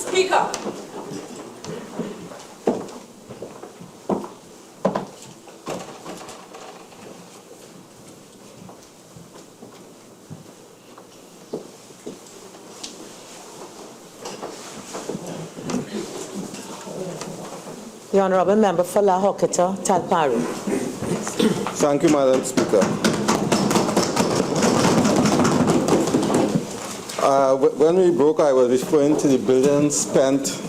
Speaker. The Honourable Member for La Horquetta, Talparo. Thank you, Madam Speaker. When we broke, I was referring to the billions spent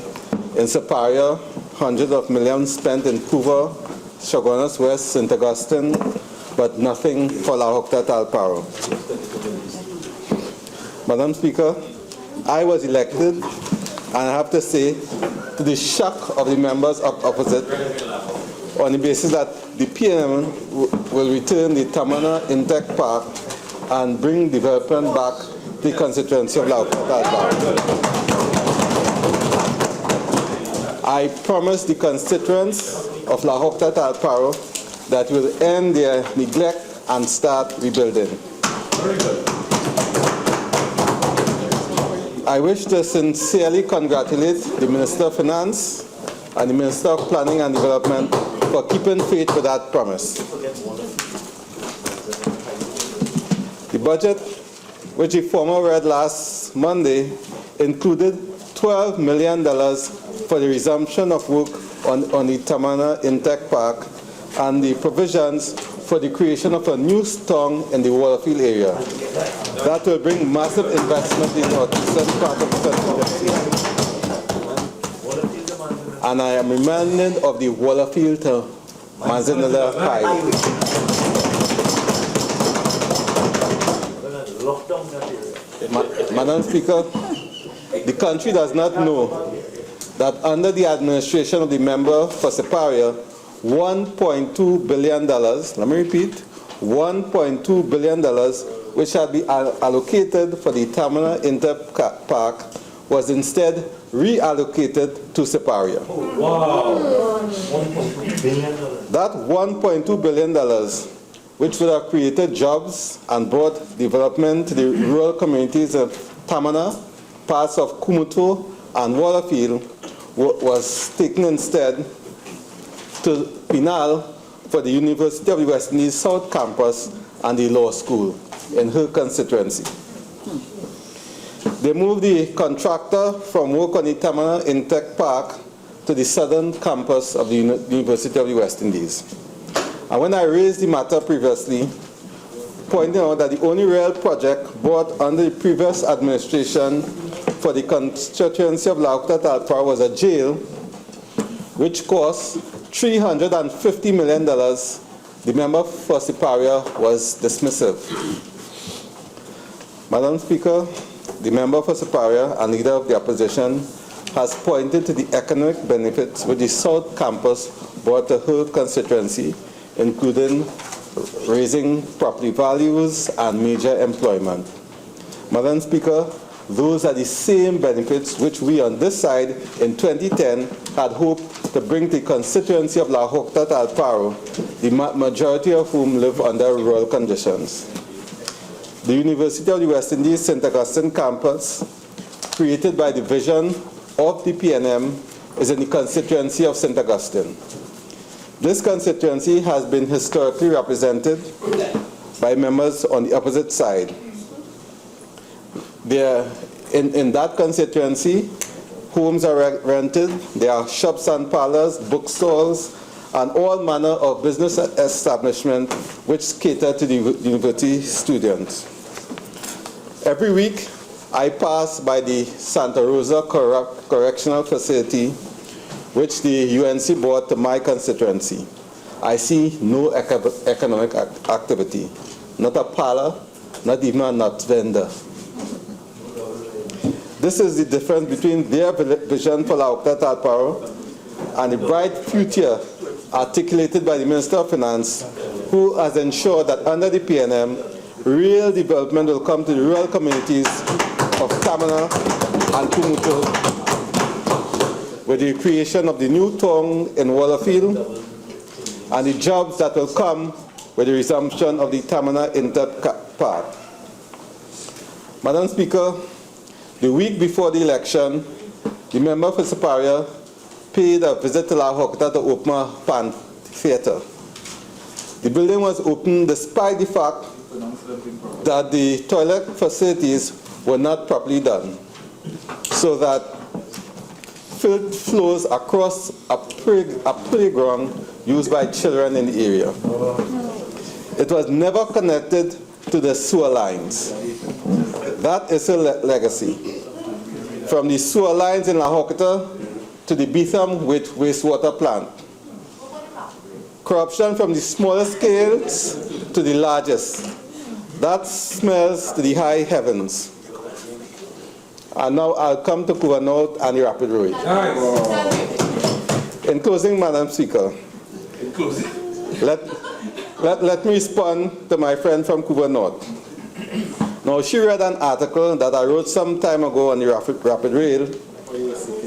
in Superior, hundreds of millions spent in Couva, Chaguanas West, St. Augustine, but nothing for La Horquetta, Talparo. Madam Speaker, I was elected, and I have to say, to the shock of the members of opposite, on the basis that the PNM will return the Tamana Intech Park and bring development back to the constituency of La Horquetta, Talparo. I promised the constituents of La Horquetta, Talparo that we'll end their neglect and start rebuilding. Very good. I wish to sincerely congratulate the Minister of Finance and the Minister of Planning and Development for keeping faith with that promise. The budget, which the former read last Monday, included $12 million for the resumption of work on the Tamana Intech Park and the provisions for the creation of a new stong in the Waterfield area. That will bring massive investment in the northeastern part of the constituency. And I am reminded of the Waterfield to Manzanilla pipe. Madam Speaker, the country does not know that under the administration of the member for Superior, $1.2 billion, let me repeat, $1.2 billion, which had been allocated for the Tamana Intech Park, was instead reallocated to Superior. Oh, wow. $1.2 billion. That $1.2 billion, which would have created jobs and brought development to the rural communities of Tamana, parts of Cumuto, and Waterfield, was taken instead to Pinal for the University of the West Indies South Campus and the law school in her constituency. They moved the contractor from work on the Tamana Intech Park to the southern campus of the University of the West Indies. And when I raised the matter previously, pointing out that the only real project brought under the previous administration for the constituency of La Horquetta, Talparo was a jail, which cost $350 million, the member for Superior was dismissive. Madam Speaker, the member for Superior and leader of the opposition has pointed to the economic benefits which the South Campus brought to her constituency, including raising property values and major employment. Madam Speaker, those are the same benefits which we on this side in 2010 had hoped to bring to the constituency of La Horquetta, Talparo, the majority of whom live under rural conditions. The University of the West Indies St. Augustine campus, created by the vision of the PNM, is in the constituency of St. Augustine. This constituency has been historically represented by members on the opposite side. In that constituency, homes are rented, there are shops and parlors, bookstores, and all manner of business establishments which cater to the university students. Every week, I pass by the Santa Rosa Correctional Facility, which the UNC brought to my constituency. I see no economic activity, not a parlor, not even a nut vendor. This is the difference between their vision for La Horquetta, Talparo and the bright future articulated by the Minister of Finance, who has ensured that under the PNM, real development will come to the rural communities of Tamana and Cumuto, with the creation of the new tongue in Waterfield and the jobs that will come with the resumption of the Tamana Intech Park. Madam Speaker, the week before the election, the member for Superior paid a visit to La Horquetta to open a pan theater. The building was opened despite the fact that the toilet facilities were not properly done, so that filth flows across a playground used by children in the area. It was never connected to the sewer lines. That is a legacy. From the sewer lines in La Horquetta to the Betham wastewater plant. Corruption from the smallest scales to the largest. That smells to the high heavens. And now I'll come to Cumuto and the Rapid Road. In closing, Madam Speaker, let me respond to my friend from Cumuto. Now, she read an article that I wrote some time ago on the Rapid Rail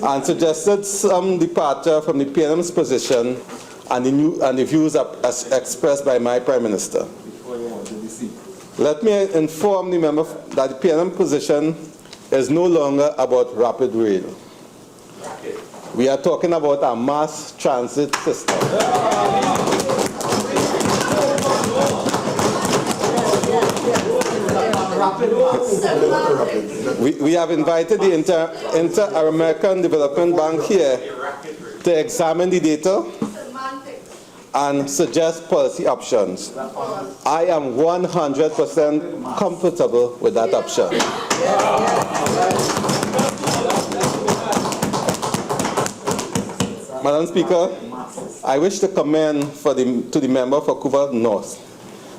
and suggested some departure from the PNM's position and the views as expressed by my Prime Minister. Let me inform the member that the PNM position is no longer about Rapid Rail. We are talking about a mass transit system. We have invited the Inter-American Development Bank here to examine the data and suggest policy options. I am 100% comfortable with that option. Madam Speaker, I wish to commend to the member for Cumuto North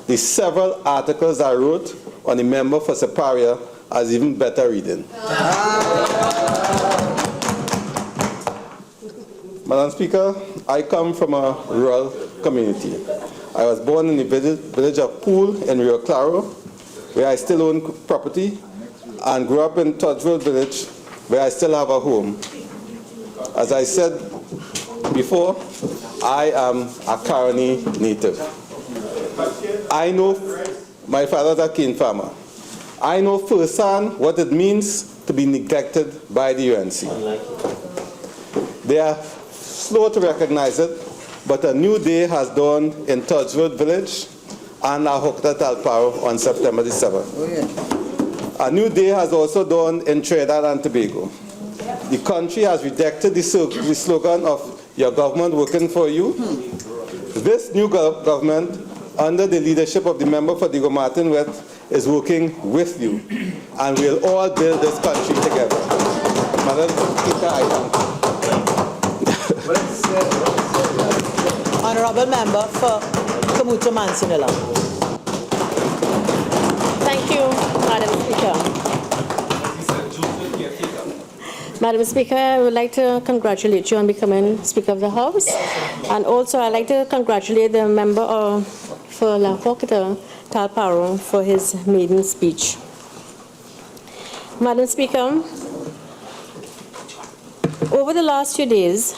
the several articles I wrote on the member for Superior as even better reading. Madam Speaker, I come from a rural community. I was born in the village of Pool in Rio Claro, where I still own property, and grew up in Tudgeville Village, where I still have a home. As I said before, I am a Caroni native. I know my father's a cane farmer. I know firsthand what it means to be neglected by the UNC. They are slow to recognize it, but a new day has dawned in Tudgeville Village and La Horquetta Talparo on September the 7th. A new day has also dawned in Trinidad and Tobago. The country has rejected the slogan of "Your government working for you." This new government, under the leadership of the member for Diego Martin West, is working with you, and we'll all build this country together. Madam Speaker, I thank you. Honorable Member for Cumuto Manzanilla. Thank you, Madam Speaker. Madam Speaker, I would like to congratulate you on becoming Speaker of the House. And also, I'd like to congratulate the member for La Horquetta, Talparo, for his maiden speech. Madam Speaker, over the last few days,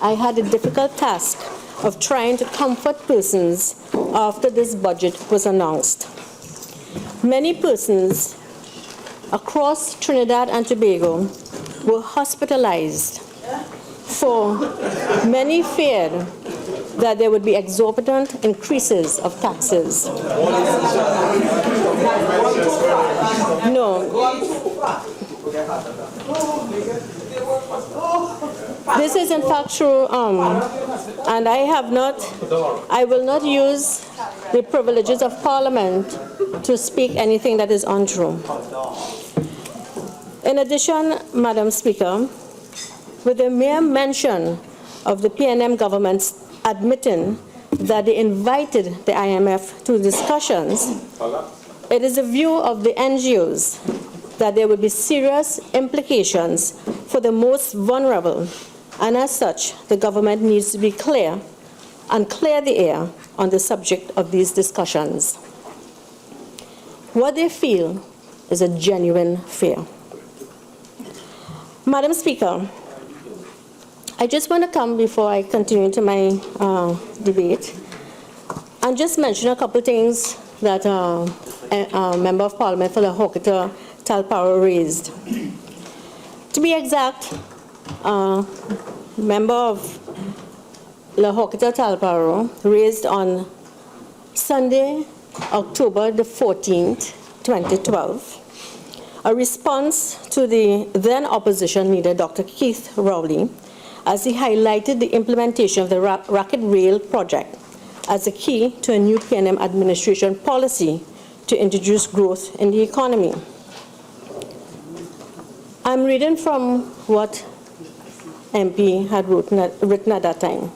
I had the difficult task of trying to comfort persons after this budget was announced. Many persons across Trinidad and Tobago were hospitalized, for many feared that there would be exorbitant increases of taxes. No. This is in fact true, and I will not use the privileges of Parliament to speak anything that is untrue. In addition, Madam Speaker, with the mere mention of the PNM government admitting that they invited the IMF to discussions, it is the view of the NGOs that there will be serious implications for the most vulnerable, and as such, the government needs to be clear and clear the air on the subject of these discussions. What they feel is a genuine fear. Madam Speaker, I just want to come before I continue to my debate and just mention a couple things that a Member of Parliament for La Horquetta Talparo raised. To be exact, member of La Horquetta Talparo raised on Sunday, October the 14th, 2012, a response to the then opposition leader, Dr. Keith Rowley, as he highlighted the implementation of the Racket Rail project as a key to a new PNM administration policy to introduce growth in the economy. I'm reading from what MP had written at that time.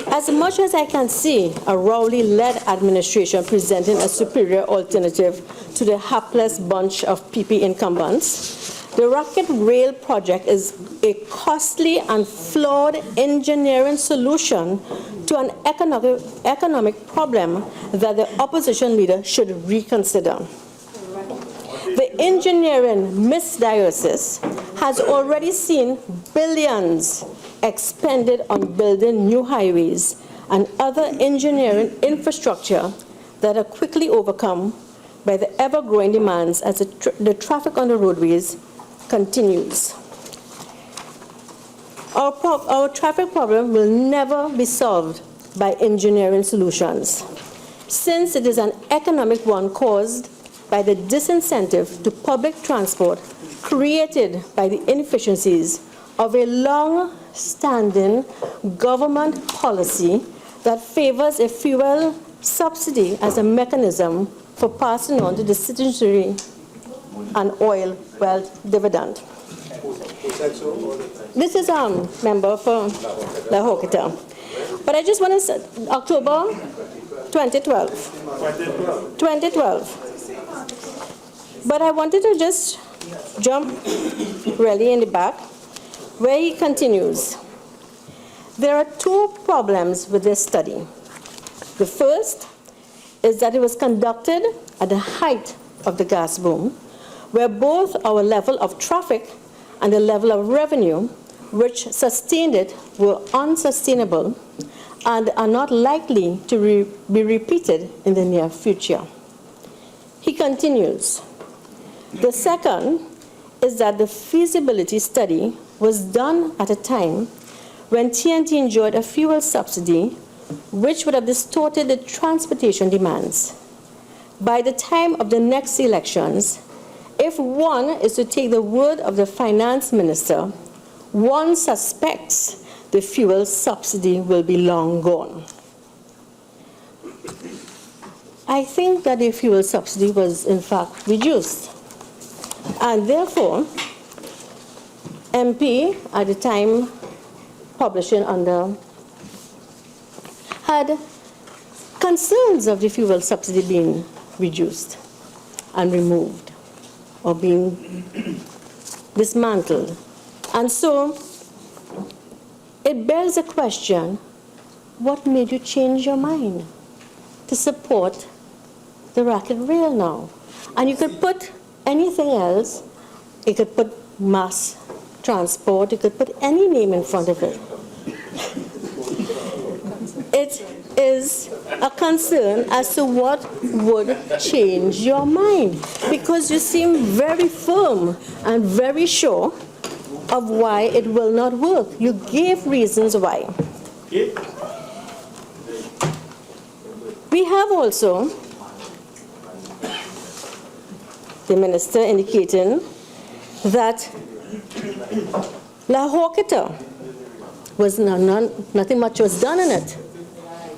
As much as I can see a Rowley-led administration presenting a superior alternative to the hapless bunch of PP incumbents, the Racket Rail project is a costly and flawed engineering solution to an economic problem that the opposition leader should reconsider. The engineering misdiagnosis has already seen billions expended on building new highways and other engineering infrastructure that are quickly overcome by the ever-growing demands as the traffic on the roadways continues. Our traffic problem will never be solved by engineering solutions, since it is an economic one caused by the disincentive to public transport created by the inefficiencies of a long-standing government policy that favors a fuel subsidy as a mechanism for passing on to the citizenry an oil wealth dividend. This is member for La Horquetta. But I just want to say, October 2012. 2012. But I wanted to just jump really in the back, where he continues. There are two problems with this study. The first is that it was conducted at the height of the gas boom, where both our level of traffic and the level of revenue which sustained it were unsustainable and are not likely to be repeated in the near future. He continues. The second is that the feasibility study was done at a time when TNT enjoyed a fuel subsidy which would have distorted the transportation demands. By the time of the next elections, if one is to take the word of the finance minister, one suspects the fuel subsidy will be long gone. I think that the fuel subsidy was in fact reduced. And therefore, MP at the time publishing under had concerns of the fuel subsidy being reduced and removed or being dismantled. And so it bears a question, what made you change your mind to support the Racket Rail now? And you could put anything else, you could put mass transport, you could put any name in front of it. It is a concern as to what would change your mind, because you seem very firm and very sure of why it will not work. You gave reasons why. We have also the minister indicating that La Horquetta was nothing much was done in it.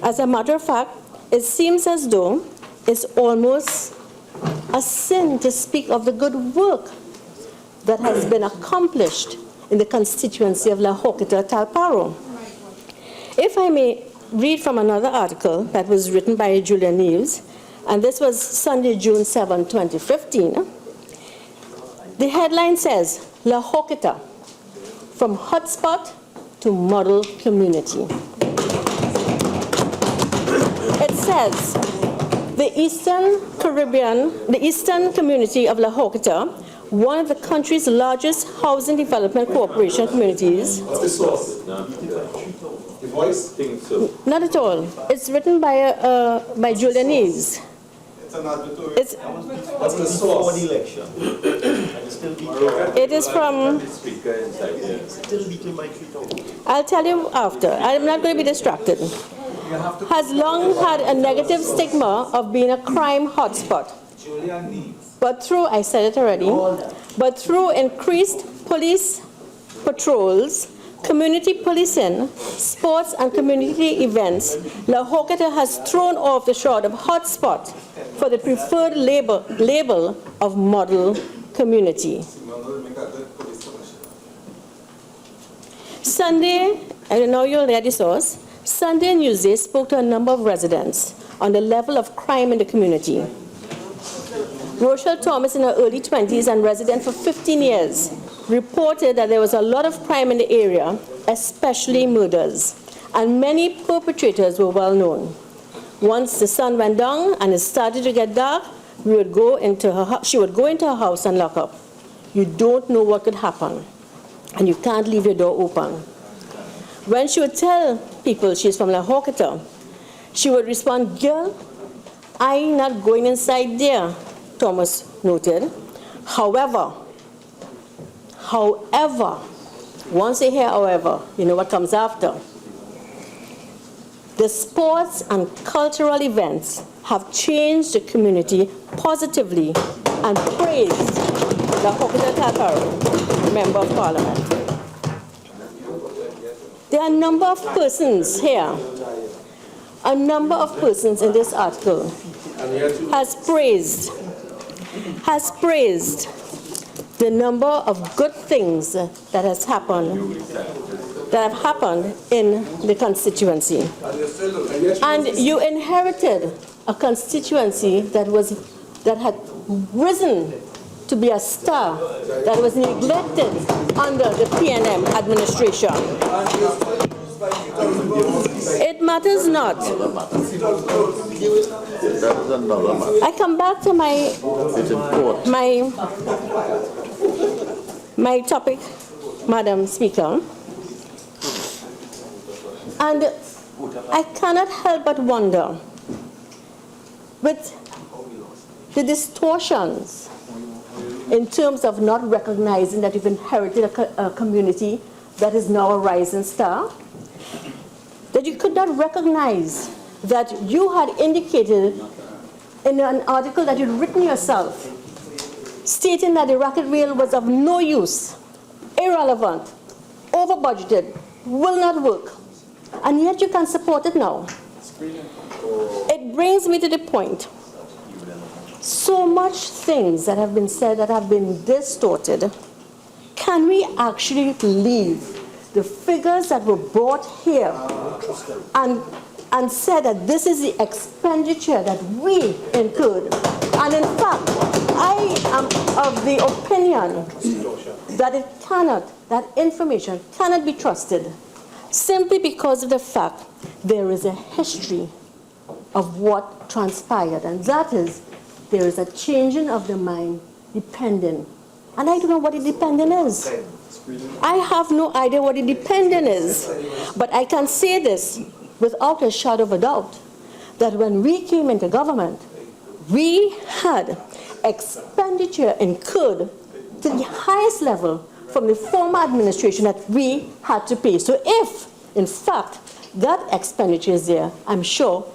As a matter of fact, it seems as though it's almost a sin to speak of the good work that has been accomplished in the constituency of La Horquetta Talparo. If I may read from another article that was written by Julia Neves, and this was Sunday, June 7, 2015, the headline says, La Horquetta, from hotspot to model community. It says, the Eastern community of La Horquetta, one of the country's largest housing development corporation communities. What's the source? The voice? Not at all. It's written by Julia Neves. It's, What's the source? For the election. it is from, I'll tell you after. I'm not going to be distracted. Has long had a negative stigma of being a crime hotspot. But through, I said it already, but through increased police patrols, community policing, sports and community events, La Horquetta has thrown off the shroud of hotspot for the preferred label of model community. Sunday, I know you'll read the source, Sunday Newsday spoke to a number of residents on the level of crime in the community. Rochelle Thomas, in her early 20s and resident for 15 years, reported that there was a lot of crime in the area, especially murders, and many perpetrators were well known. Once the sun went down and it started to get dark, she would go into her house and lock up. You don't know what could happen, and you can't leave your door open. When she would tell people she's from La Horquetta, she would respond, "Girl, I'm not going inside there," Thomas noted. However, once you hear however, you know what comes after. The sports and cultural events have changed the community positively and praised the Horquetta Talparo, Member of Parliament. There are a number of persons here, a number of persons in this article has praised the number of good things that have happened in the constituency. And you inherited a constituency that had risen to be a star, that was neglected under the PNM administration. It matters not. I come back to my topic, Madam Speaker, and I cannot help but wonder, with the distortions in terms of not recognizing that you've inherited a community that is now a rising star, that you could not recognize that you had indicated in an article that you'd written yourself, stating that the racket rail was of no use, irrelevant, over budgeted, will not work, and yet you can support it now. It brings me to the point. So much things that have been said that have been distorted. Can we actually leave the figures that were brought here and said that this is the expenditure that we incurred? And in fact, I am of the opinion that information cannot be trusted simply because of the fact there is a history of what transpired, and that is there is a changing of the mind depending. And I don't know what the dependent is. I have no idea what the dependent is. But I can say this without a shadow of a doubt, that when we came into government, we had expenditure incurred to the highest level from the former administration that we had to pay. So if, in fact, that expenditure is there, I'm sure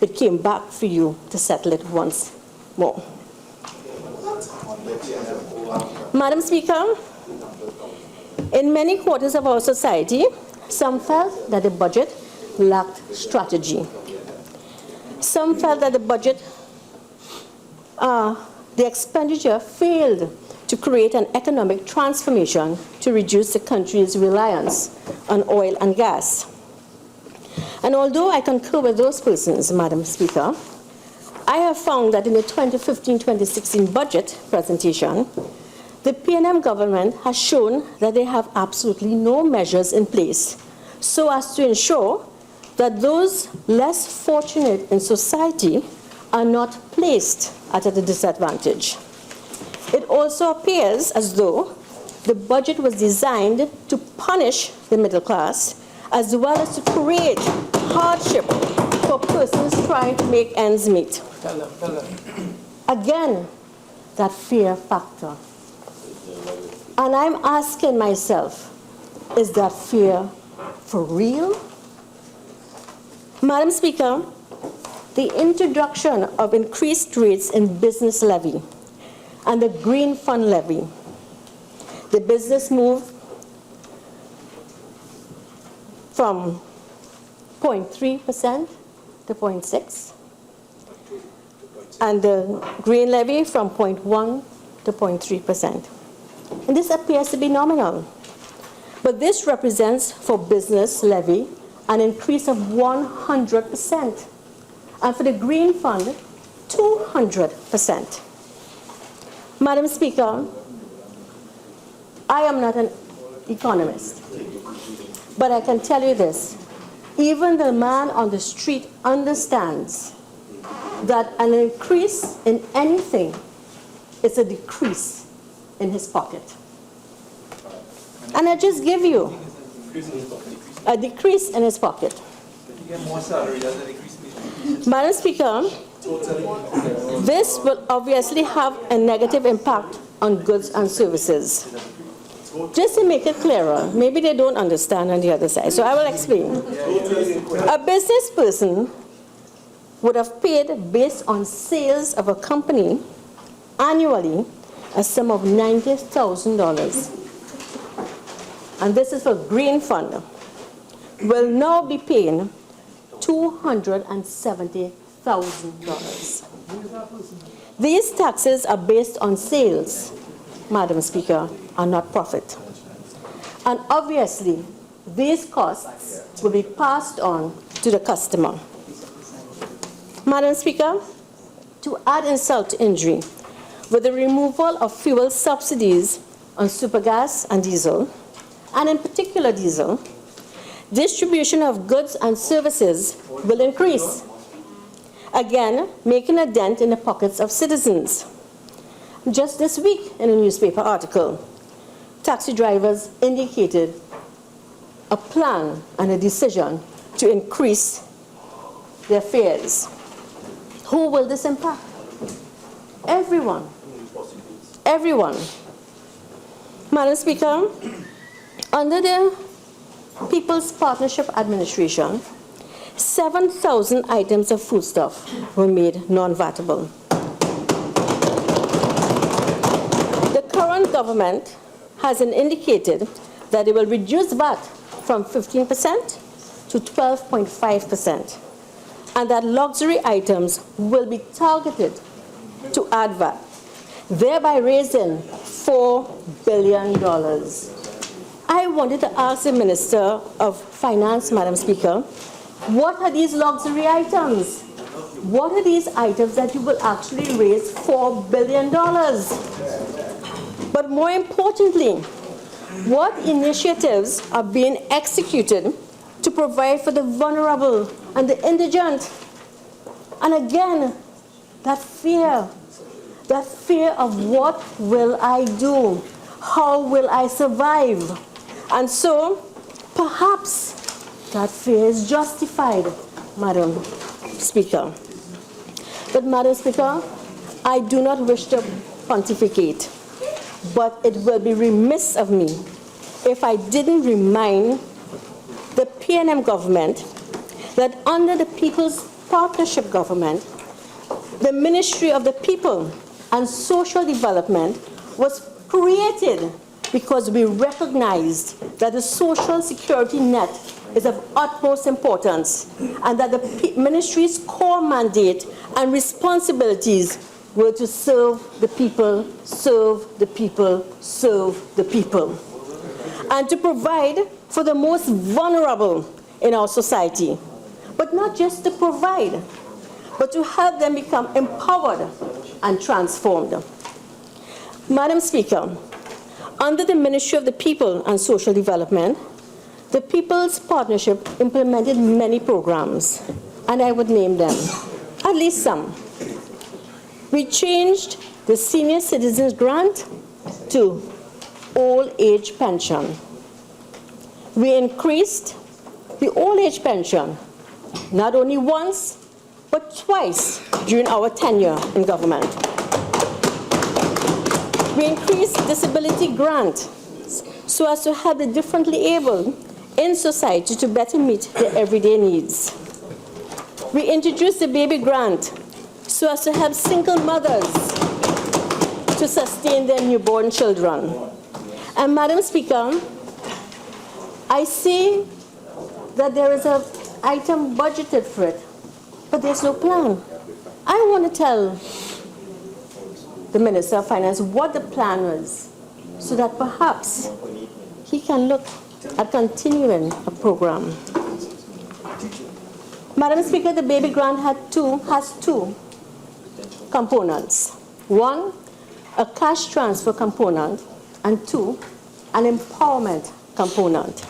it came back for you to settle it once more. Madam Speaker, in many quarters of our society, some felt that the budget lacked strategy. Some felt that the budget, the expenditure failed to create an economic transformation to reduce the country's reliance on oil and gas. And although I concur with those persons, Madam Speaker, I have found that in the 2015-2016 budget presentation, the PNM government has shown that they have absolutely no measures in place so as to ensure that those less fortunate in society are not placed at a disadvantage. It also appears as though the budget was designed to punish the middle class as well as to create hardship for persons trying to make ends meet. Again, that fear factor. And I'm asking myself, is that fear for real? Madam Speaker, the introduction of increased rates in business levy and the green fund levy, the business moved from 0.3% to 0.6%, and the green levy from 0.1% to 0.3%. And this appears to be nominal. But this represents for business levy an increase of 100%, and for the green fund, 200%. Madam Speaker, I am not an economist, but I can tell you this. Even the man on the street understands that an increase in anything is a decrease in his pocket. And I just give you a decrease in his pocket. Madam Speaker, this will obviously have a negative impact on goods and services. Just to make it clearer, maybe they don't understand on the other side, so I will explain. A business person would have paid, based on sales of a company, annually a sum of $90,000. And this is for green fund, will now be paying $270,000. These taxes are based on sales, Madam Speaker, and not profit. And obviously, these costs will be passed on to the customer. Madam Speaker, to add insult to injury, with the removal of fuel subsidies on supergas and diesel, and in particular diesel, distribution of goods and services will increase, again making a dent in the pockets of citizens. Just this week, in a newspaper article, taxi drivers indicated a plan and a decision to increase their fares. Who will this impact? Everyone. Everyone. Madam Speaker, under the People's Partnership Administration, 7,000 items of foodstuff were made non-vatable. The current government has indicated that it will reduce VAT from 15% to 12.5%, and that luxury items will be targeted to add VAT, thereby raising $4 billion. I wanted to ask the Minister of Finance, Madam Speaker, what are these luxury items? What are these items that you will actually raise $4 billion? But more importantly, what initiatives are being executed to provide for the vulnerable and the indigent? And again, that fear of what will I do? How will I survive? And so, perhaps that fear is justified, Madam Speaker. But, Madam Speaker, I do not wish to pontificate, but it will be remiss of me if I didn't remind the PNM government that under the People's Partnership Government, the Ministry of the People and Social Development was created because we recognized that the social security net is of utmost importance, and that the ministry's core mandate and responsibilities were to serve the people, serve the people, serve the people, and to provide for the most vulnerable in our society. But not just to provide, but to help them become empowered and transformed. Madam Speaker, under the Ministry of the People and Social Development, the People's Partnership implemented many programs, and I would name them, at least some. We changed the Senior Citizens Grant to Old Age Pension. We increased the old age pension not only once, but twice during our tenure in government. We increased disability grant so as to help the differently able in society to better meet their everyday needs. We introduced the baby grant so as to help single mothers to sustain their newborn children. And Madam Speaker, I see that there is an item budgeted for it, but there's no plan. I want to tell the Minister of Finance what the plan was, so that perhaps he can look at continuing a program. Madam Speaker, the baby grant has two components. One, a cash transfer component, and two, an empowerment component.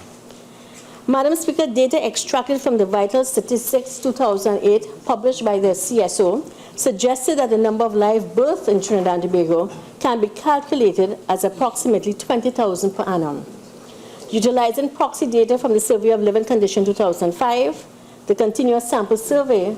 Madam Speaker, data extracted from the Vital Statistics 2008, published by the CSO, suggested that the number of live births in Trinidad and Tobago can be calculated as approximately 20,000 per annum. Utilizing proxy data from the Survey of Living Conditions 2005, the Continuous Sample Survey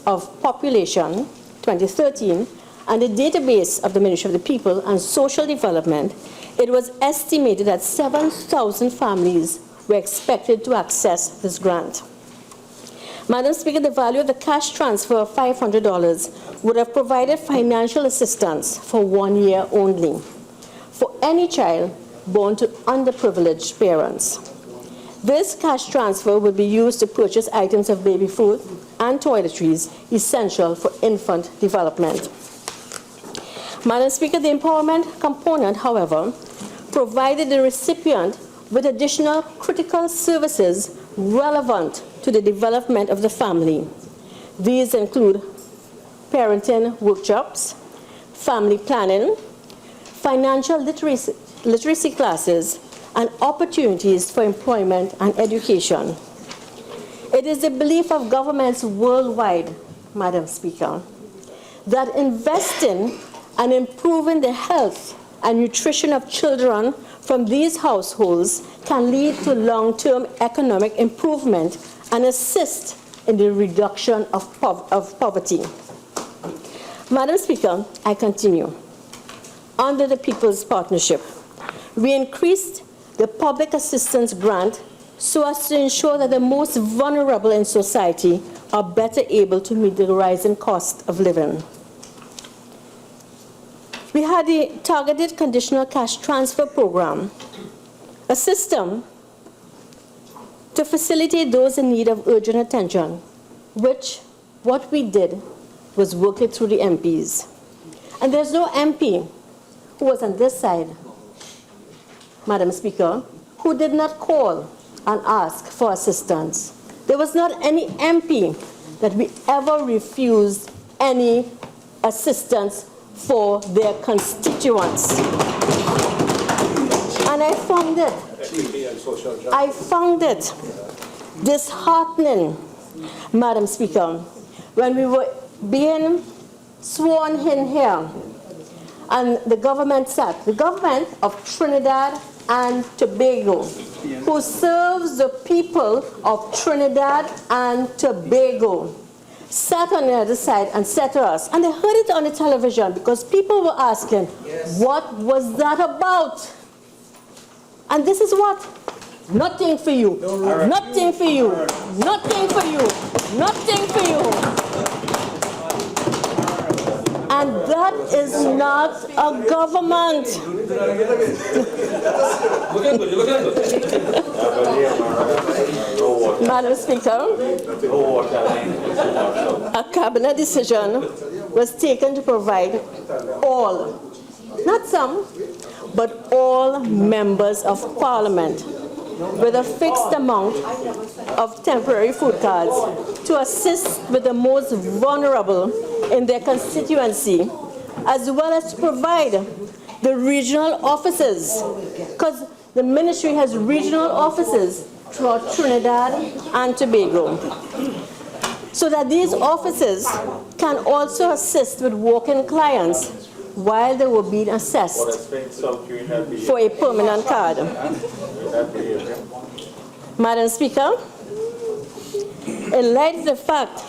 of Population 2013, and the database of the Ministry of the People and Social Development, it was estimated that 7,000 families were expected to access this grant. Madam Speaker, the value of the cash transfer of $500 would have provided financial assistance for 1 year only for any child born to underprivileged parents. This cash transfer would be used to purchase items of baby food and toiletries essential for infant development. Madam Speaker, the empowerment component, however, provided the recipient with additional critical services relevant to the development of the family. These include parenting workshops, family planning, financial literacy classes, and opportunities for employment and education. It is the belief of governments worldwide, Madam Speaker, that investing and improving the health and nutrition of children from these households can lead to long-term economic improvement and assist in the reduction of poverty. Madam Speaker, I continue. Under the People's Partnership, we increased the public assistance grant so as to ensure that the most vulnerable in society are better able to meet the rising cost of living. We had the Targeted Conditional Cash Transfer Program, a system to facilitate those in need of urgent attention, which what we did was work it through the MPs. And there's no MP who was on this side, Madam Speaker, who did not call and ask for assistance. There was not any MP that we ever refused any assistance for their constituents. And I found it disheartening, Madam Speaker, when we were being sworn in here and the government of Trinidad and Tobago, who serves the people of Trinidad and Tobago, sat on the other side and said to us, and they heard it on the television because people were asking, what was that about? And this is what? Nothing for you, nothing for you, nothing for you, nothing for you. And that is not a government. Madam Speaker, a cabinet decision was taken to provide all, not some, but all members of Parliament with a fixed amount of temporary food cards to assist with the most vulnerable in their constituency, as well as to provide the regional offices, because the ministry has regional offices throughout Trinidad and Tobago, so that these offices can also assist with walk-in clients while they were being assessed for a permanent card. Madam Speaker, in light of the fact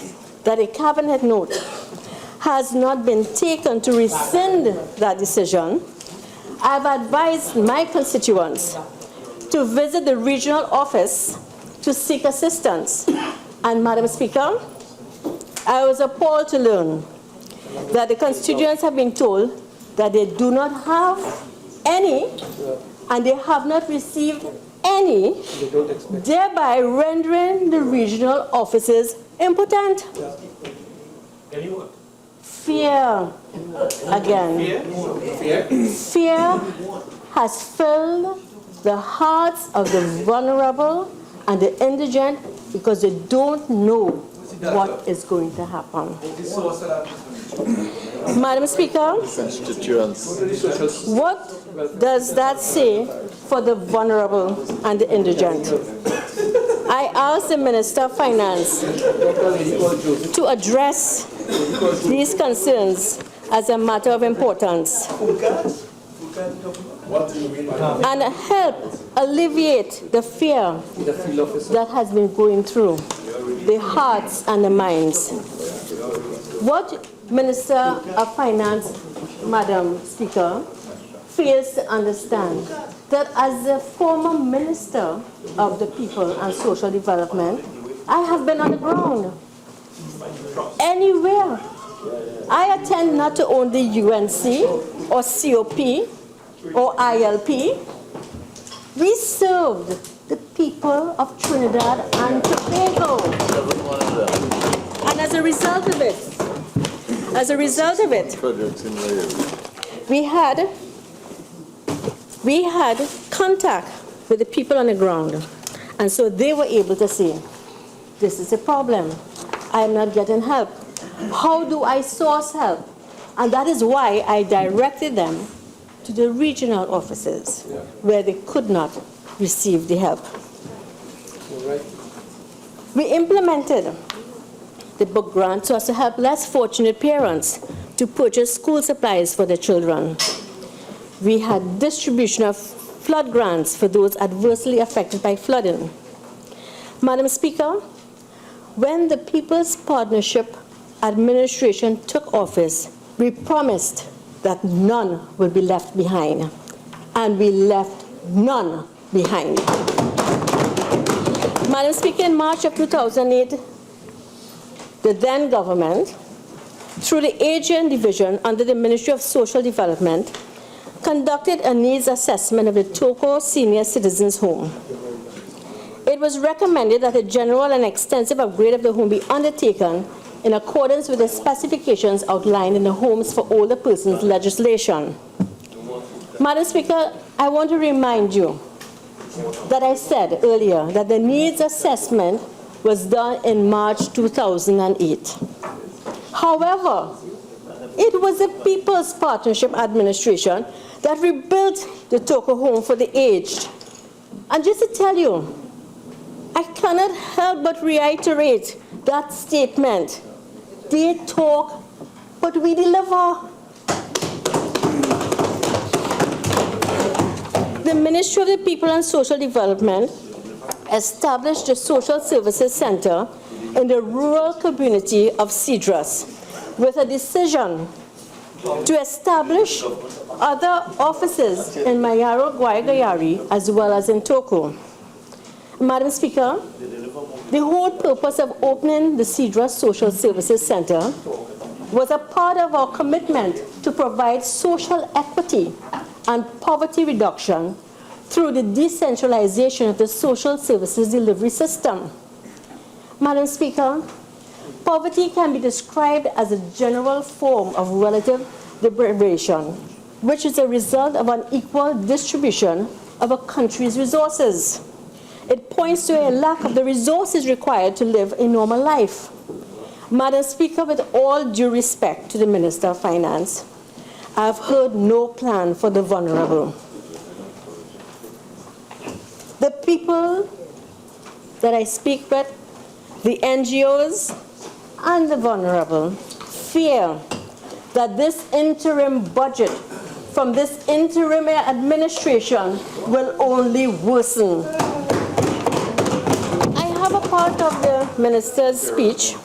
that a cabinet note has not been taken to rescind that decision, I've advised my constituents to visit the regional office to seek assistance. And Madam Speaker, I was appalled to learn that the constituents have been told that they do not have any and they have not received any, thereby rendering the regional offices impotent. Fear again. Fear has filled the hearts of the vulnerable and the indigent because they don't know what is going to happen. Madam Speaker, what does that say for the vulnerable and the indigent? I asked the Minister of Finance to address these concerns as a matter of importance and help alleviate the fear that has been going through the hearts and the minds. What Minister of Finance, Madam Speaker, fails to understand that as a former Minister of the People and Social Development, I have been on the ground. Anywhere. I attend not to only UNC or COP or ILP. We served the people of Trinidad and Tobago. And as a result of it, we had contact with the people on the ground. And so they were able to say, this is a problem. I am not getting help. How do I source help? And that is why I directed them to the regional offices where they could not receive the help. We implemented the book grant so as to help less fortunate parents to purchase school supplies for their children. We had distribution of flood grants for those adversely affected by flooding. Madam Speaker, when the People's Partnership Administration took office, we promised that none would be left behind, and we left none behind. Madam Speaker, in March of 2008, the then government, through the Asian Division under the Ministry of Social Development, conducted a needs assessment of the Toko Senior Citizens Home. It was recommended that a general and extensive upgrade of the home be undertaken in accordance with the specifications outlined in the Homes for Older Persons legislation. Madam Speaker, I want to remind you that I said earlier that the needs assessment was done in March 2008. However, it was the People's Partnership Administration that rebuilt the Toko home for the aged. And just to tell you, I cannot help but reiterate that statement. They talk, but we deliver. The Ministry of the People and Social Development established the Social Services Center in the rural community of Cedrus with a decision to establish other offices in Mayaro, Guayagayari, as well as in Toko. Madam Speaker, the whole purpose of opening the Cedrus Social Services Center was a part of our commitment to provide social equity and poverty reduction through the decentralization of the social services delivery system. Madam Speaker, poverty can be described as a general form of relative deprivation, which is a result of unequal distribution of a country's resources. It points to a lack of the resources required to live a normal life. Madam Speaker, with all due respect to the Minister of Finance, I have heard no plan for the vulnerable. The people that I speak with, the NGOs, and the vulnerable fear that this interim budget from this interim administration will only worsen. I have a part of the minister's speech,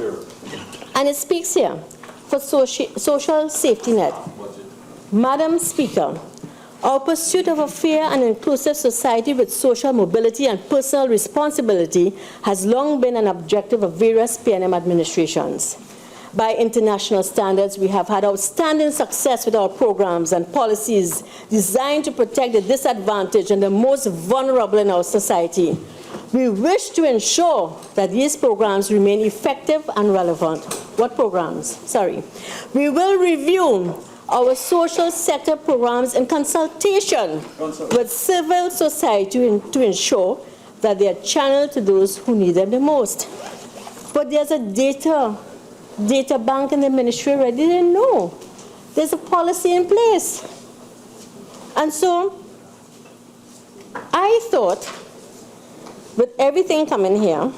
and it speaks here for social safety net. Madam Speaker, our pursuit of a fair and inclusive society with social mobility and personal responsibility has long been an objective of various PNM administrations. By international standards, we have had outstanding success with our programs and policies designed to protect the disadvantaged and the most vulnerable in our society. We wish to ensure that these programs remain effective and relevant. What programs? Sorry. We will review our social sector programs in consultation with civil society to ensure that they are channeled to those who need them the most. But there's a data bank in the ministry already. They didn't know. There's a policy in place. And so I thought, with everything coming here,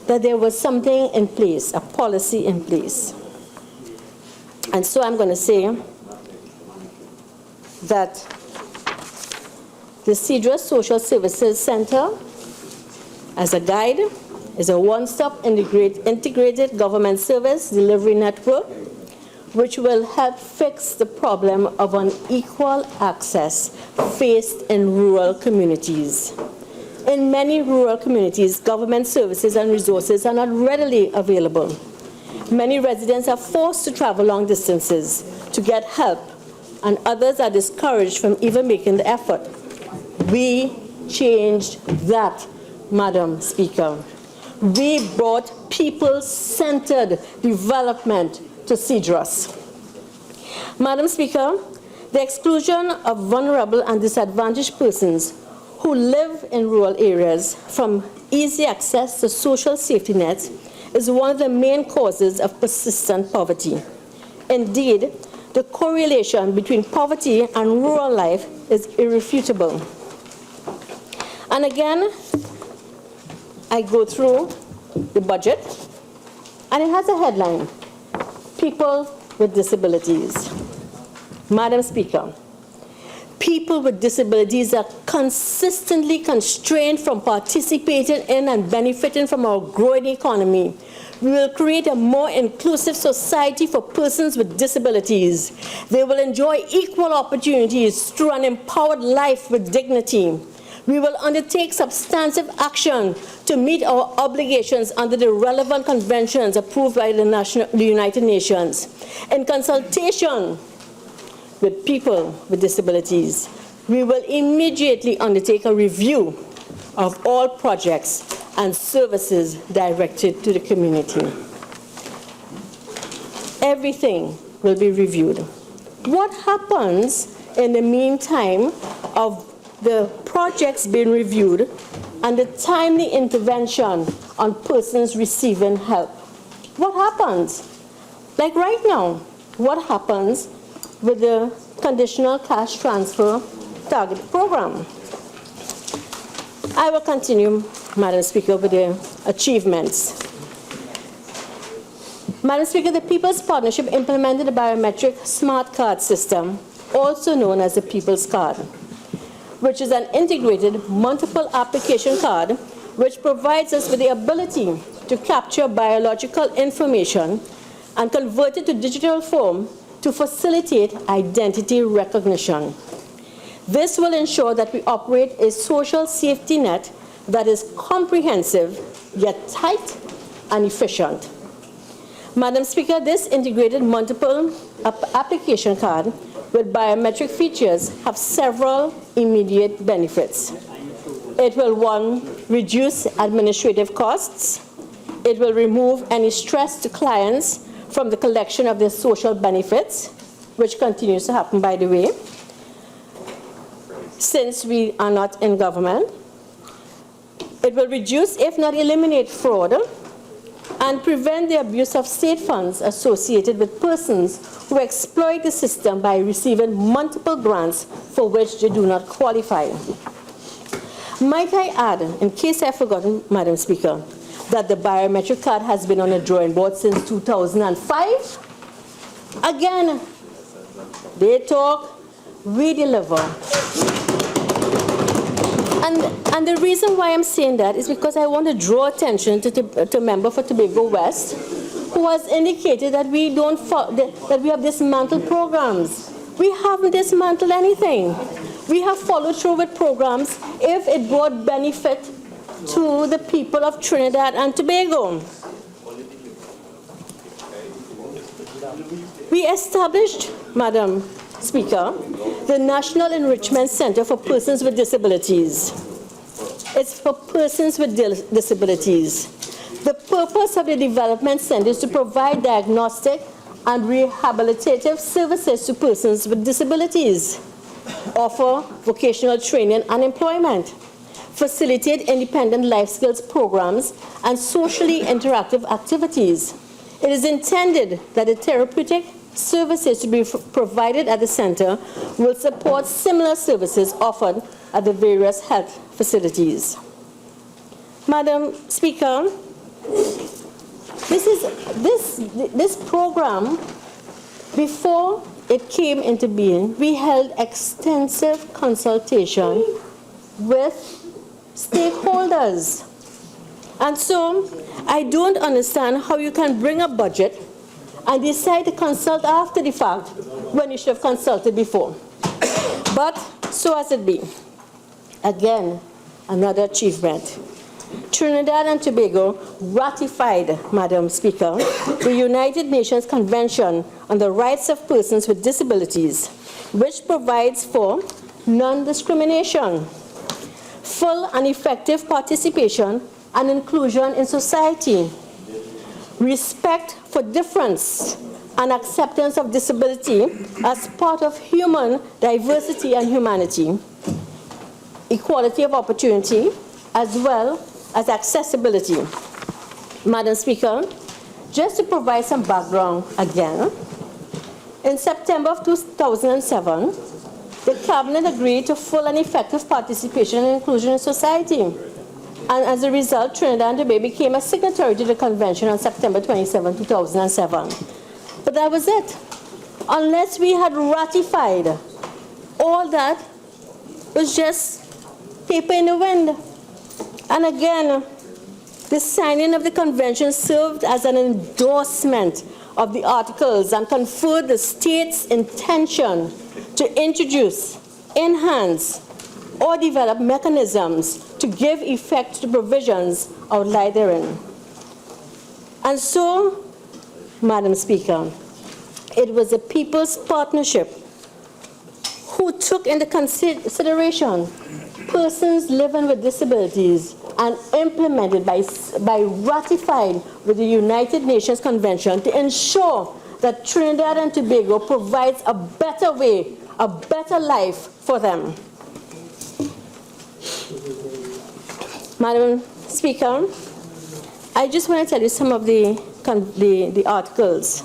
that there was something in place, a policy in place. And so I'm going to say that the Cedros Social Services Center, as a guide, is a one-stop integrated government service delivery network which will help fix the problem of unequal access faced in rural communities. In many rural communities, government services and resources are not readily available. Many residents are forced to travel long distances to get help, and others are discouraged from even making the effort. We changed that, Madam Speaker. We brought people-centered development to Cedros. Madam Speaker, the exclusion of vulnerable and disadvantaged persons who live in rural areas from easy access to social safety nets is one of the main causes of persistent poverty. Indeed, the correlation between poverty and rural life is irrefutable. And again, I go through the budget, and it has a headline, People with Disabilities. Madam Speaker, people with disabilities are consistently constrained from participating in and benefiting from our growing economy. We will create a more inclusive society for persons with disabilities. They will enjoy equal opportunities through an empowered life with dignity. We will undertake substantive action to meet our obligations under the relevant conventions approved by the United Nations. In consultation with people with disabilities, we will immediately undertake a review of all projects and services directed to the community. Everything will be reviewed. What happens in the meantime of the projects being reviewed and the timely intervention on persons receiving help? What happens? Like right now, what happens with the conditional cash transfer target program? I will continue, Madam Speaker, with the achievements. Madam Speaker, the People's Partnership implemented a biometric smart card system, also known as the People's Card, which is an integrated multiple application card which provides us with the ability to capture biological information and convert it to digital form to facilitate identity recognition. This will ensure that we operate a social safety net that is comprehensive, yet tight and efficient. Madam Speaker, this integrated multiple application card with biometric features have several immediate benefits. It will, one, reduce administrative costs. It will remove any stress to clients from the collection of their social benefits, which continues to happen, by the way, since we are not in government. It will reduce, if not eliminate, fraud and prevent the abuse of state funds associated with persons who exploit the system by receiving multiple grants for which they do not qualify. Might I add, in case I've forgotten, Madam Speaker, that the biometric card has been on the drawing board since 2005? Again, they talk, we deliver. And And the reason why I'm saying that is because I want to draw attention to member for Tobago West, who has indicated that we that we have dismantled programs. We haven't dismantled anything. We have followed through with programs if it brought benefit to the people of Trinidad and Tobago. We established, Madam Speaker, the National Enrichment Center for Persons with Disabilities. It's for persons with disabilities. The purpose of the development center is to provide diagnostic and rehabilitative services to persons with disabilities, offer vocational training and employment, facilitate independent life skills programs, and socially interactive activities. It is intended that the therapeutic services to be provided at the center will support similar services offered at the various health facilities. Madam Speaker, this program, before it came into being, we held extensive consultation with stakeholders. And so I don't understand how you can bring a budget and decide to consult after the fact when you should have consulted before. But so as it be. Again, another achievement. Trinidad and Tobago ratified, Madam Speaker, the United Nations Convention on the Rights of Persons with Disabilities, which provides for non-discrimination, full and effective participation and inclusion in society, respect for difference, and acceptance of disability as part of human diversity and humanity, equality of opportunity, as well as accessibility. Madam Speaker, just to provide some background again, in September of 2007, the Cabinet agreed to full and effective participation and inclusion in society. And as a result, Trinidad and Tobago became a signatory to the convention on September 27, 2007. But that was it. Unless we had ratified, all that was just paper in the wind. And again, the signing of the convention served as an endorsement of the articles and conferred the state's intention to introduce, enhance, or develop mechanisms to give effect to the provisions outlined therein. And so, Madam Speaker, it was the People's Partnership who took into consideration persons living with disabilities and implemented by ratifying with the United Nations Convention to ensure that Trinidad and Tobago provides a better way, a better life for them. Madam Speaker, I just want to tell you some of the articles.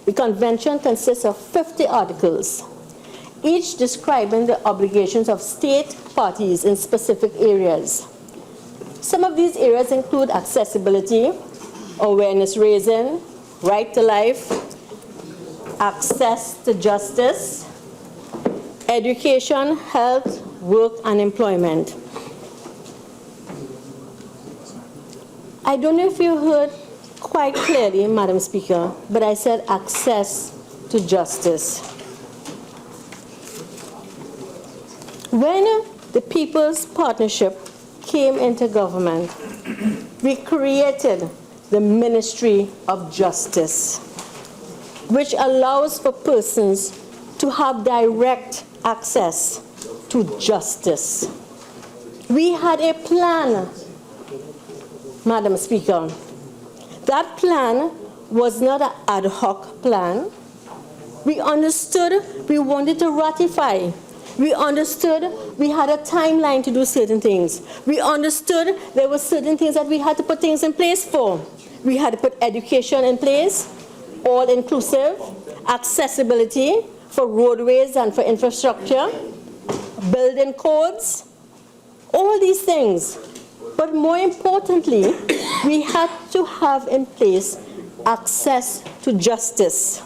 The convention consists of 50 articles, each describing the obligations of state parties in specific areas. Some of these areas include accessibility, awareness raising, right to life, access to justice, education, health, work, and employment. I don't know if you heard quite clearly, Madam Speaker, but I said access to justice. When the People's Partnership came into government, we created the Ministry of Justice, which allows for persons to have direct access to justice. We had a plan, Madam Speaker. That plan was not an ad hoc plan. We understood we wanted to ratify. We understood we had a timeline to do certain things. We understood there were certain things that we had to put things in place for. We had to put education in place, all-inclusive, accessibility for roadways and for infrastructure, building codes, all these things. But more importantly, we had to have in place access to justice.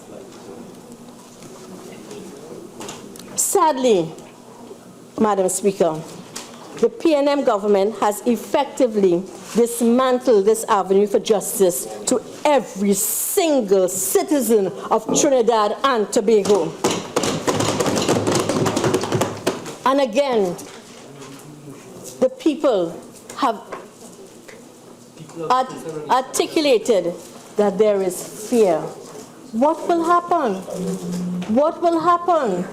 Sadly, Madam Speaker, the PNM government has effectively dismantled this avenue for justice to every single citizen of Trinidad and Tobago. And again, the people have articulated that there is fear. What will happen? What will happen?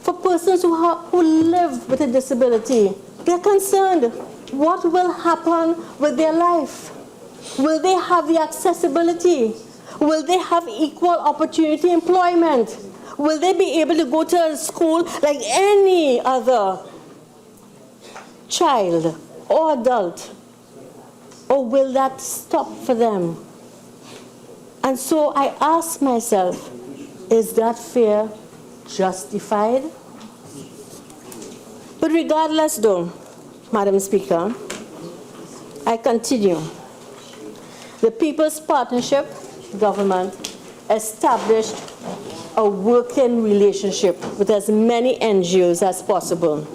For persons who live with a disability, they're concerned. What will happen with their life? Will they have the accessibility? Will they have equal opportunity employment? Will they be able to go to a school like any other child or adult? Or will that stop for them? And so I ask myself, is that fear justified? But regardless though, Madam Speaker, I continue. The People's Partnership government established a working relationship with as many NGOs as possible.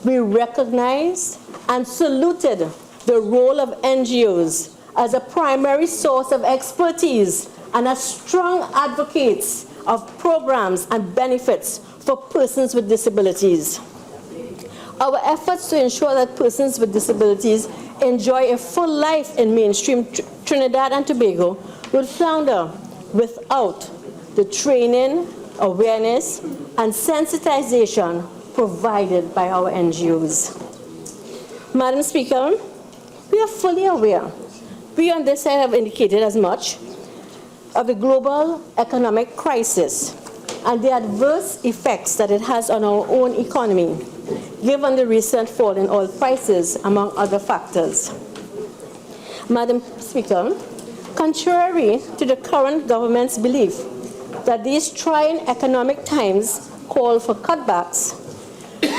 We recognized and saluted the role of NGOs as a primary source of expertise and as strong advocates of programs and benefits for persons with disabilities. Our efforts to ensure that persons with disabilities enjoy a full life in mainstream Trinidad and Tobago would flounder without the training, awareness, and sensitization provided by our NGOs. Madam Speaker, we are fully aware, we on this side have indicated as much, of the global economic crisis and the adverse effects that it has on our own economy, given the recent fall in oil prices, among other factors. Madam Speaker, contrary to the current government's belief that these trying economic times call for cutbacks,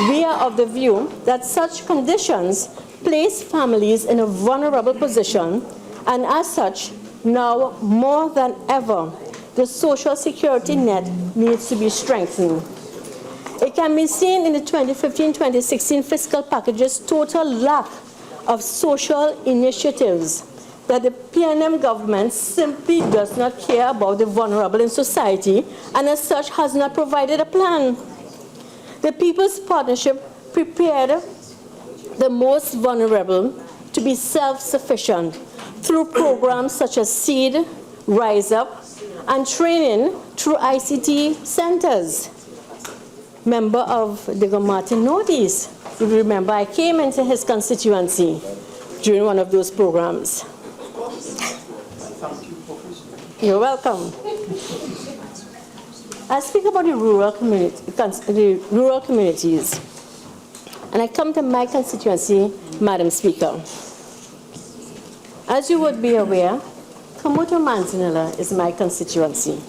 we are of the view that such conditions place families in a vulnerable position, and as such, now more than ever, the social security net needs to be strengthened. It can be seen in the 2015-2016 fiscal package's total lack of social initiatives that the PNM government simply does not care about the vulnerable in society, and as such has not provided a plan. The People's Partnership prepared the most vulnerable to be self-sufficient through programs such as SEED, Rise Up, and training through ICT centers. Member of the Martin Northeast, you remember I came into his constituency during one of those programs. You're welcome. I speak about the rural communities, and I come to my constituency, Madam Speaker. As you would be aware, Cumuto Manzanilla is my constituency,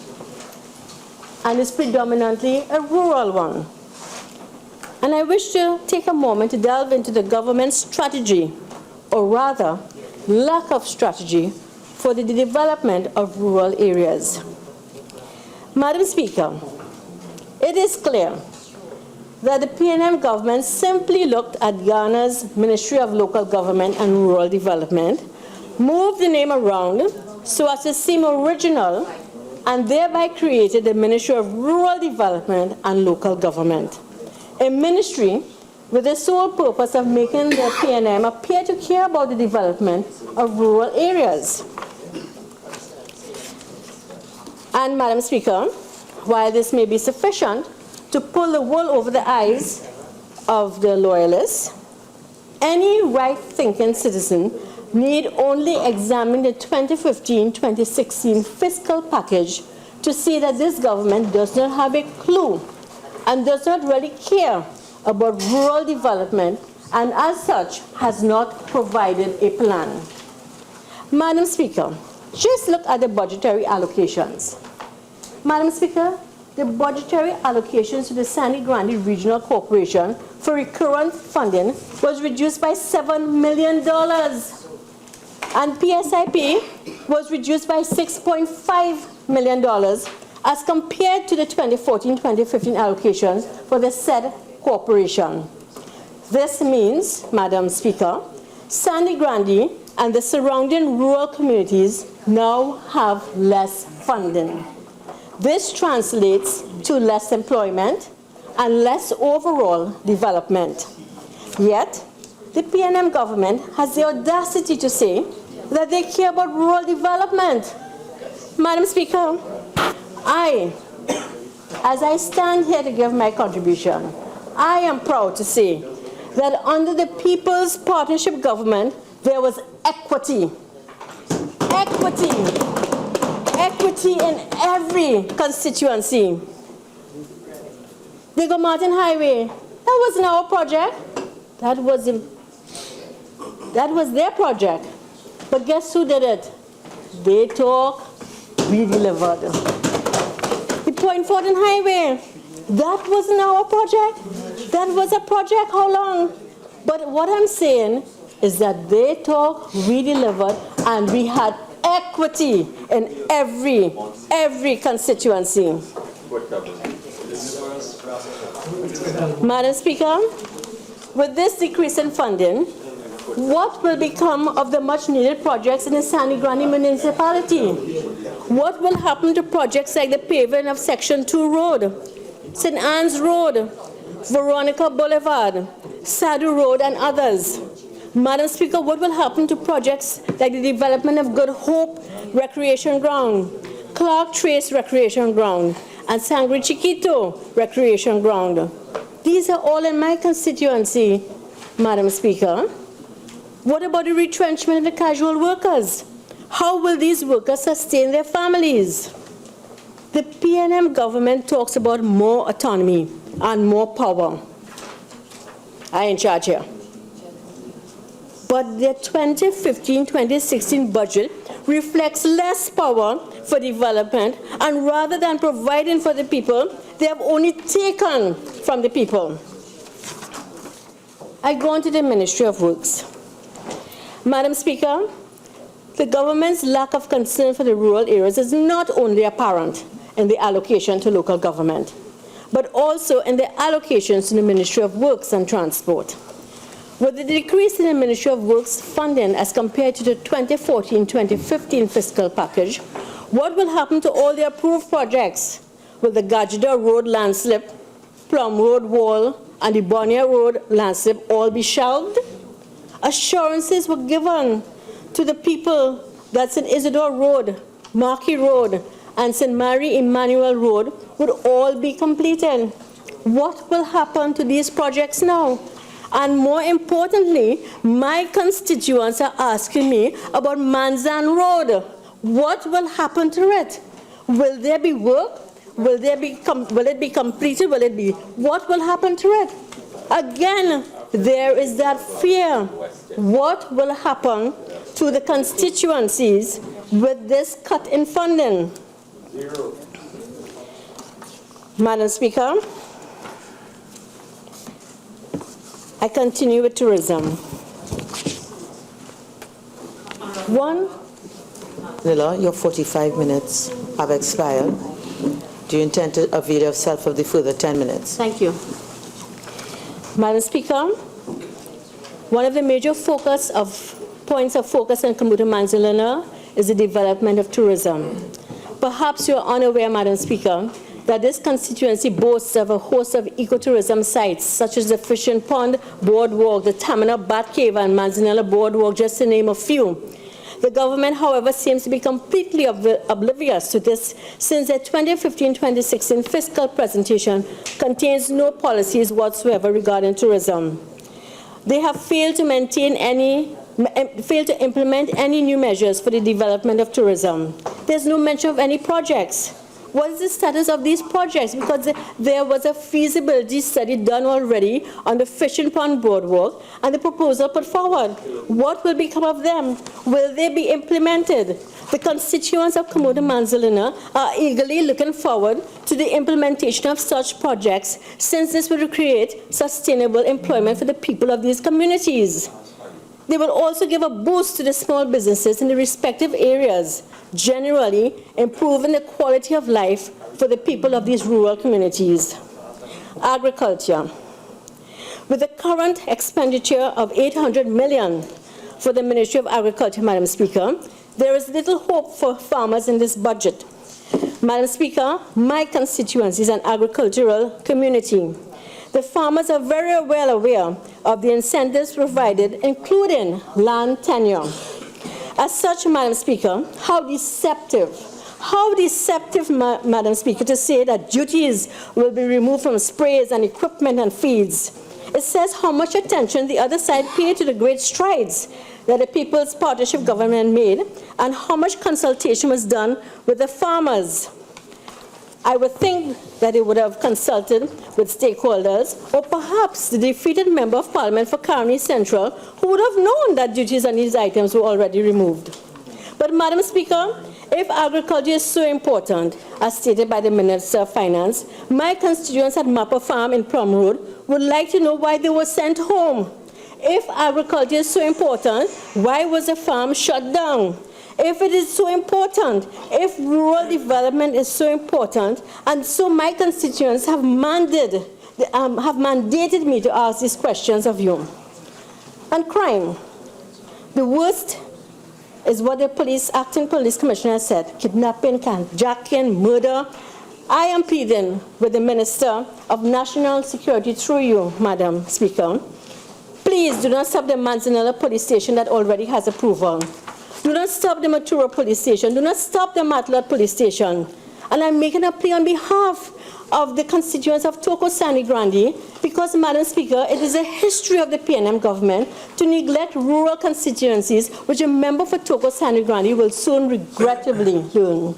and is predominantly a rural one. And I wish to take a moment to delve into the government's strategy, or rather, lack of strategy, for the development of rural areas. Madam Speaker, it is clear that the PNM government simply looked at Ghana's Ministry of Local Government and Rural Development, moved the name around so as to seem original, and thereby created the Ministry of Rural Development and Local Government, a ministry with the sole purpose of making the PNM appear to care about the development of rural areas. And Madam Speaker, while this may be sufficient to pull the wool over the eyes of the loyalists, any right-thinking citizen need only examine the 2015-2016 fiscal package to see that this government does not have a clue and does not really care about rural development, and as such has not provided a plan. Madam Speaker, just look at the budgetary allocations. Madam Speaker, the budgetary allocations to the Sandy Grande Regional Corporation for recurrent funding was reduced by $7 million, and PSIP was reduced by $6.5 million as compared to the 2014-2015 allocations for the said corporation. This means, Madam Speaker, Sandy Grande and the surrounding rural communities now have less funding. This translates to less employment and less overall development. Yet, the PNM government has the audacity to say that they care about rural development. Madam Speaker, as I stand here to give my contribution, I am proud to say that under the People's Partnership Government, there was equity. Equity in every constituency. Diego Martin Highway, that wasn't our project. That was their project. But guess who did it? They talk, we delivered. The Point Fortin Highway, that wasn't our project. That was a project, how long? But what I'm saying is that they talk, we delivered, and we had equity in every constituency. Madam Speaker, with this decrease in funding, what will become of the much needed projects in the Sandy Grande municipality? What will happen to projects like the paving of Section 2 Road, St. Anne's Road, Veronica Boulevard, Sadu Road, and others? Madam Speaker, what will happen to projects like the development of Good Hope Recreation Ground, Clark Trace Recreation Ground, and Sangre Chiquito Recreation Ground? These are all in my constituency, Madam Speaker. What about the retrenchment of the casual workers? How will these workers sustain their families? The PNM government talks about more autonomy and more power. I in charge here. But their 2015-2016 budget reflects less power for development, and rather than providing for the people, they have only taken from the people. I go on to the Ministry of Works. Madam Speaker, the government's lack of concern for the rural areas is not only apparent in the allocation to local government, but also in the allocations to the Ministry of Works and Transport. With the decrease in the Ministry of Works funding as compared to the 2014-2015 fiscal package, what will happen to all the approved projects? Will the Gajda Road landslip, Plum Road wall, and the Bonnier Road landslip all be shelved? Assurances were given to the people that St. Isidore Road, Marquis Road, and St. Mary Emmanuel Road would all be completed. What will happen to these projects now? And more importantly, my constituents are asking me about Manzan Road. What will happen to it? Will there be work? Will it be completed? What will happen to it? Again, there is that fear. What will happen to the constituencies with this cut in funding? Zero. Madam Speaker, I continue with tourism. Lila, your 45 minutes have expired. Do you intend to avail yourself of the further 10 minutes? Thank you. Madam Speaker, one of the major points of focus in Cumuto Manzanilla is the development of tourism. Perhaps you are unaware, Madam Speaker, that this constituency boasts of a host of ecotourism sites, such as the Fishing Pond Boardwalk, the Tamina Bat Cave, and Manzanilla Boardwalk, just to name a few. The government, however, seems to be completely oblivious to this, since their 2015-2016 fiscal presentation contains no policies whatsoever regarding tourism. They have failed to implement any new measures for the development of tourism. There's no mention of any projects. What is the status of these projects? Because there was a feasibility study done already on the Fishing Pond Boardwalk and the proposal put forward. What will become of them? Will they be implemented? The constituents of Cumuto Manzanilla are eagerly looking forward to the implementation of such projects, since this will create sustainable employment for the people of these communities. They will also give a boost to the small businesses in the respective areas, generally improving the quality of life for the people of these rural communities. Agriculture. With the current expenditure of $800 million for the Ministry of Agriculture, Madam Speaker, there is little hope for farmers in this budget. Madam Speaker, my constituency is an agricultural community. The farmers are very well aware of the incentives provided, including land tenure. As such, Madam Speaker, how deceptive, Madam Speaker, to say that duties will be removed from sprays and equipment and feeds. It says how much attention the other side paid to the great strides that the People's Partnership Government made and how much consultation was done with the farmers. I would think that it would have consulted with stakeholders, or perhaps the defeated Member of Parliament for Caroni Central, who would have known that duties on these items were already removed. But, Madam Speaker, if agriculture is so important, as stated by the Minister of Finance, my constituents at Mappa Farm in Plum Road would like to know why they were sent home. If agriculture is so important, why was the farm shut down? If it is so important, if rural development is so important, and so my constituents have mandated me to ask these questions of you. And crime. The worst is what the acting police commissioner said: kidnapping, carjacking, murder. I am pleading with the Minister of National Security through you, Madam Speaker. Please do not stop the Manzanilla police station that already has approval. Do not stop the Maturo police station. Do not stop the Matlot police station. And I'm making a plea on behalf of the constituents of Toko Sangre Grande, because, Madam Speaker, it is a history of the PNM government to neglect rural constituencies, which a member for Toko Sangre Grande will soon regrettably learn.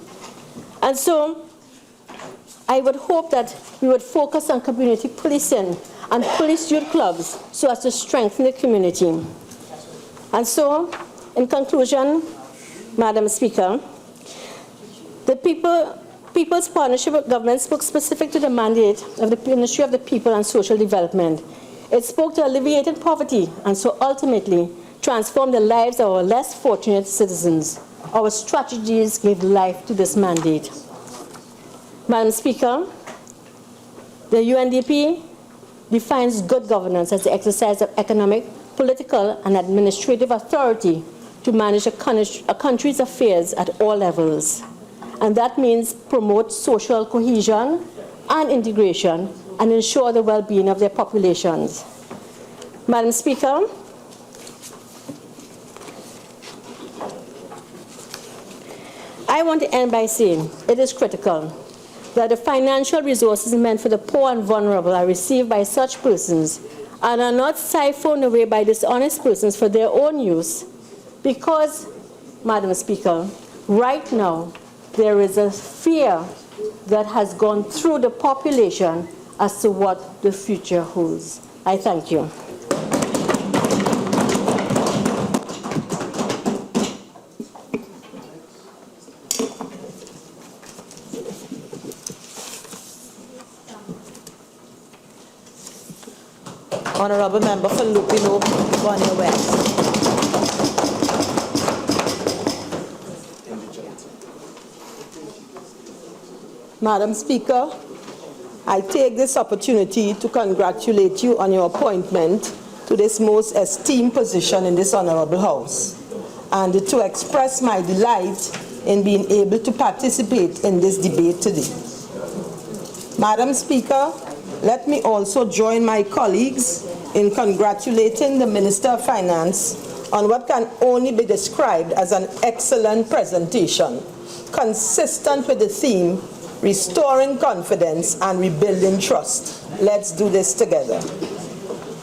And so, I would hope that we would focus on community policing and police youth clubs so as to strengthen the community. And so, in conclusion, Madam Speaker, the People's Partnership Government spoke specific to the mandate of the Ministry of the People and Social Development. It spoke to alleviating poverty and so ultimately transform the lives of our less fortunate citizens. Our strategies gave life to this mandate. Madam Speaker, the UNDP defines good governance as the exercise of economic, political, and administrative authority to manage a country's affairs at all levels. And that means promote social cohesion and integration and ensure the well-being of their populations. Madam Speaker, I want to end by saying it is critical that the financial resources meant for the poor and vulnerable are received by such persons and are not siphoned away by dishonest persons for their own use, because, Madam Speaker, right now there is a fear that has gone through the population as to what the future holds. I thank you. Honourable Member for Lopinot, Bonnier West. Madam Speaker, I take this opportunity to congratulate you on your appointment to this most esteemed position in this Honourable House, and to express my delight in being able to participate in this debate today. Madam Speaker, let me also join my colleagues in congratulating the Minister of Finance on what can only be described as an excellent presentation, consistent with the theme, restoring confidence and rebuilding trust. Let's do this together.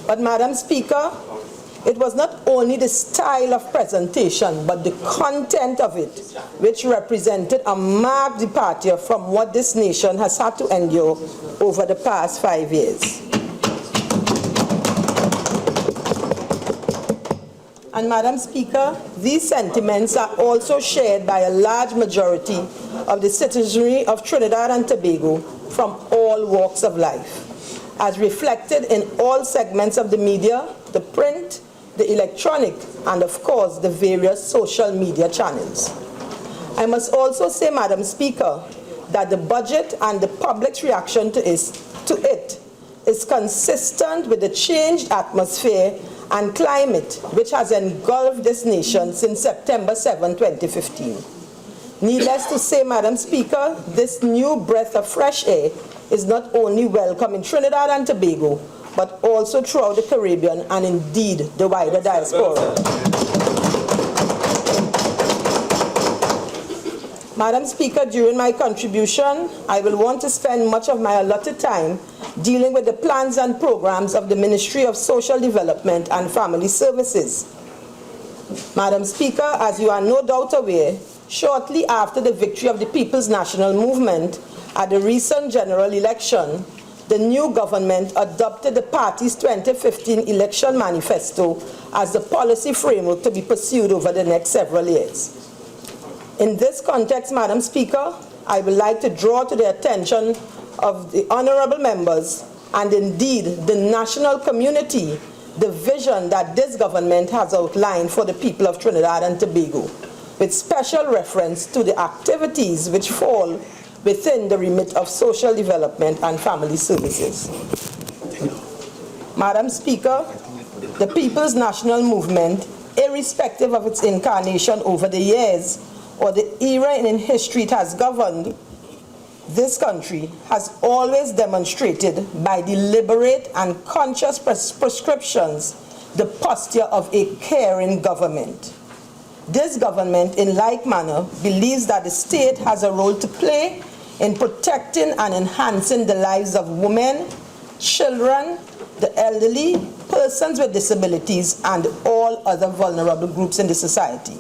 But, Madam Speaker, it was not only the style of presentation, but the content of it, which represented a marked departure from what this nation has had to endure over the past 5 years. And, Madam Speaker, these sentiments are also shared by a large majority of the citizenry of Trinidad and Tobago from all walks of life, as reflected in all segments of the media, the print, the electronic, and of course the various social media channels. I must also say, Madam Speaker, that the budget and the public's reaction to it is consistent with the changed atmosphere and climate which has engulfed this nation since September 7, 2015. Needless to say, Madam Speaker, this new breath of fresh air is not only welcome in Trinidad and Tobago, but also throughout the Caribbean and indeed the wider diaspora. Madam Speaker, during my contribution, I will want to spend much of my allotted time dealing with the plans and programs of the Ministry of Social Development and Family Services. Madam Speaker, as you are no doubt aware, shortly after the victory of the People's National Movement at the recent general election, the new government adopted the party's 2015 election manifesto as the policy framework to be pursued over the next several years. In this context, Madam Speaker, I would like to draw to the attention of the honorable members and indeed the national community the vision that this government has outlined for the people of Trinidad and Tobago, with special reference to the activities which fall within the remit of social development and family services. Madam Speaker, the People's National Movement, irrespective of its incarnation over the years or the era in history it has governed this country, has always demonstrated by deliberate and conscious prescriptions the posture of a caring government. This government, in like manner, believes that the state has a role to play in protecting and enhancing the lives of women, children, the elderly, persons with disabilities, and all other vulnerable groups in the society.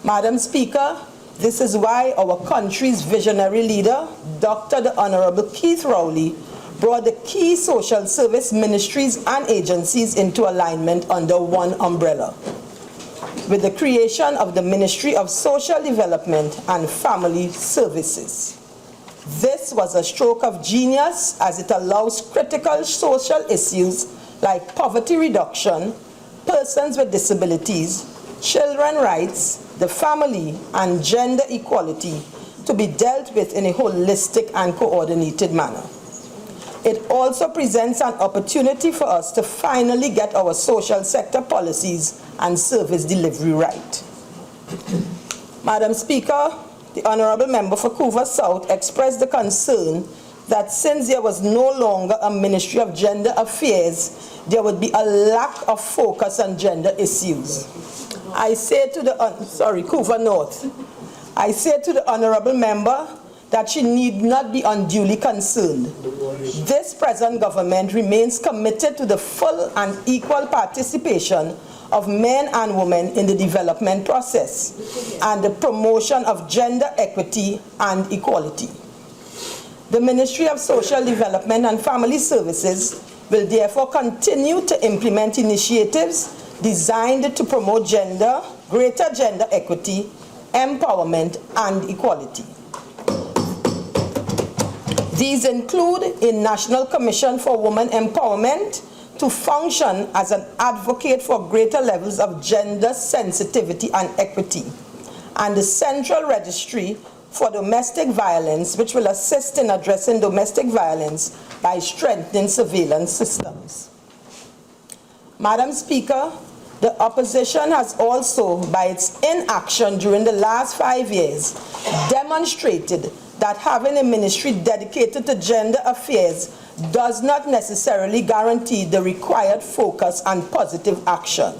Madam Speaker, this is why our country's visionary leader, Dr. the Honorable Keith Rowley, brought the key social service ministries and agencies into alignment under one umbrella, with the creation of the Ministry of Social Development and Family Services. This was a stroke of genius as it allows critical social issues like poverty reduction, persons with disabilities, children rights, the family, and gender equality to be dealt with in a holistic and coordinated manner. It also presents an opportunity for us to finally get our social sector policies and service delivery right. Madam Speaker, the Honourable Member for Couva South expressed the concern that since there was no longer a Ministry of Gender Affairs, there would be a lack of focus on gender issues. I say to the, Couva North, I say to the Honourable Member that she need not be unduly concerned. This present government remains committed to the full and equal participation of men and women in the development process and the promotion of gender equity and equality. The Ministry of Social Development and Family Services will therefore continue to implement initiatives designed to promote greater gender equity, empowerment, and equality. These include a National Commission for Women Empowerment to function as an advocate for greater levels of gender sensitivity and equity, and the Central Registry for Domestic Violence, which will assist in addressing domestic violence by strengthening surveillance systems. Madam Speaker, the opposition has also, by its inaction during the last 5 years, demonstrated that having a ministry dedicated to gender affairs does not necessarily guarantee the required focus and positive action.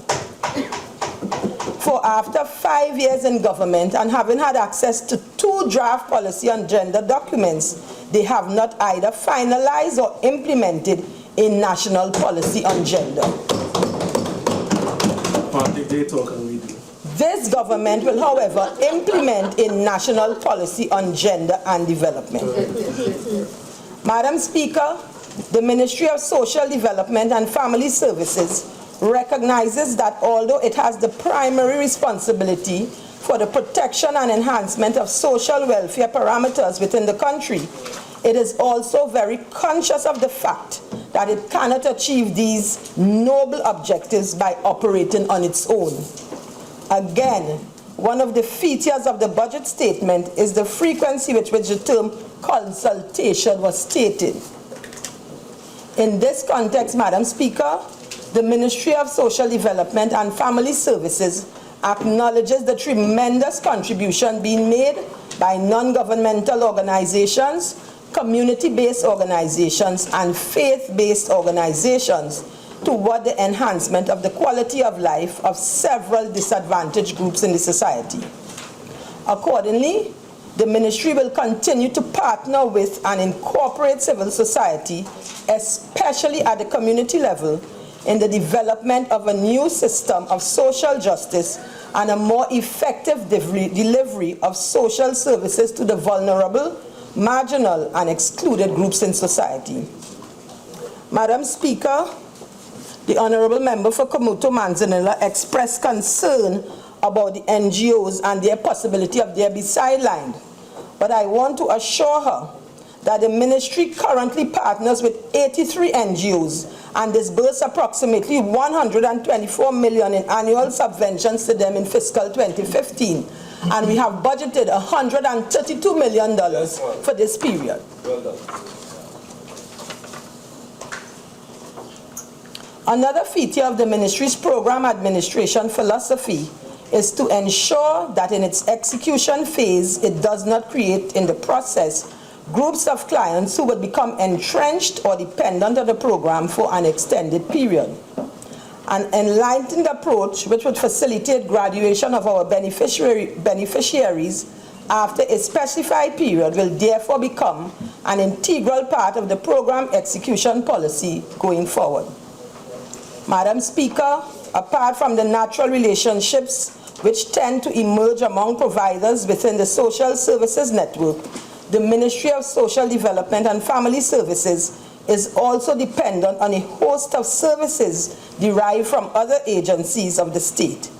For after 5 years in government and having had access to 2 draft policy on gender documents, they have not either finalized or implemented a national policy on gender. This government will, however, implement a national policy on gender and development. Madam Speaker, the Ministry of Social Development and Family Services recognizes that although it has the primary responsibility for the protection and enhancement of social welfare parameters within the country, it is also very conscious of the fact that it cannot achieve these noble objectives by operating on its own. Again, one of the features of the budget statement is the frequency with which the term consultation was stated. In this context, Madam Speaker, the Ministry of Social Development and Family Services acknowledges the tremendous contribution being made by non-governmental organizations, community-based organizations, and faith-based organizations toward the enhancement of the quality of life of several disadvantaged groups in the society. Accordingly, the Ministry will continue to partner with and incorporate civil society, especially at the community level, in the development of a new system of social justice and a more effective delivery of social services to the vulnerable, marginal, and excluded groups in society. Madam Speaker, the Honorable Member for Cumuto Manzanilla expressed concern about the NGOs and their possibility of their being sidelined. But I want to assure her that the Ministry currently partners with 83 NGOs and disburses approximately $124 million in annual subventions to them in fiscal 2015. And we have budgeted $132 million for this period. Well done. Another feature of the Ministry's program administration philosophy is to ensure that in its execution phase, it does not create in the process groups of clients who would become entrenched or dependent on the program for an extended period. An enlightened approach which would facilitate graduation of our beneficiaries after a specified period will therefore become an integral part of the program execution policy going forward. Madam Speaker, apart from the natural relationships which tend to emerge among providers within the social services network, the Ministry of Social Development and Family Services is also dependent on a host of services derived from other agencies of the state.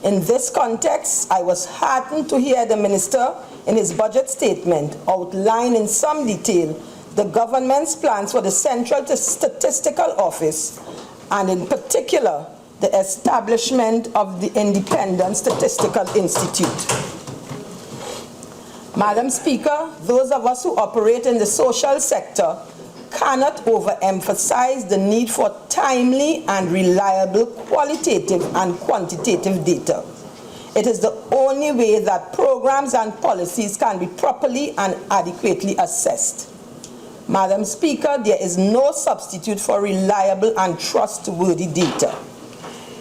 In this context, I was heartened to hear the Minister in his budget statement outline in some detail the government's plans for the Central Statistical Office, and in particular, the establishment of the Independent Statistical Institute. Madam Speaker, those of us who operate in the social sector cannot overemphasize the need for timely and reliable qualitative and quantitative data. It is the only way that programs and policies can be properly and adequately assessed. Madam Speaker, there is no substitute for reliable and trustworthy data.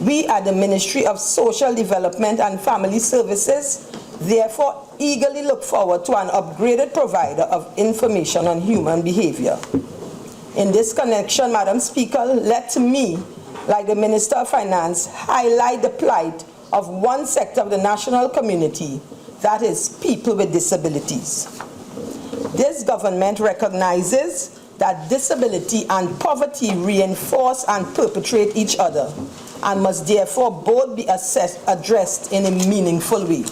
We at the Ministry of Social Development and Family Services therefore eagerly look forward to an upgraded provider of information on human behavior. In this connection, Madam Speaker, let me, like the Minister of Finance, highlight the plight of one sector of the national community, that is, people with disabilities. This government recognizes that disability and poverty reinforce and perpetuate each other and must therefore both be addressed in a meaningful way.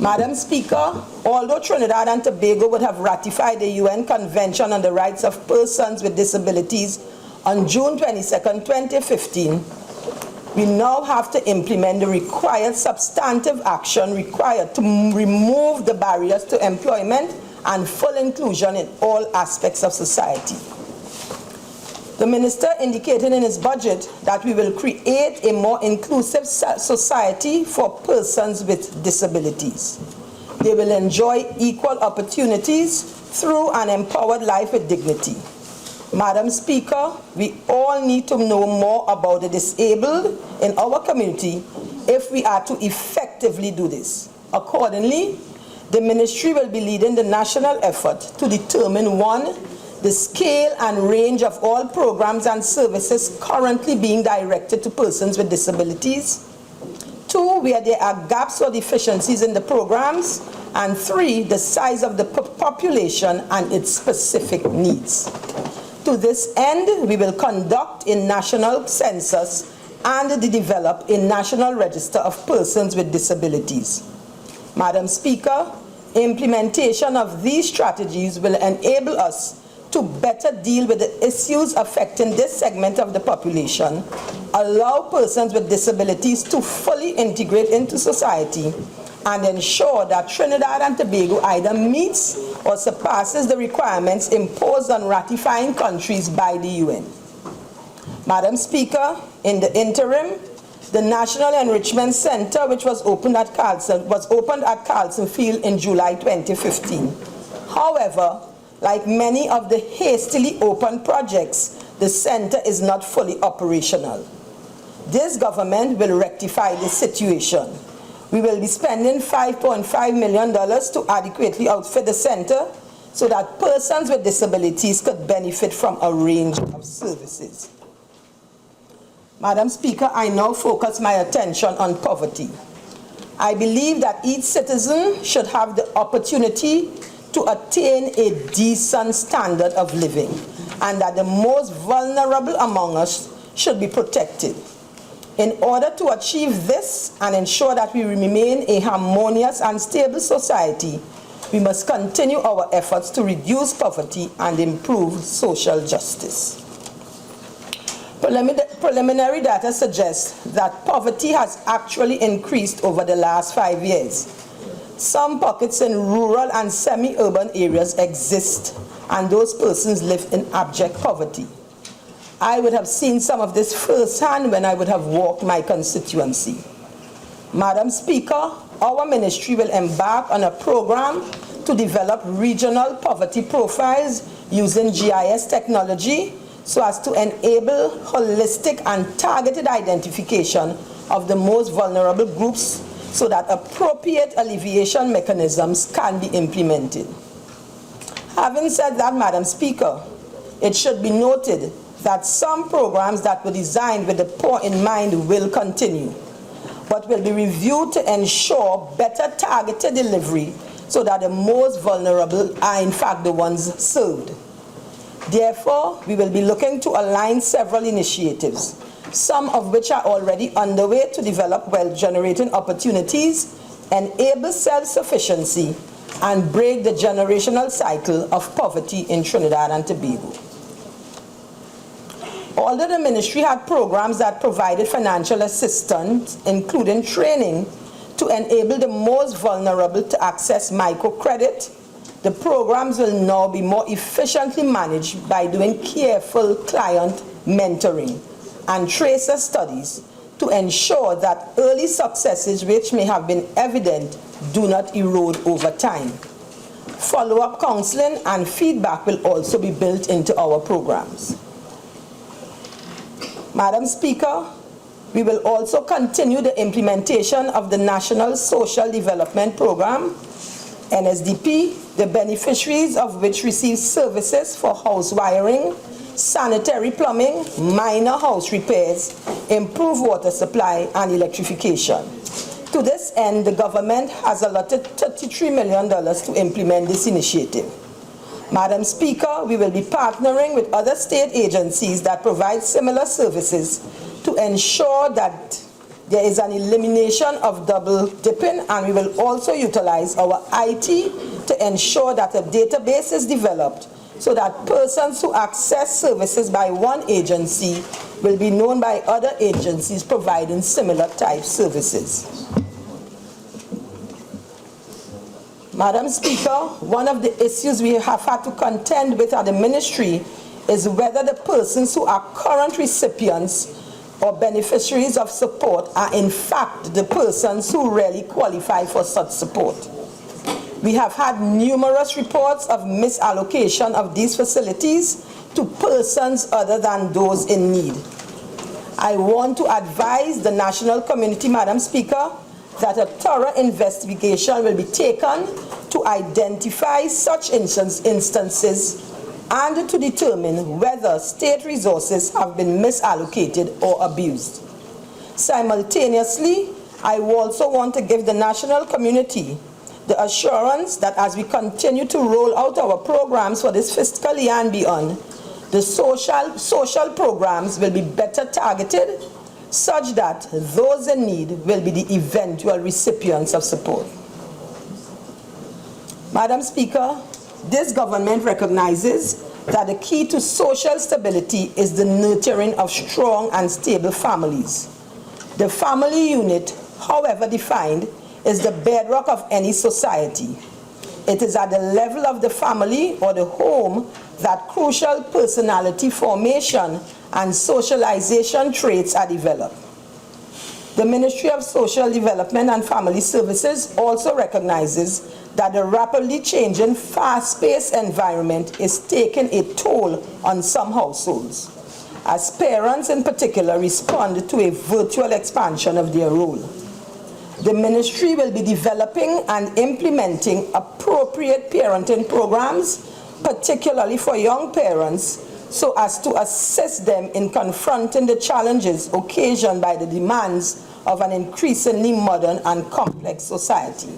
Madam Speaker, although Trinidad and Tobago would have ratified the UN Convention on the Rights of Persons with Disabilities on June 22, 2015, we now have to implement the required substantive action required to remove the barriers to employment and full inclusion in all aspects of society. The Minister indicated in his budget that we will create a more inclusive society for persons with disabilities. They will enjoy equal opportunities through an empowered life with dignity. Madam Speaker, we all need to know more about the disabled in our community if we are to effectively do this. Accordingly, the Ministry will be leading the national effort to determine, 1, the scale and range of all programs and services currently being directed to persons with disabilities, 2, where there are gaps or deficiencies in the programs, and 3, the size of the population and its specific needs. To this end, we will conduct a national census and develop a national register of persons with disabilities. Madam Speaker, implementation of these strategies will enable us to better deal with the issues affecting this segment of the population, allow persons with disabilities to fully integrate into society, and ensure that Trinidad and Tobago either meets or surpasses the requirements imposed on ratifying countries by the UN. Madam Speaker, in the interim, the National Enrichment Center, which was opened at Carlson Field in July 2015. However, like many of the hastily opened projects, the center is not fully operational. This government will rectify this situation. We will be spending $5.5 million to adequately outfit the center so that persons with disabilities could benefit from a range of services. Madam Speaker, I now focus my attention on poverty. I believe that each citizen should have the opportunity to attain a decent standard of living, and that the most vulnerable among us should be protected. In order to achieve this and ensure that we remain a harmonious and stable society, we must continue our efforts to reduce poverty and improve social justice. Preliminary data suggests that poverty has actually increased over the last 5 years. Some pockets in rural and semi-urban areas exist, and those persons live in abject poverty. I would have seen some of this firsthand when I would have walked my constituency. Madam Speaker, our ministry will embark on a program to develop regional poverty profiles using GIS technology so as to enable holistic and targeted identification of the most vulnerable groups so that appropriate alleviation mechanisms can be implemented. Having said that, Madam Speaker, it should be noted that some programs that were designed with the poor in mind will continue, but will be reviewed to ensure better targeted delivery so that the most vulnerable are in fact the ones served. Therefore, we will be looking to align several initiatives, some of which are already underway to develop wealth-generating opportunities, enable self-sufficiency, and break the generational cycle of poverty in Trinidad and Tobago. Although the ministry had programs that provided financial assistance, including training, to enable the most vulnerable to access microcredit, the programs will now be more efficiently managed by doing careful client mentoring and tracer studies to ensure that early successes which may have been evident do not erode over time. Follow-up counseling and feedback will also be built into our programs. Madam Speaker, we will also continue the implementation of the National Social Development Program, NSDP, the beneficiaries of which receive services for house wiring, sanitary plumbing, minor house repairs, improved water supply, and electrification. To this end, the government has allotted $33 million to implement this initiative. Madam Speaker, we will be partnering with other state agencies that provide similar services to ensure that there is an elimination of double dipping, and we will also utilize our IT to ensure that a database is developed so that persons who access services by one agency will be known by other agencies providing similar type services. Madam Speaker, one of the issues we have had to contend with at the ministry is whether the persons who are current recipients or beneficiaries of support are in fact the persons who really qualify for such support. We have had numerous reports of misallocation of these facilities to persons other than those in need. I want to advise the national community, Madam Speaker, that a thorough investigation will be taken to identify such instances and to determine whether state resources have been misallocated or abused. Simultaneously, I also want to give the national community the assurance that as we continue to roll out our programs for this fiscal year and beyond, the social programs will be better targeted such that those in need will be the eventual recipients of support. Madam Speaker, this government recognizes that the key to social stability is the nurturing of strong and stable families. The family unit, however defined, is the bedrock of any society. It is at the level of the family or the home that crucial personality formation and socialization traits are developed. The Ministry of Social Development and Family Services also recognizes that the rapidly changing, fast-paced environment is taking a toll on some households, as parents in particular respond to a virtual expansion of their role. The ministry will be developing and implementing appropriate parenting programs, particularly for young parents, so as to assist them in confronting the challenges occasioned by the demands of an increasingly modern and complex society.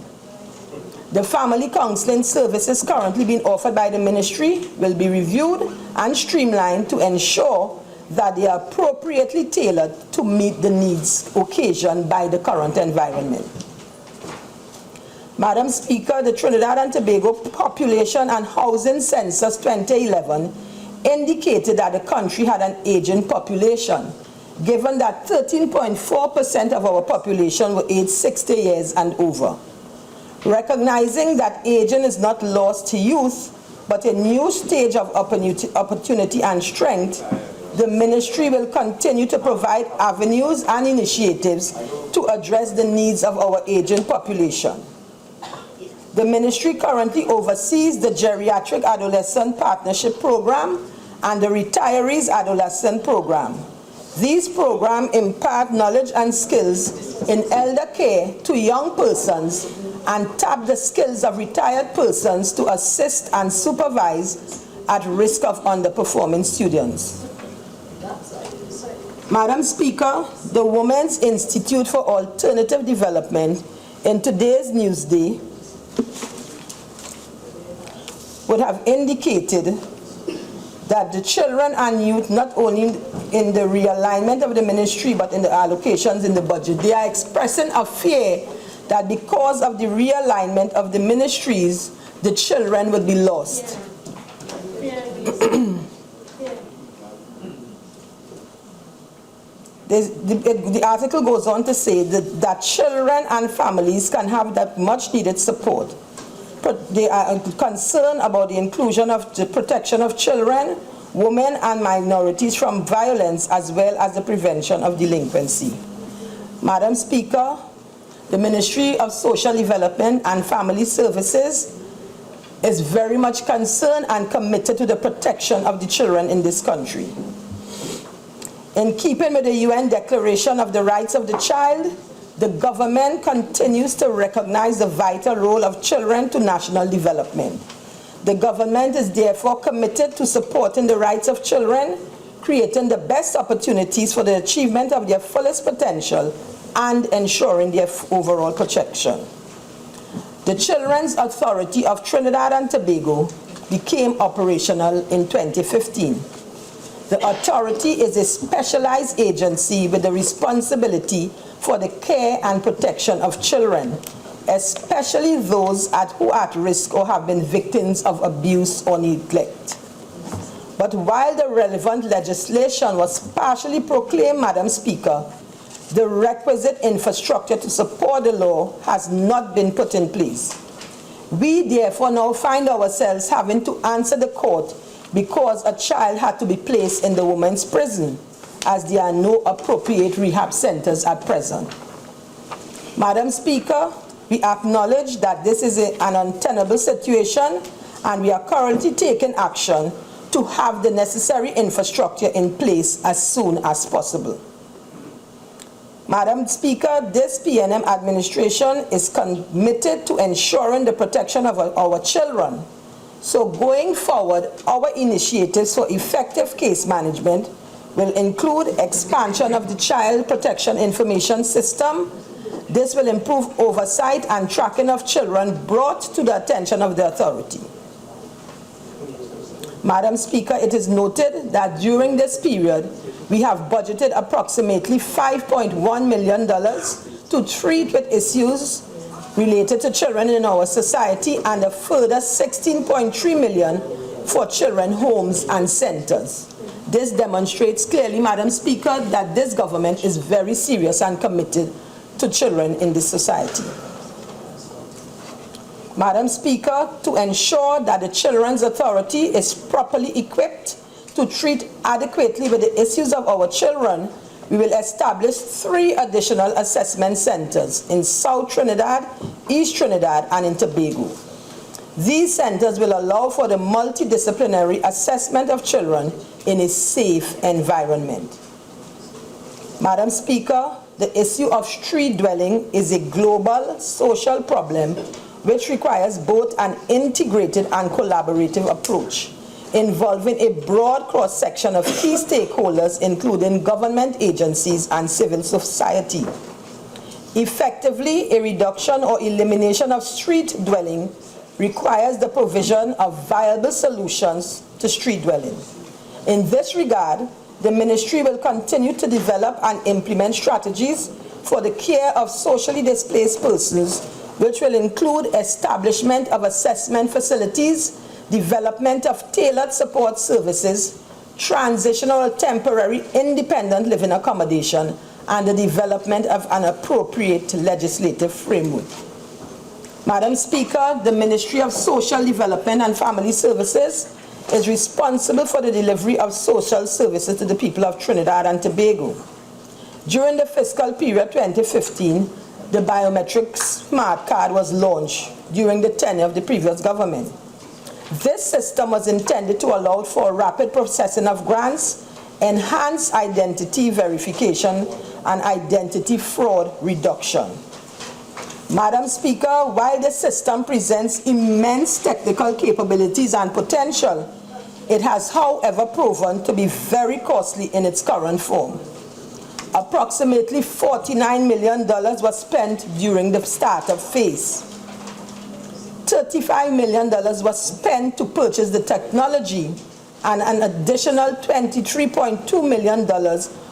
The family counseling services currently being offered by the ministry will be reviewed and streamlined to ensure that they are appropriately tailored to meet the needs occasioned by the current environment. Madam Speaker, the Trinidad and Tobago Population and Housing Census 2011 indicated that the country had an aging population, given that 13.4% of our population were aged 60 years and over. Recognizing that aging is not lost to youth, but a new stage of opportunity and strength, the ministry will continue to provide avenues and initiatives to address the needs of our aging population. The ministry currently oversees the Geriatric Adolescent Partnership Program and the Retirees Adolescent Program. These programs impart knowledge and skills in elder care to young persons and tap the skills of retired persons to assist and supervise at risk of underperforming students. Madam Speaker, the Women's Institute for Alternative Development in today's Newsday would have indicated that the children and youth, not only in the realignment of the ministry but in the allocations in the budget, they are expressing a fear that because of the realignment of the ministries, the children would be lost. The article goes on to say that children and families can have that much needed support. But they are concerned about the inclusion of the protection of children, women and minorities from violence, as well as the prevention of delinquency. Madam Speaker, the Ministry of Social Development and Family Services is very much concerned and committed to the protection of the children in this country. In keeping with the UN Declaration of the Rights of the Child, the government continues to recognize the vital role of children to national development. The government is therefore committed to supporting the rights of children, creating the best opportunities for the achievement of their fullest potential, and ensuring their overall protection. The Children's Authority of Trinidad and Tobago became operational in 2015. The authority is a specialized agency with the responsibility for the care and protection of children, especially those who are at risk or have been victims of abuse or neglect. But while the relevant legislation was partially proclaimed, Madam Speaker, the requisite infrastructure to support the law has not been put in place. We therefore now find ourselves having to answer the court because a child had to be placed in the women's prison, as there are no appropriate rehab centers at present. Madam Speaker, we acknowledge that this is an untenable situation, and we are currently taking action to have the necessary infrastructure in place as soon as possible. Madam Speaker, this PNM administration is committed to ensuring the protection of our children. So going forward, our initiatives for effective case management will include expansion of the Child Protection Information System. This will improve oversight and tracking of children brought to the attention of the authority. Madam Speaker, it is noted that during this period, we have budgeted approximately $5.1 million to treat with issues related to children in our society, and a further $16.3 million for children homes and centers. This demonstrates clearly, Madam Speaker, that this government is very serious and committed to children in this society. Madam Speaker, to ensure that the Children's Authority is properly equipped to treat adequately with the issues of our children, we will establish 3 additional assessment centers in South Trinidad, East Trinidad, and in Tobago. These centers will allow for the multidisciplinary assessment of children in a safe environment. Madam Speaker, the issue of street dwelling is a global social problem which requires both an integrated and collaborative approach, involving a broad cross-section of key stakeholders, including government agencies and civil society. Effectively, a reduction or elimination of street dwelling requires the provision of viable solutions to street dwelling. In this regard, the Ministry will continue to develop and implement strategies for the care of socially displaced persons, which will include establishment of assessment facilities, development of tailored support services, transitional or temporary independent living accommodation, and the development of an appropriate legislative framework. Madam Speaker, the Ministry of Social Development and Family Services is responsible for the delivery of social services to the people of Trinidad and Tobago. During the fiscal period 2015, the biometric smart card was launched during the tenure of the previous government. This system was intended to allow for rapid processing of grants, enhanced identity verification, and identity fraud reduction. Madam Speaker, while the system presents immense technical capabilities and potential, it has, however, proven to be very costly in its current form. Approximately $49 million was spent during the startup phase. $35 million was spent to purchase the technology, and an additional $23.2 million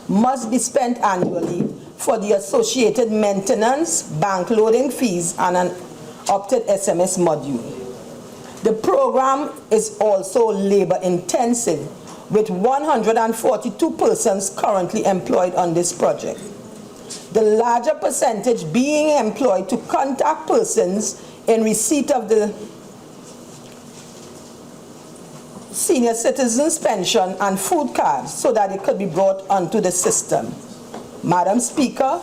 must be spent annually for the associated maintenance, bank loading fees, and an opted SMS module. The program is also labor intensive, with 142 persons currently employed on this project. The larger percentage being employed to contact persons in receipt of the senior citizens pension and food cards so that it could be brought onto the system. Madam Speaker,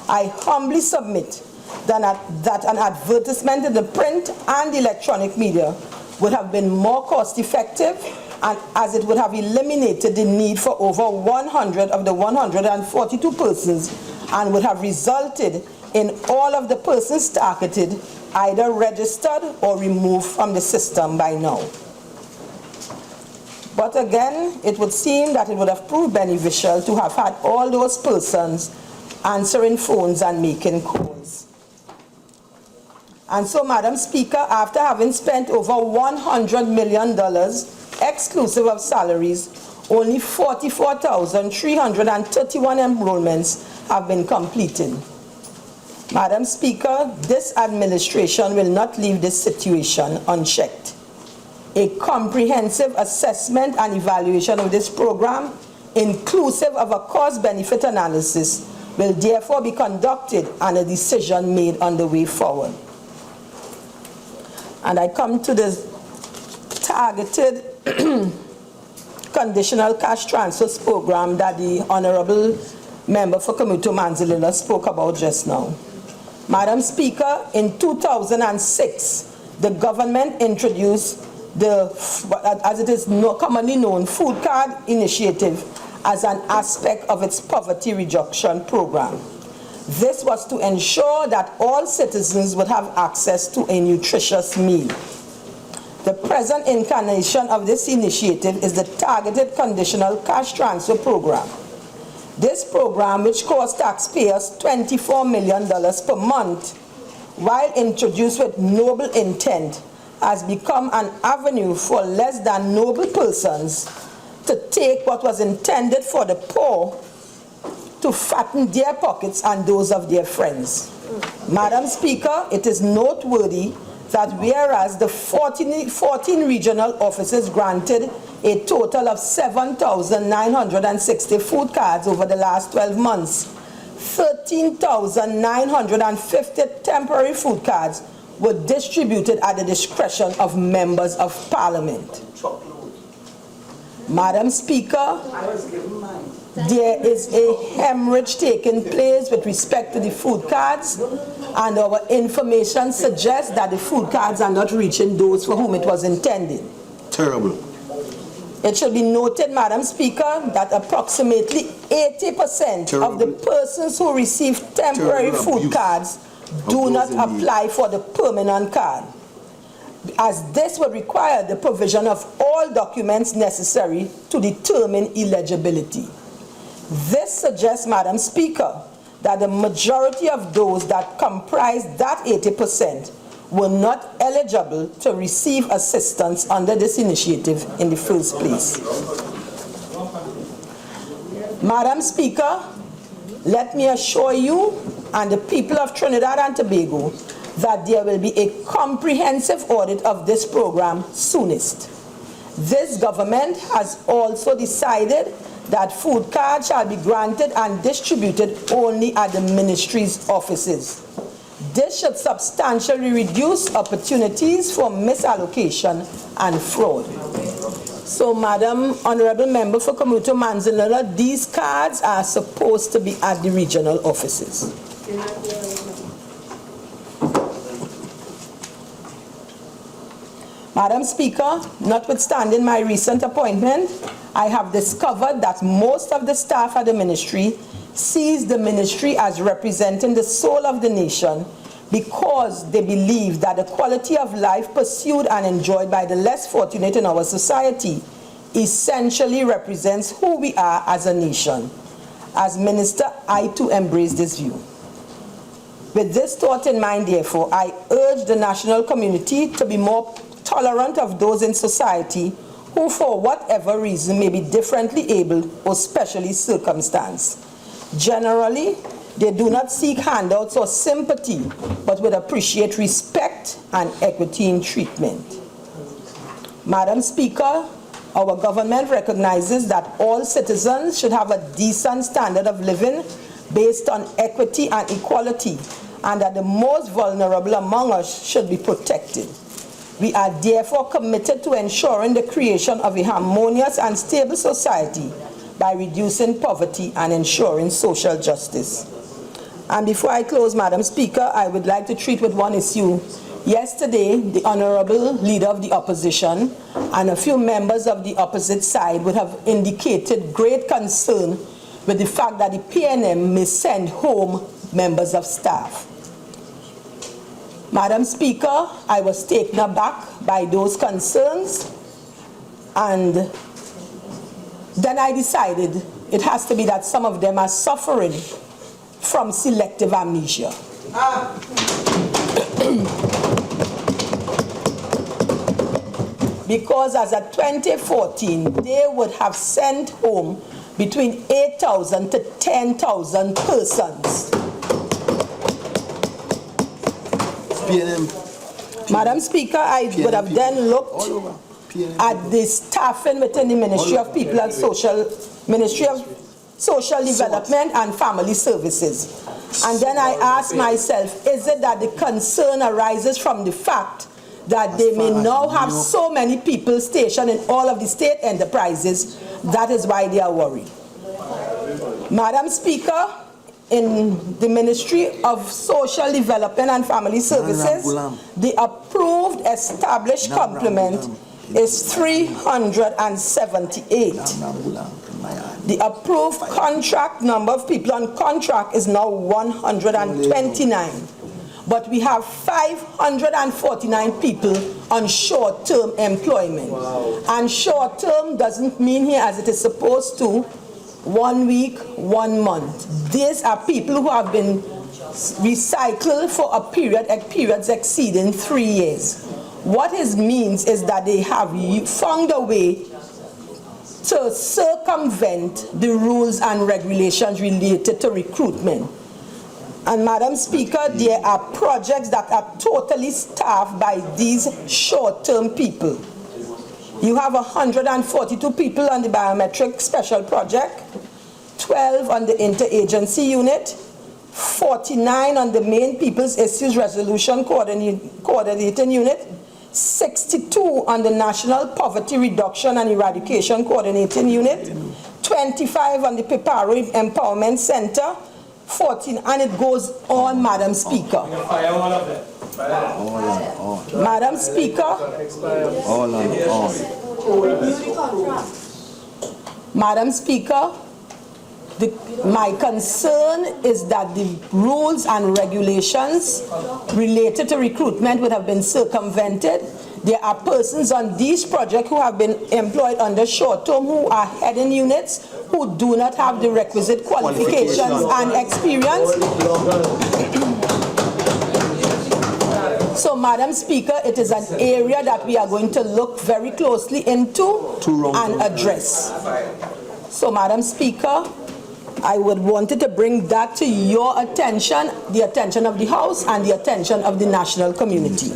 I humbly submit that an advertisement in the print and electronic media would have been more cost effective, and as it would have eliminated the need for over 100 of the 142 persons and would have resulted in all of the persons targeted either registered or removed from the system by now. But again, it would seem that it would have proved beneficial to have had all those persons answering phones and making calls. And so, Madam Speaker, after having spent over $100 million exclusive of salaries, only 44,331 enrollments have been completed. Madam Speaker, this administration will not leave this situation unchecked. A comprehensive assessment and evaluation of this program, inclusive of a cost-benefit analysis, will therefore be conducted and a decision made on the way forward. And I come to the targeted conditional cash transfers program that the Honorable Member for Cumuto Manzanilla spoke about just now. Madam Speaker, in 2006, the government introduced as it is commonly known, food card initiative as an aspect of its poverty reduction program. This was to ensure that all citizens would have access to a nutritious meal. The present incarnation of this initiative is the targeted conditional cash transfer program. This program, which costs taxpayers $24 million per month, while introduced with noble intent, has become an avenue for less than noble persons to take what was intended for the poor to fatten their pockets and those of their friends. Madam Speaker, it is noteworthy that whereas the 14 regional offices granted a total of 7,960 food cards over the last 12 months, 13,950 temporary food cards were distributed at the discretion of members of Parliament. Madam Speaker, there is a hemorrhage taking place with respect to the food cards, and our information suggests that the food cards are not reaching those for whom it was intended. Terrible. It should be noted, Madam Speaker, that approximately 80% of the persons who receive temporary food cards do not apply for the permanent card, as this would require the provision of all documents necessary to determine eligibility. This suggests, Madam Speaker, that the majority of those that comprise that 80% were not eligible to receive assistance under this initiative in the first place. Madam Speaker, let me assure you and the people of Trinidad and Tobago that there will be a comprehensive audit of this program soonest. This government has also decided that food cards shall be granted and distributed only at the ministry's offices. This should substantially reduce opportunities for misallocation and fraud. So, Madam Honorable Member for Cumuto Manzanilla, these cards are supposed to be at the regional offices. Madam Speaker, notwithstanding my recent appointment, I have discovered that most of the staff at the ministry sees the ministry as representing the soul of the nation because they believe that the quality of life pursued and enjoyed by the less fortunate in our society essentially represents who we are as a nation. As Minister, I too embrace this view. With this thought in mind, therefore, I urge the national community to be more tolerant of those in society who, for whatever reason, may be differently able or specially circumstanced. Generally, they do not seek handouts or sympathy, but would appreciate respect and equity in treatment. Madam Speaker, our government recognizes that all citizens should have a decent standard of living based on equity and equality, and that the most vulnerable among us should be protected. We are therefore committed to ensuring the creation of a harmonious and stable society by reducing poverty and ensuring social justice. And before I close, Madam Speaker, I would like to treat with one issue. Yesterday, the Honorable Leader of the Opposition and a few members of the opposite side would have indicated great concern with the fact that the PNM may send home members of staff. Madam Speaker, I was taken aback by those concerns, and then I decided it has to be that some of them are suffering from selective amnesia. Because as of 2014, they would have sent home between 8,000 to 10,000 persons. PNM. Madam Speaker, I would have then looked at the staffing within the Ministry of People and Ministry of Social Development and Family Services. And then I asked myself, is it that the concern arises from the fact that they may now have so many people stationed in all of the state enterprises? That is why they are worried. Madam Speaker, in the Ministry of Social Development and Family Services, the approved established complement is 378. The approved contract number of people on contract is now 129. But we have 549 people on short-term employment. And short-term doesn't mean here as it is supposed to 1 week, 1 month. These are people who have been recycled for periods exceeding 3 years. What it means is that they have found a way to circumvent the rules and regulations related to recruitment. And Madam Speaker, there are projects that are totally staffed by these short-term people. You have 142 people on the biometric special project, 12 on the interagency unit, 49 on the main People's Issues Resolution Coordinating Unit, 62 on the National Poverty Reduction and Eradication Coordinating Unit, 25 on the Talparo Empowerment Center, 14, and it goes on, Madam Speaker. Fire all of them. Madam Speaker. Madam Speaker, my concern is that the rules and regulations related to recruitment would have been circumvented. There are persons on these projects who have been employed under short-term who are heading units who do not have the requisite qualifications and experience. So, Madam Speaker, it is an area that we are going to look very closely into and address. So, Madam Speaker, I would wanted to bring that to your attention, the attention of the House and the attention of the national community.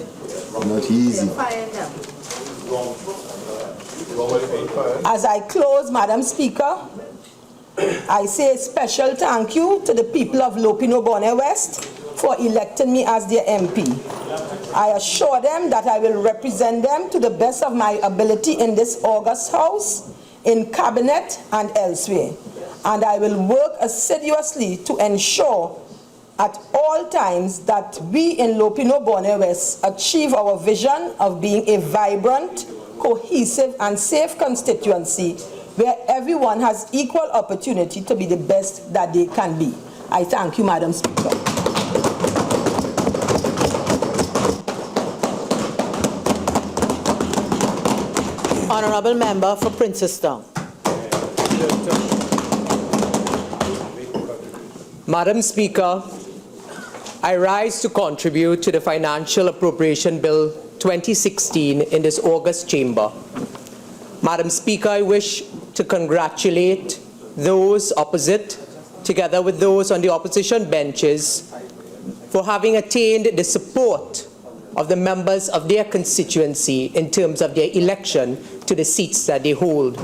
Not easy. As I close, Madam Speaker, I say a special thank you to the people of Lopinot Bonnet West for electing me as their MP. I assure them that I will represent them to the best of my ability in this august House, in Cabinet and elsewhere. And I will work assiduously to ensure at all times that we in Lopinot Bonnet West achieve our vision of being a vibrant, cohesive and safe constituency where everyone has equal opportunity to be the best that they can be. I thank you, Madam Speaker. Honourable Member for Princestown. Madam Speaker, I rise to contribute to the Financial Appropriation Bill 2016 in this August chamber. Madam Speaker, I wish to congratulate those opposite, together with those on the opposition benches, for having attained the support of the members of their constituency in terms of their election to the seats that they hold.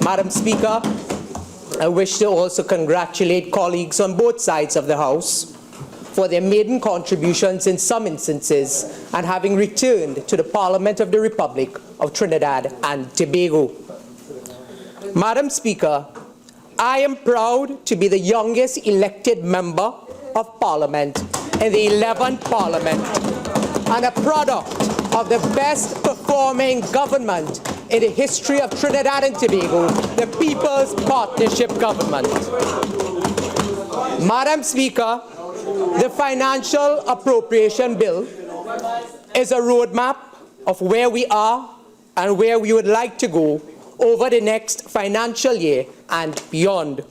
Madam Speaker, I wish to also congratulate colleagues on both sides of the House for their maiden contributions in some instances and having returned to the Parliament of the Republic of Trinidad and Tobago. Madam Speaker, I am proud to be the youngest elected member of Parliament in the 11th Parliament and a product of the best performing government in the history of Trinidad and Tobago, the People's Partnership Government. Madam Speaker, the Financial Appropriation Bill is a roadmap of where we are and where we would like to go over the next financial year and beyond.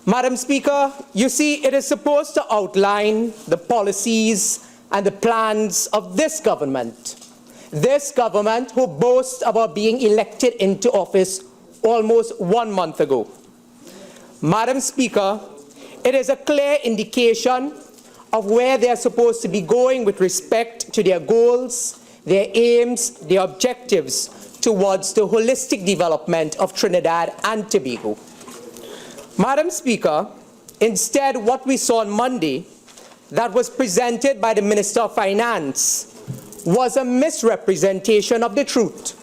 Madam Speaker, you see, it is supposed to outline the policies and the plans of this government. This government who boasts about being elected into office almost 1 month ago. Madam Speaker, it is a clear indication of where they are supposed to be going with respect to their goals, their aims, their objectives towards the holistic development of Trinidad and Tobago. Madam Speaker, instead what we saw on Monday that was presented by the Minister of Finance was a misrepresentation of the truth.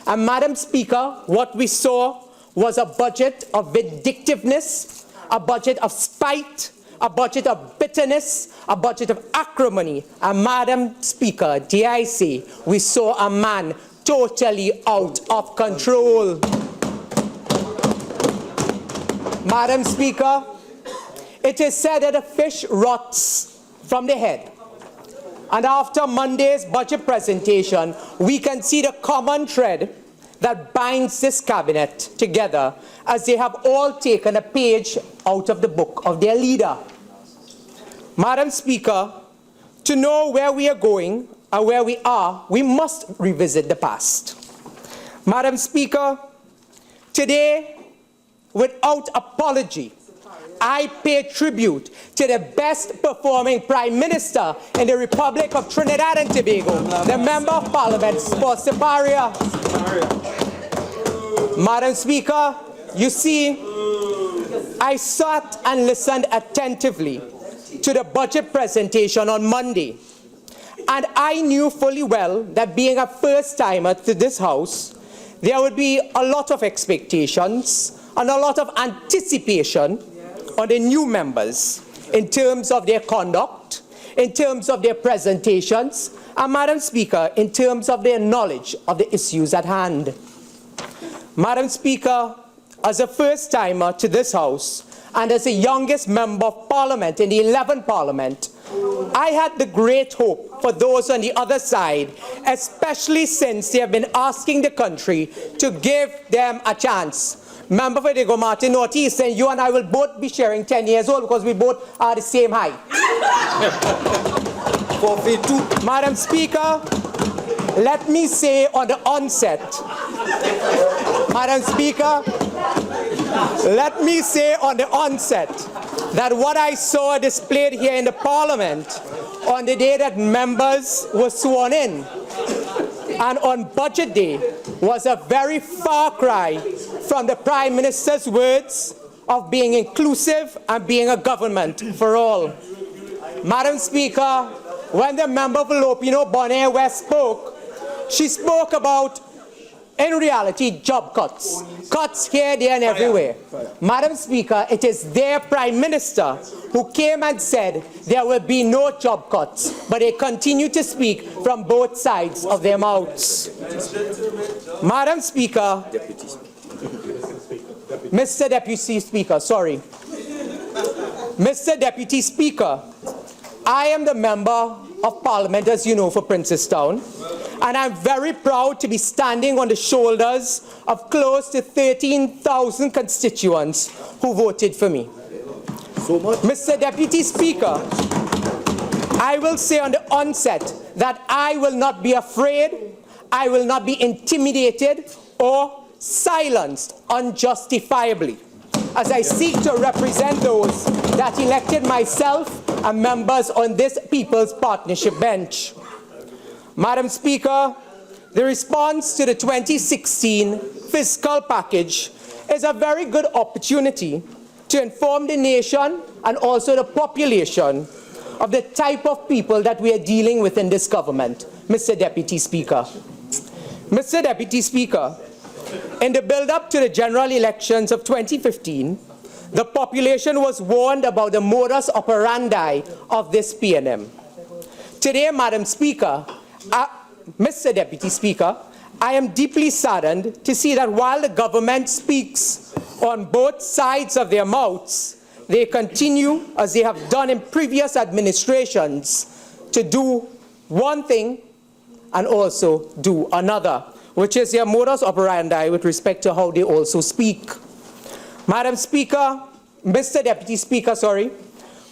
And Madam Speaker, what we saw was a budget of vindictiveness, a budget of spite, a budget of bitterness, a budget of acrimony. And Madam Speaker, dare I say, we saw a man totally out of control. Madam Speaker, it is said that a fish rots from the head. And after Monday's budget presentation, we can see the common thread that binds this cabinet together as they have all taken a page out of the book of their leader. Madam Speaker, to know where we are going and where we are, we must revisit the past. Madam Speaker, today, without apology, I pay tribute to the best performing Prime Minister in the Republic of Trinidad and Tobago, the Member of Parliament for Siparia. Madam Speaker, you see, I sat and listened attentively to the budget presentation on Monday, and I knew fully well that being a first-timer to this House, there would be a lot of expectations and a lot of anticipation on the new members in terms of their conduct, in terms of their presentations, and, Madam Speaker, in terms of their knowledge of the issues at hand. Madam Speaker, as a first-timer to this House, and as the youngest member of Parliament in the 11th Parliament, I had the great hope for those on the other side, especially since they have been asking the country to give them a chance. Member for Diego Martin Northeast, and you and I will both be sharing 10 years old because we both are the same height. Madam Speaker, let me say on the onset, Madam Speaker, let me say on the onset that what I saw displayed here in the Parliament on the day that members were sworn in and on Budget Day was a very far cry from the Prime Minister's words of being inclusive and being a government for all. Madam Speaker, when the member for Lopinot Bonaire West spoke, she spoke about, in reality, job cuts. Cuts here, there, and everywhere. Madam Speaker, it is their Prime Minister who came and said there will be no job cuts, but they continue to speak from both sides of their mouths. Madam Speaker, Mr. Deputy Speaker, sorry. Mr. Deputy Speaker, I am the Member of Parliament, as you know, for Princestown, and I'm very proud to be standing on the shoulders of close to 13,000 constituents who voted for me. So much. Mr. Deputy Speaker, I will say on the onset that I will not be afraid, I will not be intimidated or silenced unjustifiably as I seek to represent those that elected myself and members on this People's Partnership bench. Madam Speaker, the response to the 2016 fiscal package is a very good opportunity to inform the nation and also the population of the type of people that we are dealing with in this government, Mr. Deputy Speaker. Mr. Deputy Speaker, in the build-up to the general elections of 2015, the population was warned about the modus operandi of this PNM. Today, Madam Speaker, Mr. Deputy Speaker, I am deeply saddened to see that while the government speaks on both sides of their mouths, they continue, as they have done in previous administrations, to do one thing and also do another, which is their modus operandi with respect to how they also speak. Madam Speaker, Mr. Deputy Speaker, sorry,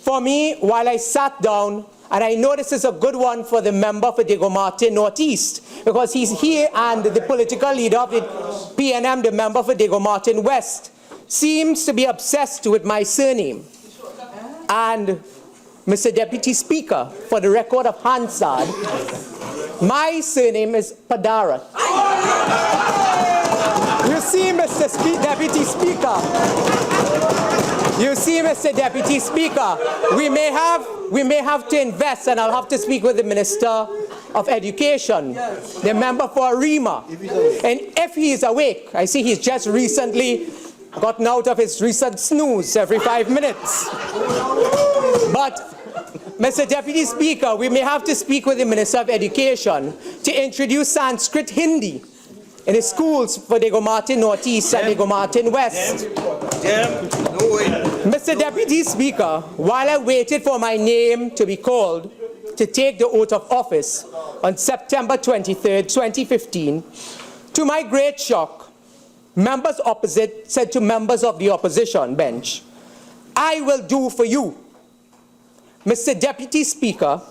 for me, while I sat down, and I know this is a good one for the member for Diego Martin Northeast, because he's here and the political leader of the PNM, the member for Diego Martin West, seems to be obsessed with my surname. And Mr. Deputy Speaker, for the record of Hansard, my surname is Padarath. You see, Mr. Deputy Speaker, you see, Mr. Deputy Speaker, we may have to invest, and I'll have to speak with the Minister of Education, the member for Arima. And if he is awake, I see he's just recently gotten out of his recent snooze every 5 minutes. But, Mr. Deputy Speaker, we may have to speak with the Minister of Education to introduce Sanskrit Hindi in the schools for Diego Martin Northeast and Diego Martin West. Mr. Deputy Speaker, while I waited for my name to be called to take the oath of office on September 23rd, 2015, to my great shock, members opposite said to members of the opposition bench, "I will do for you." Mr. Deputy Speaker,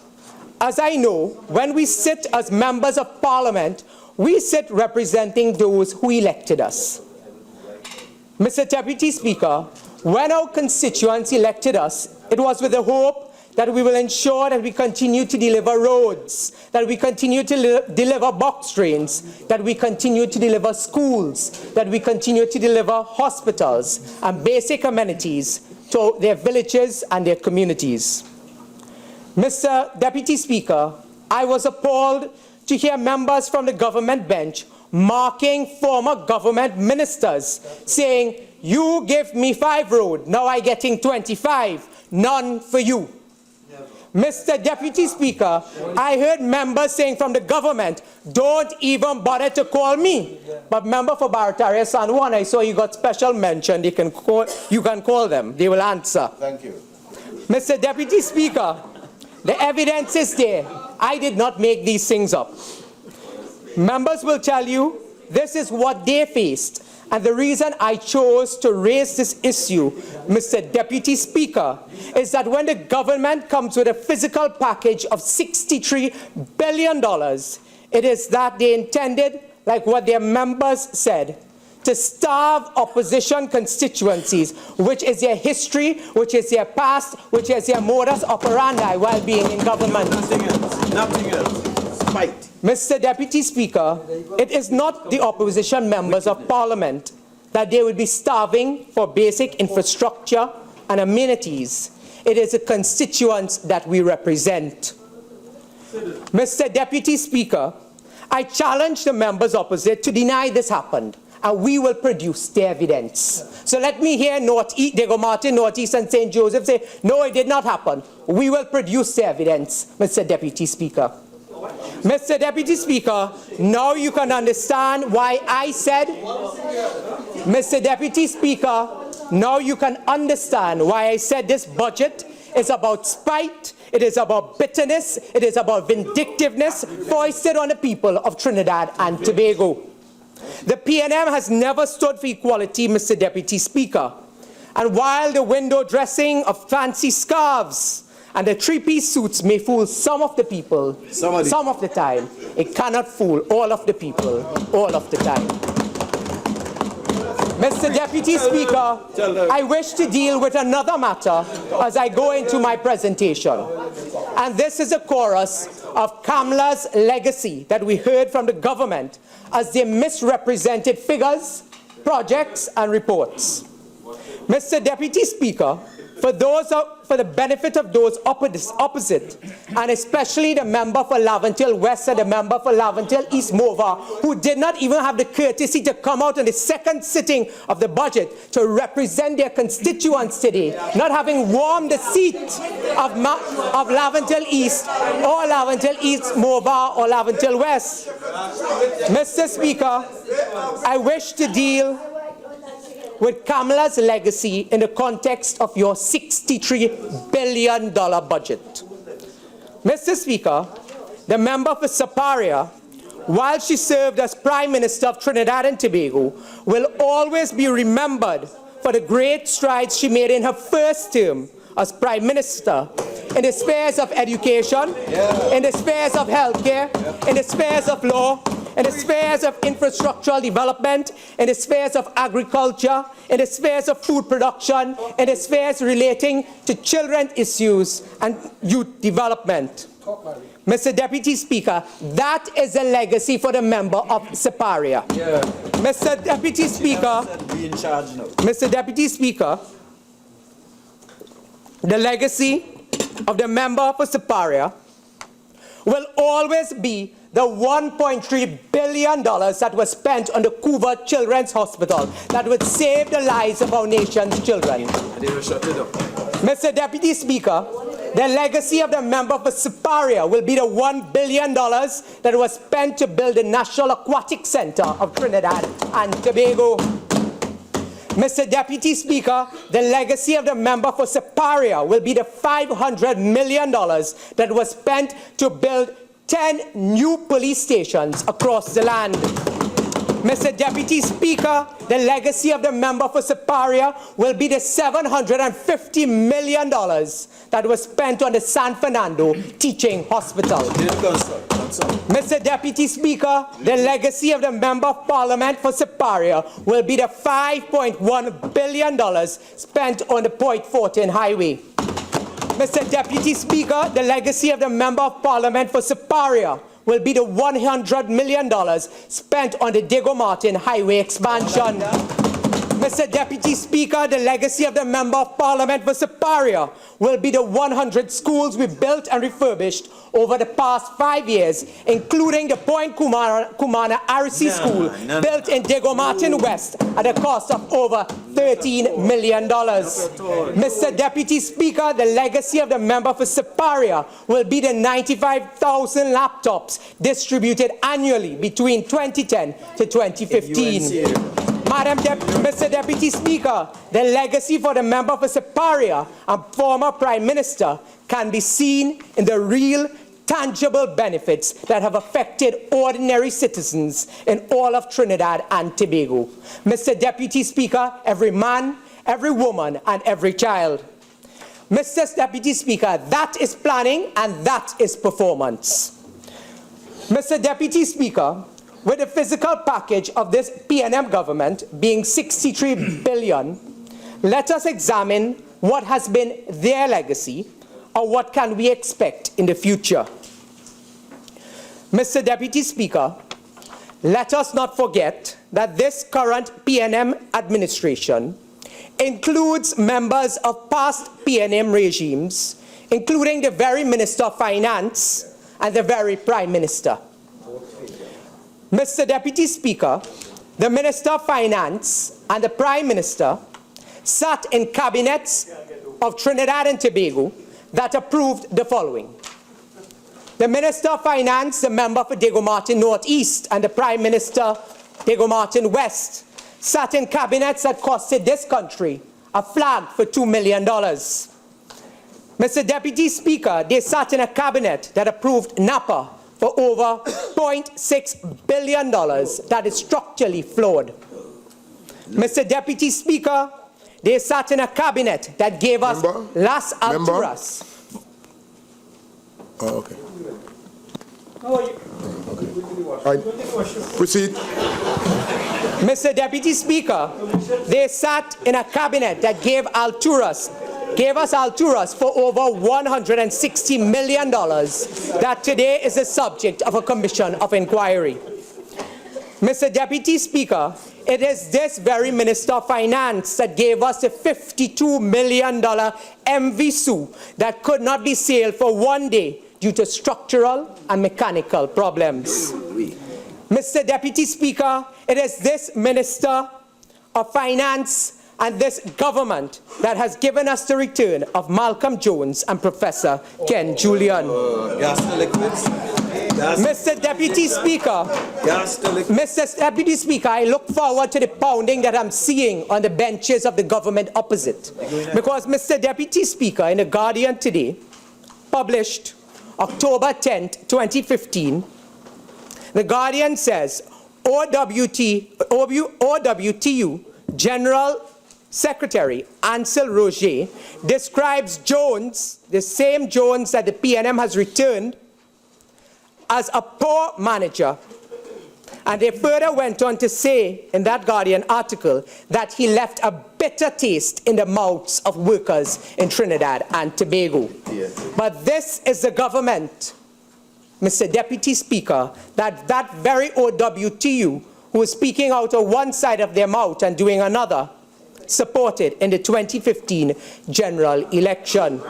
as I know, when we sit as members of Parliament, we sit representing those who elected us. Mr. Deputy Speaker, when our constituents elected us, it was with the hope that we will ensure that we continue to deliver roads, that we continue to deliver box trains, that we continue to deliver schools, that we continue to deliver hospitals and basic amenities to their villages and their communities. Mr. Deputy Speaker, I was appalled to hear members from the government bench marking former government ministers, saying, "You give me 5 roads, now I'm getting 25, none for you." Mr. Deputy Speaker, I heard members saying from the government, "Don't even bother to call me." But member for Barataria San Juan, I saw you got special mention. You can call them. They will answer. Thank you. Mr. Deputy Speaker, the evidence is there. I did not make these things up. Members will tell you this is what they faced. And the reason I chose to raise this issue, Mr. Deputy Speaker, is that when the government comes with a fiscal package of $63 billion, it is that they intended, like what their members said, to starve opposition constituencies, which is their history, which is their past, which is their modus operandi while being in government. Nothing else. Nothing else. Spite. Mr. Deputy Speaker, it is not the opposition members of Parliament that they would be starving for basic infrastructure and amenities. It is the constituents that we represent. Mr. Deputy Speaker, I challenge the members opposite to deny this happened, and we will produce the evidence. So let me hear Diego Martin, Northeast and St. Joseph say, "No, it did not happen." We will produce the evidence, Mr. Deputy Speaker. Mr. Deputy Speaker, now you can understand why I said, Mr. Deputy Speaker, now you can understand why I said this budget is about spite, it is about bitterness, it is about vindictiveness foisted on the people of Trinidad and Tobago. The PNM has never stood for equality, Mr. Deputy Speaker. And while the window dressing of fancy scarves and the 3-piece suits may fool some of the people, some of the time, it cannot fool all of the people, all of the time. Mr. Deputy Speaker, I wish to deal with another matter as I go into my presentation. And this is a chorus of Kamla's legacy that we heard from the government as they misrepresented figures, projects, and reports. Mr. Deputy Speaker, for the benefit of those opposite, and especially the member for Laventille West and the member for Laventille East Mova, who did not even have the courtesy to come out on the second sitting of the budget to represent their constituents today, not having warmed the seat of Laventille East or Laventille East Mova or Laventille West. Mr. Speaker, I wish to deal with Kamala's legacy in the context of your $63 billion budget. Mr. Speaker, the member for Saparia, while she served as Prime Minister of Trinidad and Tobago, will always be remembered for the great strides she made in her first term as Prime Minister in the spheres of education, in the spheres of healthcare, in the spheres of law, in the spheres of infrastructural development, in the spheres of agriculture, in the spheres of food production, in the spheres relating to children's issues and youth development. Mr. Deputy Speaker, that is a legacy for the member of Saparia. Yeah. Mr. Deputy Speaker, Mr. Deputy Speaker, the legacy of the member for Saparia will always be the $1.3 billion that was spent on the Cuba Children's Hospital that would save the lives of our nation's children. Mr. Deputy Speaker, the legacy of the member for Saparia will be the $1 billion that was spent to build the National Aquatic Center of Trinidad and Tobago. Mr. Deputy Speaker, the legacy of the member for Saparia will be the $500 million that was spent to build 10 new police stations across the land. Mr. Deputy Speaker, the legacy of the member for Saparia will be the $750 million that was spent on the San Fernando Teaching Hospital. Mr. Deputy Speaker, the legacy of the Member of Parliament for Saparia will be the $5.1 billion spent on the Prt5 Highway. Mr. Deputy Speaker, the legacy of the Member of Parliament for Siparia will be the $100 million spent on the Diego Martin Highway expansion. Mr. Deputy Speaker, the legacy of the Member of Parliament for Siparia will be the 100 schools we built and refurbished over the past 5 years, including the Point Kumana RC School, built in Diego Martin West at a cost of over $13 million. Mr. Deputy Speaker, the legacy of the Member for Siparia will be the 95,000 laptops distributed annually between 2010 to 2015. Mr. Deputy Speaker, the legacy for the Member for Siparia and former Prime Minister can be seen in the real, tangible benefits that have affected ordinary citizens in all of Trinidad and Tobago. Mr. Deputy Speaker, every man, every woman, and every child. Mr. Deputy Speaker, that is planning and that is performance. Mr. Deputy Speaker, with the fiscal package of this PNM government being $63 billion, let us examine what has been their legacy or what can we expect in the future. Mr. Deputy Speaker, let us not forget that this current PNM administration includes members of past PNM regimes, including the very Minister of Finance and the very Prime Minister. Mr. Deputy Speaker, the Minister of Finance and the Prime Minister sat in cabinets of Trinidad and Tobago that approved the following. The Minister of Finance, the member for Diego Martin Northeast, and the Prime Minister, Diego Martin West, sat in cabinets that costed this country a flag for $2 million. Mr. Deputy Speaker, they sat in a cabinet that approved Napa for over $0.6 billion that is structurally flawed. Mr. Deputy Speaker, they sat in a cabinet that gave us Las Alturas. Oh, okay. How are you? Okay. All right. Proceed. Mr. Deputy Speaker, they sat in a cabinet that gave us Alturas for over $160 million that today is the subject of a commission of inquiry. Mr. Deputy Speaker, it is this very Minister of Finance that gave us a $52 million MV Sue that could not be sailed for 1 day due to structural and mechanical problems. Mr. Deputy Speaker, it is this Minister of Finance and this government that has given us the return of Malcolm Jones and Professor Ken Julian. Mr. Deputy Speaker, I look forward to the pounding that I'm seeing on the benches of the government opposite. Because, Mr. Deputy Speaker, in The Guardian today, published October 10th, 2015, The Guardian says, OWTU General Secretary Ansel Roger describes Jones, the same Jones that the PNM has returned, as a poor manager. And they further went on to say in that Guardian article that he left a bitter taste in the mouths of workers in Trinidad and Tobago. But this is the government, Mr. Deputy Speaker, that very OWTU who is speaking out of one side of their mouth and doing another, supported in the 2015 general election.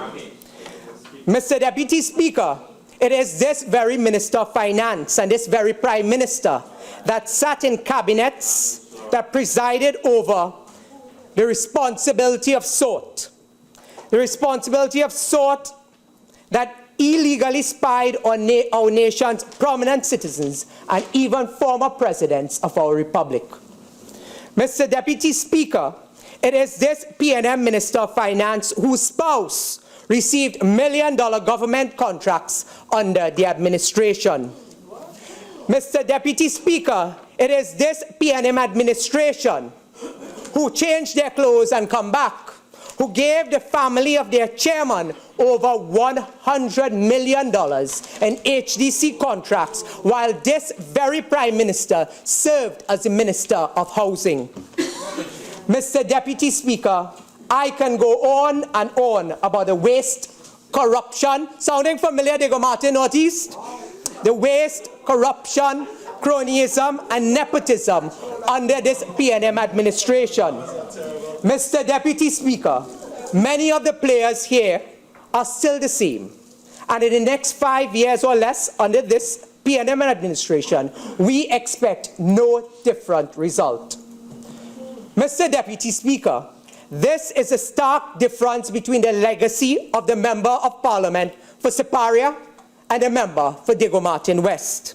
Mr. Deputy Speaker, it is this very Minister of Finance and this very Prime Minister that sat in cabinets that presided over the responsibility of sort. The responsibility of sort that illegally spied on our nation's prominent citizens and even former presidents of our republic. Mr. Deputy Speaker, it is this PNM Minister of Finance whose spouse received $1 million government contracts under the administration. Mr. Deputy Speaker, it is this PNM administration who changed their clothes and come back, who gave the family of their chairman over $100 million in HDC contracts, while this very Prime Minister served as the Minister of Housing. Mr. Deputy Speaker, I can go on and on about the waste corruption, sounding familiar, Diego Martin, Northeast? The waste, corruption, cronyism, and nepotism under this PNM administration. Mr. Deputy Speaker, many of the players here are still the same. And in the next 5 years or less under this PNM administration, we expect no different result. Mr. Deputy Speaker, this is a stark difference between the legacy of the Member of Parliament for Siparia and the member for Diego Martin West.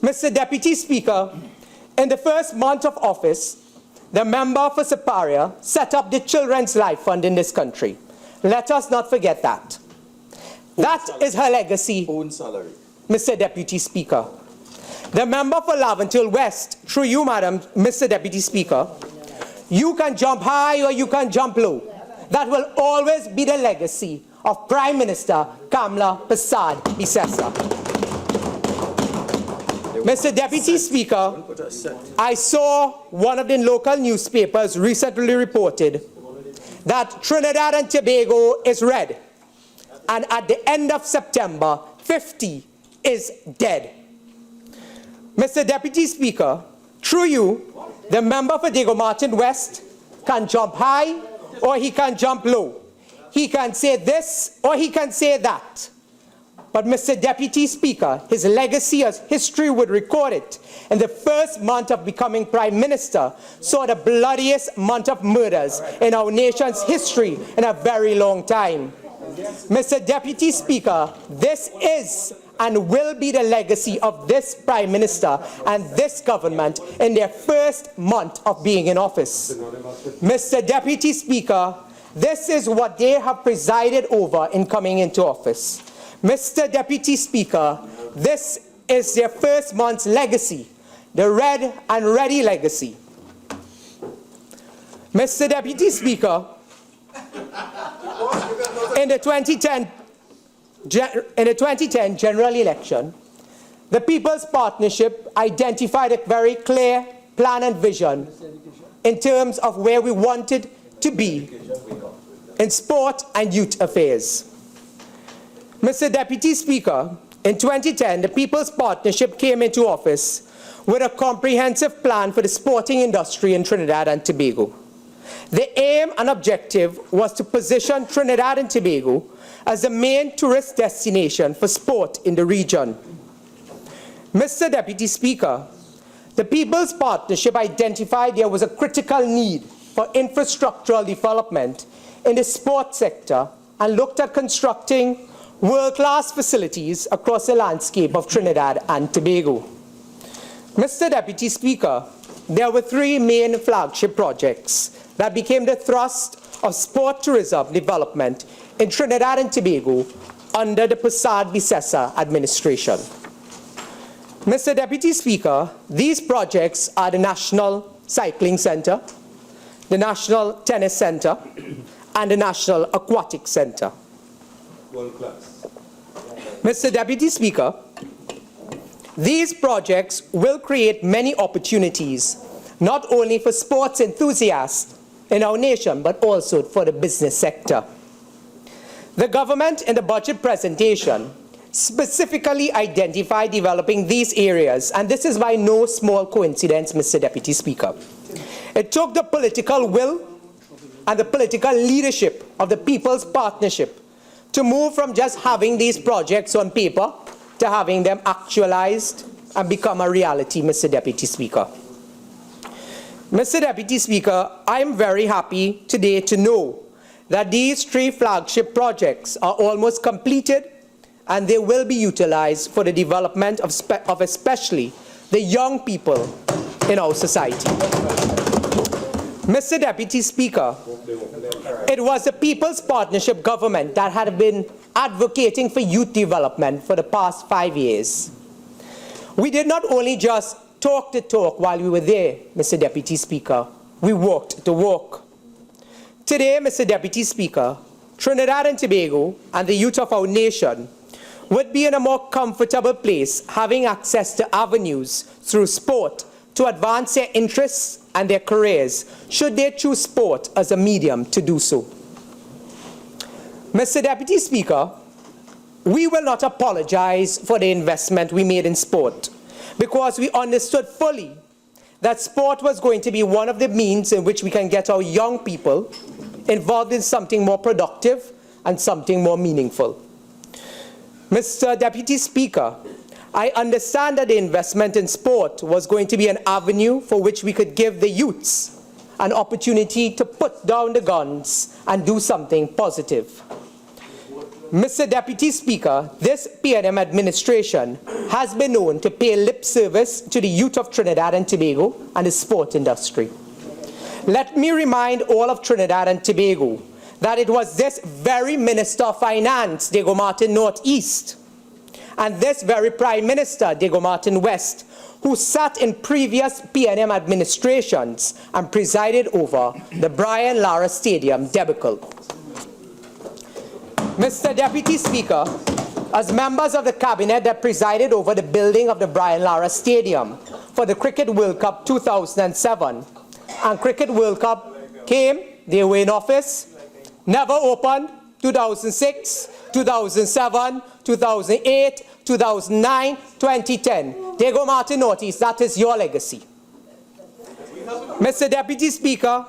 Mr. Deputy Speaker, in the first month of office, the member for Siparia set up the Children's Life Fund in this country. Let us not forget that. That is her legacy, Own salary. Mr. Deputy Speaker. The member for Laventille West, through you, Madam, Mr. Deputy Speaker, you can jump high or you can jump low. That will always be the legacy of Prime Minister Kamla Persad-Bissessar. Mr. Deputy Speaker, I saw one of the local newspapers recently reported that Trinidad and Tobago is red, and at the end of September, 50 is dead. Mr. Deputy Speaker, through you, the member for Diego Martin West can jump high or he can jump low. He can say this or he can say that. But Mr. Deputy Speaker, his legacy as history would record it, in the first month of becoming Prime Minister, saw the bloodiest month of murders in our nation's history in a very long time. Mr. Deputy Speaker, this is and will be the legacy of this Prime Minister and this government in their first month of being in office. Mr. Deputy Speaker, this is what they have presided over in coming into office. Mr. Deputy Speaker, this is their first month's legacy, the red and ready legacy. Mr. Deputy Speaker, in the 2010 general election, the People's Partnership identified a very clear plan and vision in terms of where we wanted to be in sport and youth affairs. Mr. Deputy Speaker, in 2010, the People's Partnership came into office with a comprehensive plan for the sporting industry in Trinidad and Tobago. The aim and objective was to position Trinidad and Tobago as the main tourist destination for sport in the region. Mr. Deputy Speaker, the People's Partnership identified there was a critical need for infrastructural development in the sports sector and looked at constructing world-class facilities across the landscape of Trinidad and Tobago. Mr. Deputy Speaker, there were three main flagship projects that became the thrust of sport tourism development in Trinidad and Tobago under the Persad-Bissessar administration. Mr. Deputy Speaker, these projects are the National Cycling Centre, the National Tennis Centre, and the National Aquatic Centre. World class. Mr. Deputy Speaker, these projects will create many opportunities, not only for sports enthusiasts in our nation, but also for the business sector. The government in the budget presentation specifically identified developing these areas, and this is by no small coincidence, Mr. Deputy Speaker. It took the political will and the political leadership of the People's Partnership to move from just having these projects on paper to having them actualized and become a reality, Mr. Deputy Speaker. Mr. Deputy Speaker, I am very happy today to know that these three flagship projects are almost completed and they will be utilized for the development of especially the young people in our society. Mr. Deputy Speaker, it was the People's Partnership government that had been advocating for youth development for the past 5 years. We did not only just talk the talk while we were there, Mr. Deputy Speaker, we walked the walk. Today, Mr. Deputy Speaker, Trinidad and Tobago and the youth of our nation would be in a more comfortable place having access to avenues through sport to advance their interests and their careers, should they choose sport as a medium to do so. Mr. Deputy Speaker, we will not apologize for the investment we made in sport because we understood fully that sport was going to be one of the means in which we can get our young people involved in something more productive and something more meaningful. Mr. Deputy Speaker, I understand that the investment in sport was going to be an avenue for which we could give the youths an opportunity to put down the guns and do something positive. Mr. Deputy Speaker, this PNM administration has been known to pay lip service to the youth of Trinidad and Tobago and the sport industry. Let me remind all of Trinidad and Tobago that it was this very Minister of Finance, Diego Martin Northeast, and this very Prime Minister, Diego Martin West, who sat in previous PNM administrations and presided over the Brian Lara Stadium debacle. Mr. Deputy Speaker, as members of the cabinet that presided over the building of the Brian Lara Stadium for the Cricket World Cup 2007, and Cricket World Cup came, they were in office, never opened, 2006, 2007, 2008, 2009, 2010. Diego Martin Northeast, that is your legacy. Mr. Deputy Speaker,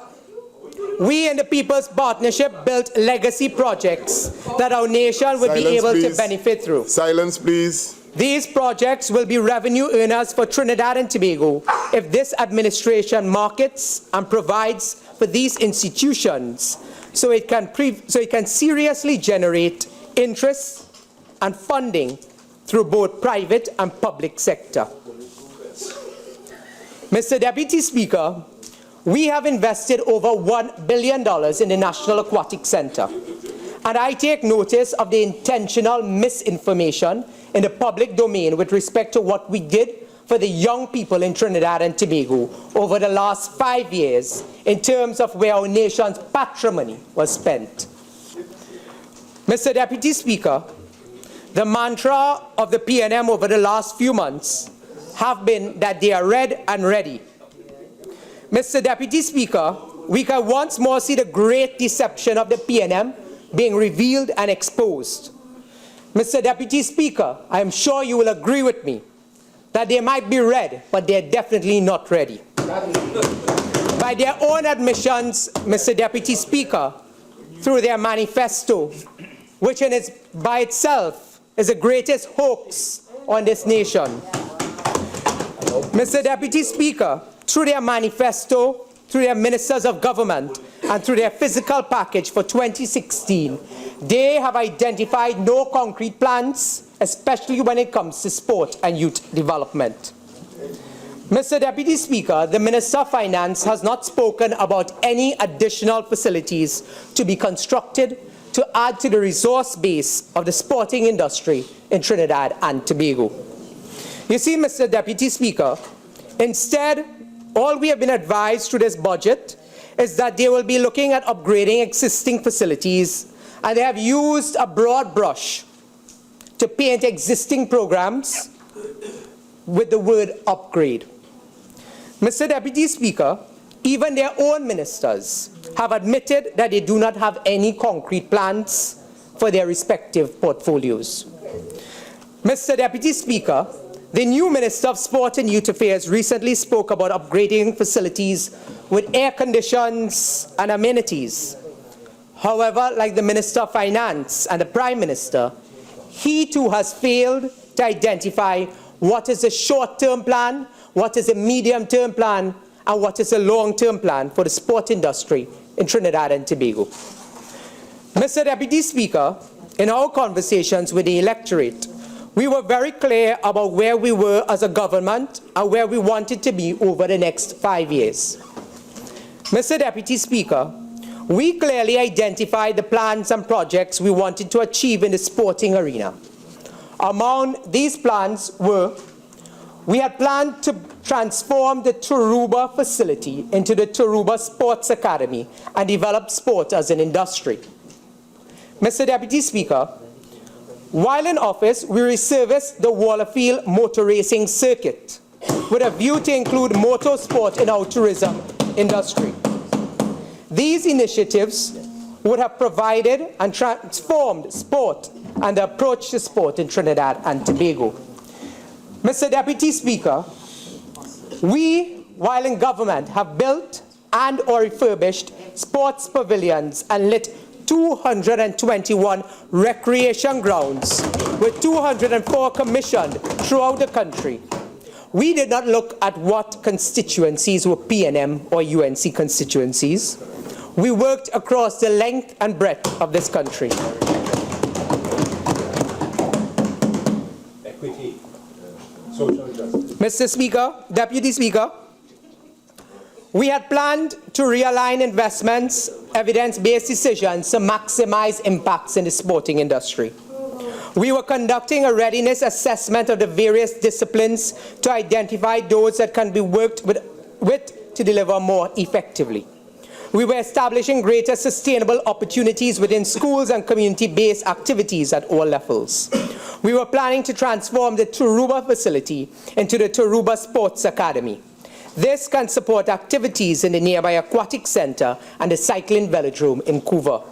we in the People's Partnership built legacy projects that our nation would be able to benefit through. Silence, please. These projects will be revenue earners for Trinidad and Tobago if this administration markets and provides for these institutions so it can seriously generate interest and funding through both private and public sector. Mr. Deputy Speaker, we have invested over $1 billion in the National Aquatic Center, and I take notice of the intentional misinformation in the public domain with respect to what we did for the young people in Trinidad and Tobago over the last 5 years in terms of where our nation's patrimony was spent. Mr. Deputy Speaker, the mantra of the PNM over the last few months have been that they are red and ready. Mr. Deputy Speaker, we can once more see the great deception of the PNM being revealed and exposed. Mr. Deputy Speaker, I am sure you will agree with me that they might be red, but they're definitely not ready. By their own admissions, Mr. Deputy Speaker, through their manifesto, which by itself is the greatest hoax on this nation. Mr. Deputy Speaker, through their manifesto, through their ministers of government, and through their fiscal package for 2016, they have identified no concrete plans, especially when it comes to sport and youth development. Mr. Deputy Speaker, the Minister of Finance has not spoken about any additional facilities to be constructed to add to the resource base of the sporting industry in Trinidad and Tobago. You see, Mr. Deputy Speaker, instead, all we have been advised through this budget is that they will be looking at upgrading existing facilities, and they have used a broad brush to paint existing programs with the word upgrade. Mr. Deputy Speaker, even their own ministers have admitted that they do not have any concrete plans for their respective portfolios. Mr. Deputy Speaker, the new Minister of Sport and Youth Affairs recently spoke about upgrading facilities with air conditions and amenities. However, like the Minister of Finance and the Prime Minister, he too has failed to identify what is a short-term plan, what is a medium-term plan, and what is a long-term plan for the sport industry in Trinidad and Tobago. Mr. Deputy Speaker, in our conversations with the electorate, we were very clear about where we were as a government and where we wanted to be over the next 5 years. Mr. Deputy Speaker, we clearly identified the plans and projects we wanted to achieve in the sporting arena. Among these plans were, we had planned to transform the Taruba facility into the Taruba Sports Academy and develop sport as an industry. Mr. Deputy Speaker, while in office, we resurfaced the Wallerfield motor racing circuit with a view to include motorsport in our tourism industry. These initiatives would have provided and transformed sport and the approach to sport in Trinidad and Tobago. Mr. Deputy Speaker, we, while in government, have built and or refurbished sports pavilions and lit 221 recreation grounds, with 204 commissioned throughout the country. We did not look at what constituencies were PNM or UNC constituencies. We worked across the length and breadth of this country. Equity, social justice. Mr. Speaker, Deputy Speaker, we had planned to realign investments, evidence-based decisions to maximize impacts in the sporting industry. We were conducting a readiness assessment of the various disciplines to identify those that can be worked with to deliver more effectively. We were establishing greater sustainable opportunities within schools and community-based activities at all levels. We were planning to transform the Turuba facility into the Turuba Sports Academy. This can support activities in the nearby aquatic center and the cycling velodrome in Couva.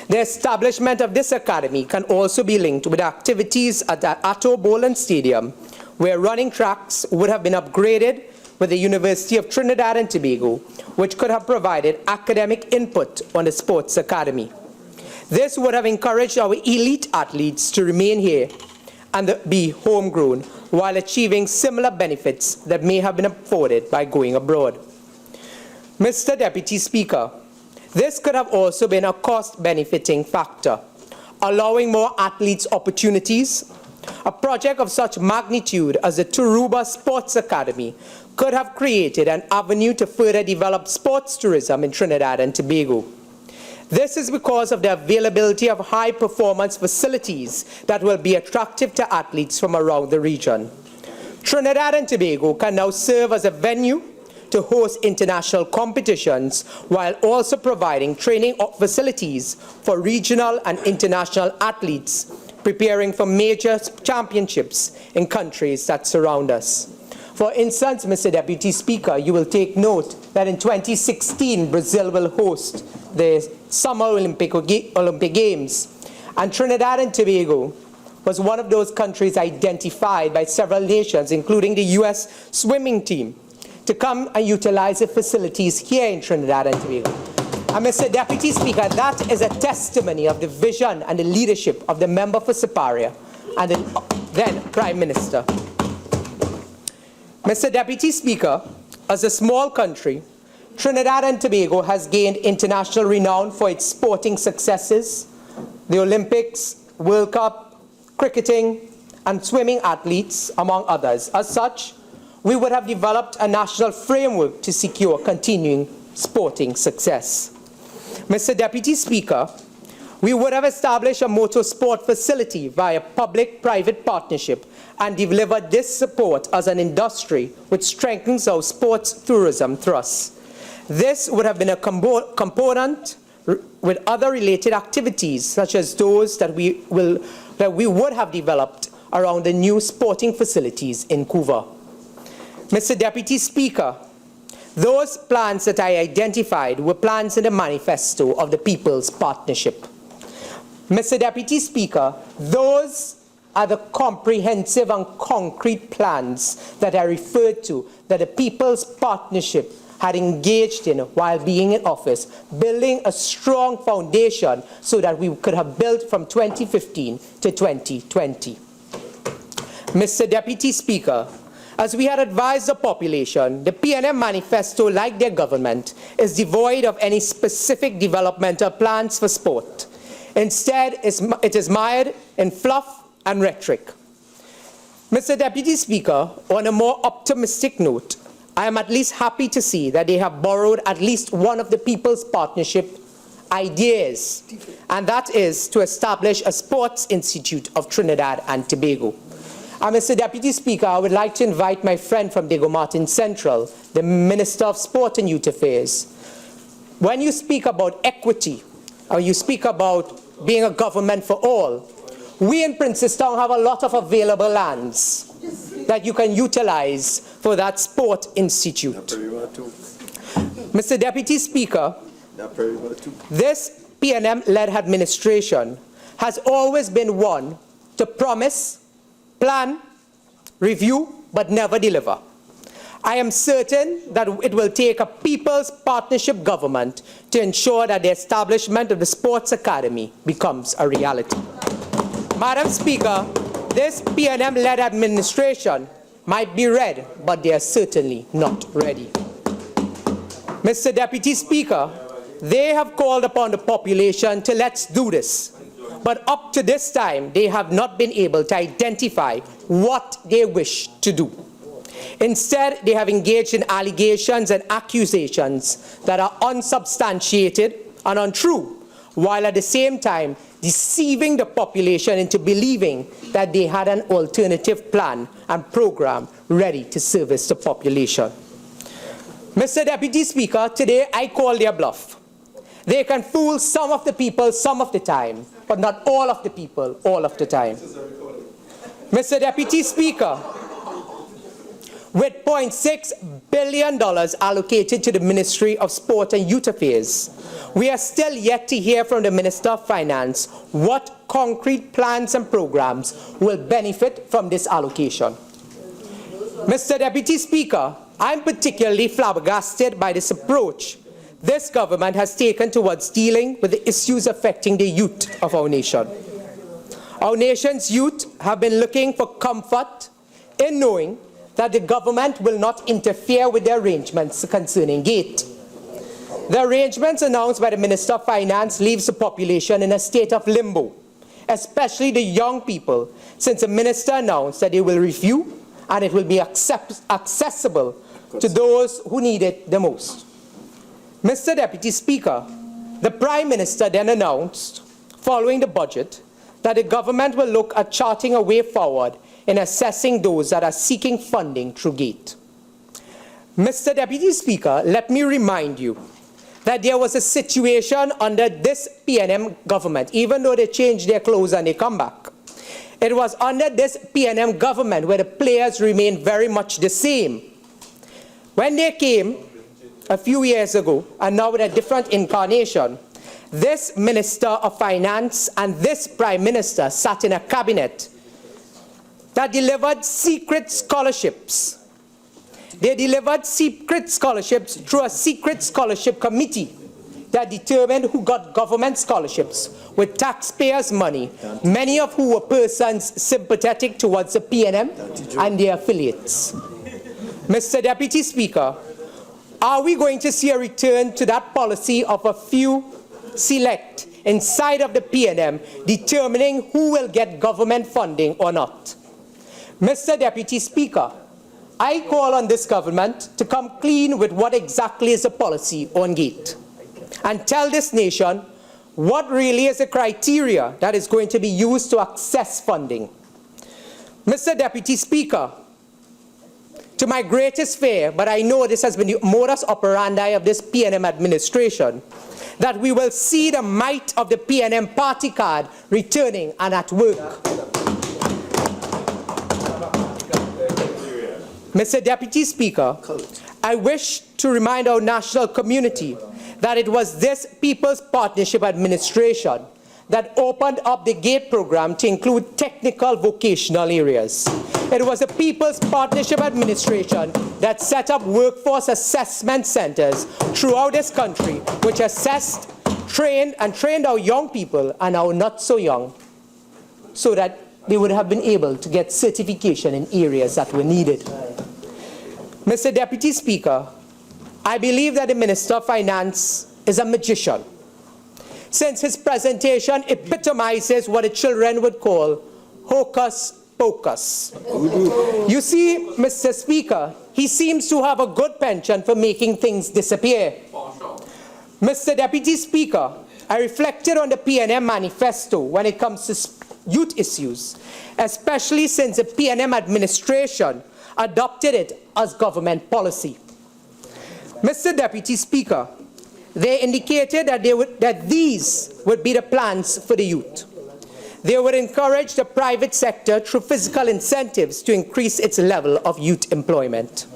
The establishment of this academy can also be linked with activities at the Atto Boland Stadium, where running tracks would have been upgraded with the University of Trinidad and Tobago, which could have provided academic input on the sports academy. This would have encouraged our elite athletes to remain here and be homegrown, while achieving similar benefits that may have been afforded by going abroad. Mr. Deputy Speaker, this could have also been a cost-benefiting factor, allowing more athletes opportunities. A project of such magnitude as the Turuba Sports Academy could have created an avenue to further develop sports tourism in Trinidad and Tobago. This is because of the availability of high-performance facilities that will be attractive to athletes from around the region. Trinidad and Tobago can now serve as a venue to host international competitions, while also providing training facilities for regional and international athletes preparing for major championships in countries that surround us. For instance, Mr. Deputy Speaker, you will take note that in 2016, Brazil will host the Summer Olympic Games, and Trinidad and Tobago was one of those countries identified by several nations, including the U.S. swimming team, to come and utilize the facilities here in Trinidad and Tobago. And Mr. Deputy Speaker, that is a testimony of the vision and the leadership of the member for Siparia and the then Prime Minister. Mr. Deputy Speaker, as a small country, Trinidad and Tobago has gained international renown for its sporting successes, the Olympics, World Cup, cricketing, and swimming athletes, among others. As such, we would have developed a national framework to secure continuing sporting success. Mr. Deputy Speaker, we would have established a motorsport facility via public-private partnership and delivered this support as an industry which strengthens our sports tourism thrust. This would have been a component with other related activities, such as those that we would have developed around the new sporting facilities in Couva. Mr. Deputy Speaker, those plans that I identified were plans in the manifesto of the People's Partnership. Mr. Deputy Speaker, those are the comprehensive and concrete plans that I referred to, that the People's Partnership had engaged in while being in office, building a strong foundation so that we could have built from 2015 to 2020. Mr. Deputy Speaker, as we had advised the population, the PNM manifesto, like their government, is devoid of any specific developmental plans for sport. Instead, it is mired in fluff and rhetoric. Mr. Deputy Speaker, on a more optimistic note, I am at least happy to see that they have borrowed at least one of the People's Partnership ideas, and that is to establish a Sports Institute of Trinidad and Tobago. And Mr. Deputy Speaker, I would like to invite my friend from Diego Martin Central, the Minister of Sport and Youth Affairs. When you speak about equity, or you speak about being a government for all, we in Princestown have a lot of available lands that you can utilize for that sport institute. Mr. Deputy Speaker, this PNM-led administration has always been one to promise, plan, review, but never deliver. I am certain that it will take a People's Partnership government to ensure that the establishment of the Sports Academy becomes a reality. Madam Speaker, this PNM-led administration might be ready, but they are certainly not ready. Mr. Deputy Speaker, they have called upon the population to let's do this. But up to this time, they have not been able to identify what they wish to do. Instead, they have engaged in allegations and accusations that are unsubstantiated and untrue, while at the same time deceiving the population into believing that they had an alternative plan and program ready to service the population. Mr. Deputy Speaker, today I call their bluff. They can fool some of the people some of the time, but not all of the people all of the time. Mr. Deputy Speaker, with $0.6 billion allocated to the Ministry of Sport and Youth Affairs, we are still yet to hear from the Minister of Finance what concrete plans and programs will benefit from this allocation. Mr. Deputy Speaker, I'm particularly flabbergasted by this approach this government has taken towards dealing with the issues affecting the youth of our nation. Our nation's youth have been looking for comfort in knowing that the government will not interfere with the arrangements concerning GATE. The arrangements announced by the Minister of Finance leaves the population in a state of limbo, especially the young people, since the minister announced that they will review and it will be accessible to those who need it the most. Mr. Deputy Speaker, the Prime Minister then announced, following the budget, that the government will look at charting a way forward in assessing those that are seeking funding through GATE. Mr. Deputy Speaker, let me remind you that there was a situation under this PNM government, even though they changed their clothes and they come back. It was under this PNM government where the players remained very much the same. When they came a few years ago, and now with a different incarnation, this Minister of Finance and this Prime Minister sat in a cabinet that delivered secret scholarships. They delivered secret scholarships through a secret scholarship committee that determined who got government scholarships with taxpayers' money, many of who were persons sympathetic towards the PNM and their affiliates. Mr. Deputy Speaker, are we going to see a return to that policy of a few select inside of the PNM determining who will get government funding or not? Mr. Deputy Speaker, I call on this government to come clean with what exactly is the policy on GATE and tell this nation what really is the criteria that is going to be used to access funding. Mr. Deputy Speaker, to my greatest fear, but I know this has been the modus operandi of this PNM administration, that we will see the might of the PNM party card returning and at work. Mr. Deputy Speaker, I wish to remind our national community that it was this People's Partnership administration that opened up the GATE program to include technical vocational areas. It was the People's Partnership administration that set up workforce assessment centers throughout this country, which assessed, trained our young people and our not so young, so that they would have been able to get certification in areas that were needed. Mr. Deputy Speaker, I believe that the Minister of Finance is a magician, since his presentation epitomizes what the children would call hocus pocus. You see, Mr. Speaker, he seems to have a good penchant for making things disappear. Mr. Deputy Speaker, I reflected on the PNM manifesto when it comes to youth issues, especially since the PNM administration adopted it as government policy. Mr. Deputy Speaker, they indicated that these would be the plans for the youth. They would encourage the private sector through fiscal incentives to increase its level of youth employment.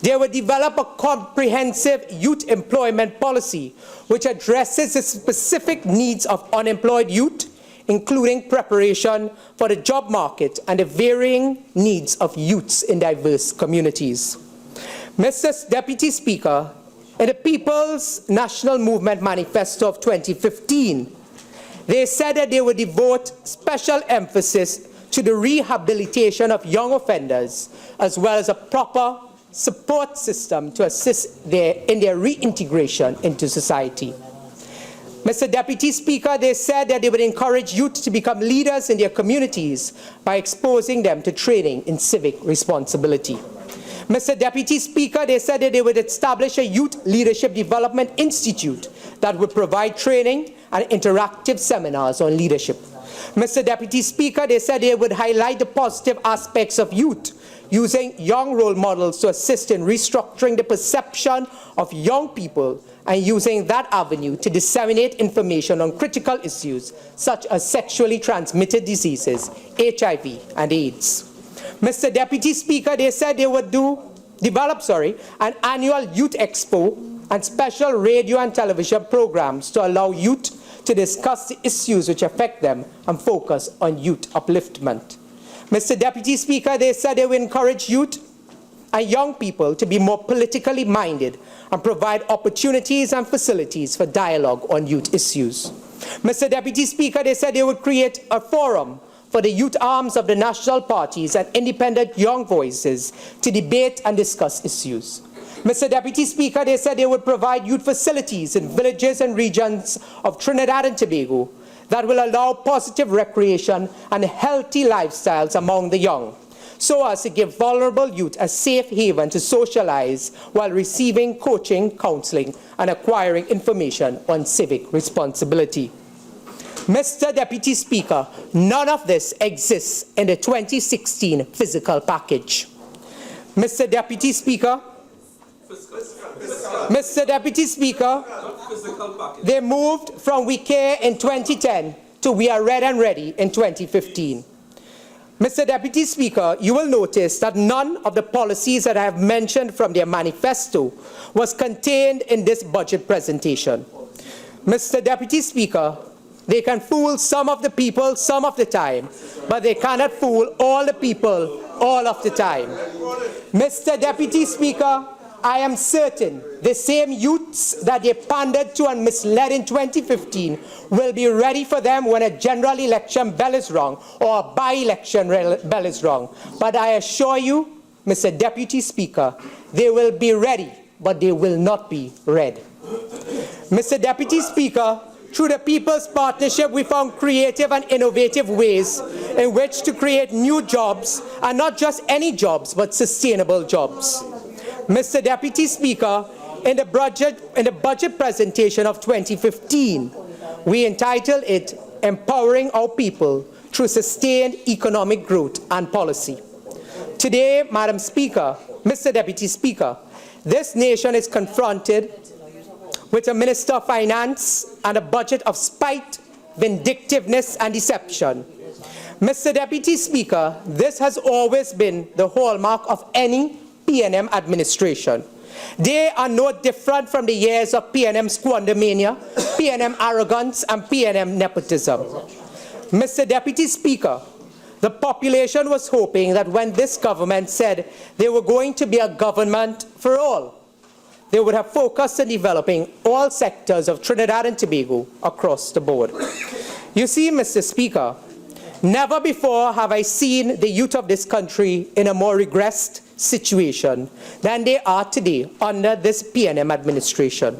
They would develop a comprehensive youth employment policy which addresses the specific needs of unemployed youth, including preparation for the job market and the varying needs of youths in diverse communities. Mr. Deputy Speaker, in the People's National Movement Manifesto of 2015, they said that they would devote special emphasis to the rehabilitation of young offenders, as well as a proper support system to assist in their reintegration into society. Mr. Deputy Speaker, they said that they would encourage youth to become leaders in their communities by exposing them to training in civic responsibility. Mr. Deputy Speaker, they said that they would establish a Youth Leadership Development Institute that would provide training and interactive seminars on leadership. Mr. Deputy Speaker, they said they would highlight the positive aspects of youth, using young role models to assist in restructuring the perception of young people and using that avenue to disseminate information on critical issues such as sexually transmitted diseases, HIV, and AIDS. Mr. Deputy Speaker, they said they would develop an annual youth expo and special radio and television programs to allow youth to discuss the issues which affect them and focus on youth upliftment. Mr. Deputy Speaker, they said they would encourage youth and young people to be more politically minded and provide opportunities and facilities for dialogue on youth issues. Mr. Deputy Speaker, they said they would create a forum for the youth arms of the national parties and independent young voices to debate and discuss issues. Mr. Deputy Speaker, they said they would provide youth facilities in villages and regions of Trinidad and Tobago that will allow positive recreation and healthy lifestyles among the young, so as to give vulnerable youth a safe haven to socialize while receiving coaching, counseling, and acquiring information on civic responsibility. Mr. Deputy Speaker, none of this exists in the 2016 fiscal package. Mr. Deputy Speaker, they moved from we care in 2010 to we are red and ready in 2015. Mr. Deputy Speaker, you will notice that none of the policies that I have mentioned from their manifesto was contained in this budget presentation. Mr. Deputy Speaker, they can fool some of the people some of the time, but they cannot fool all the people all of the time. Mr. Deputy Speaker, I am certain the same youths that they pandered to and misled in 2015 will be ready for them when a general election bell is rung or a by-election bell is rung. But I assure you, Mr. Deputy Speaker, they will be ready, but they will not be read. Mr. Deputy Speaker, through the People's Partnership, we found creative and innovative ways in which to create new jobs, and not just any jobs, but sustainable jobs. Mr. Deputy Speaker, in the budget presentation of 2015, we entitled it Empowering Our People Through Sustained Economic Growth and Policy. Today, Madam Speaker, Mr. Deputy Speaker, this nation is confronted with a Minister of Finance and a budget of spite, vindictiveness, and deception. Mr. Deputy Speaker, this has always been the hallmark of any PNM administration. They are no different from the years of PNM squandermania, PNM arrogance, and PNM nepotism. Mr. Deputy Speaker, the population was hoping that when this government said they were going to be a government for all, they would have focused on developing all sectors of Trinidad and Tobago across the board. You see, Mr. Speaker, never before have I seen the youth of this country in a more regressed situation than they are today under this PNM administration.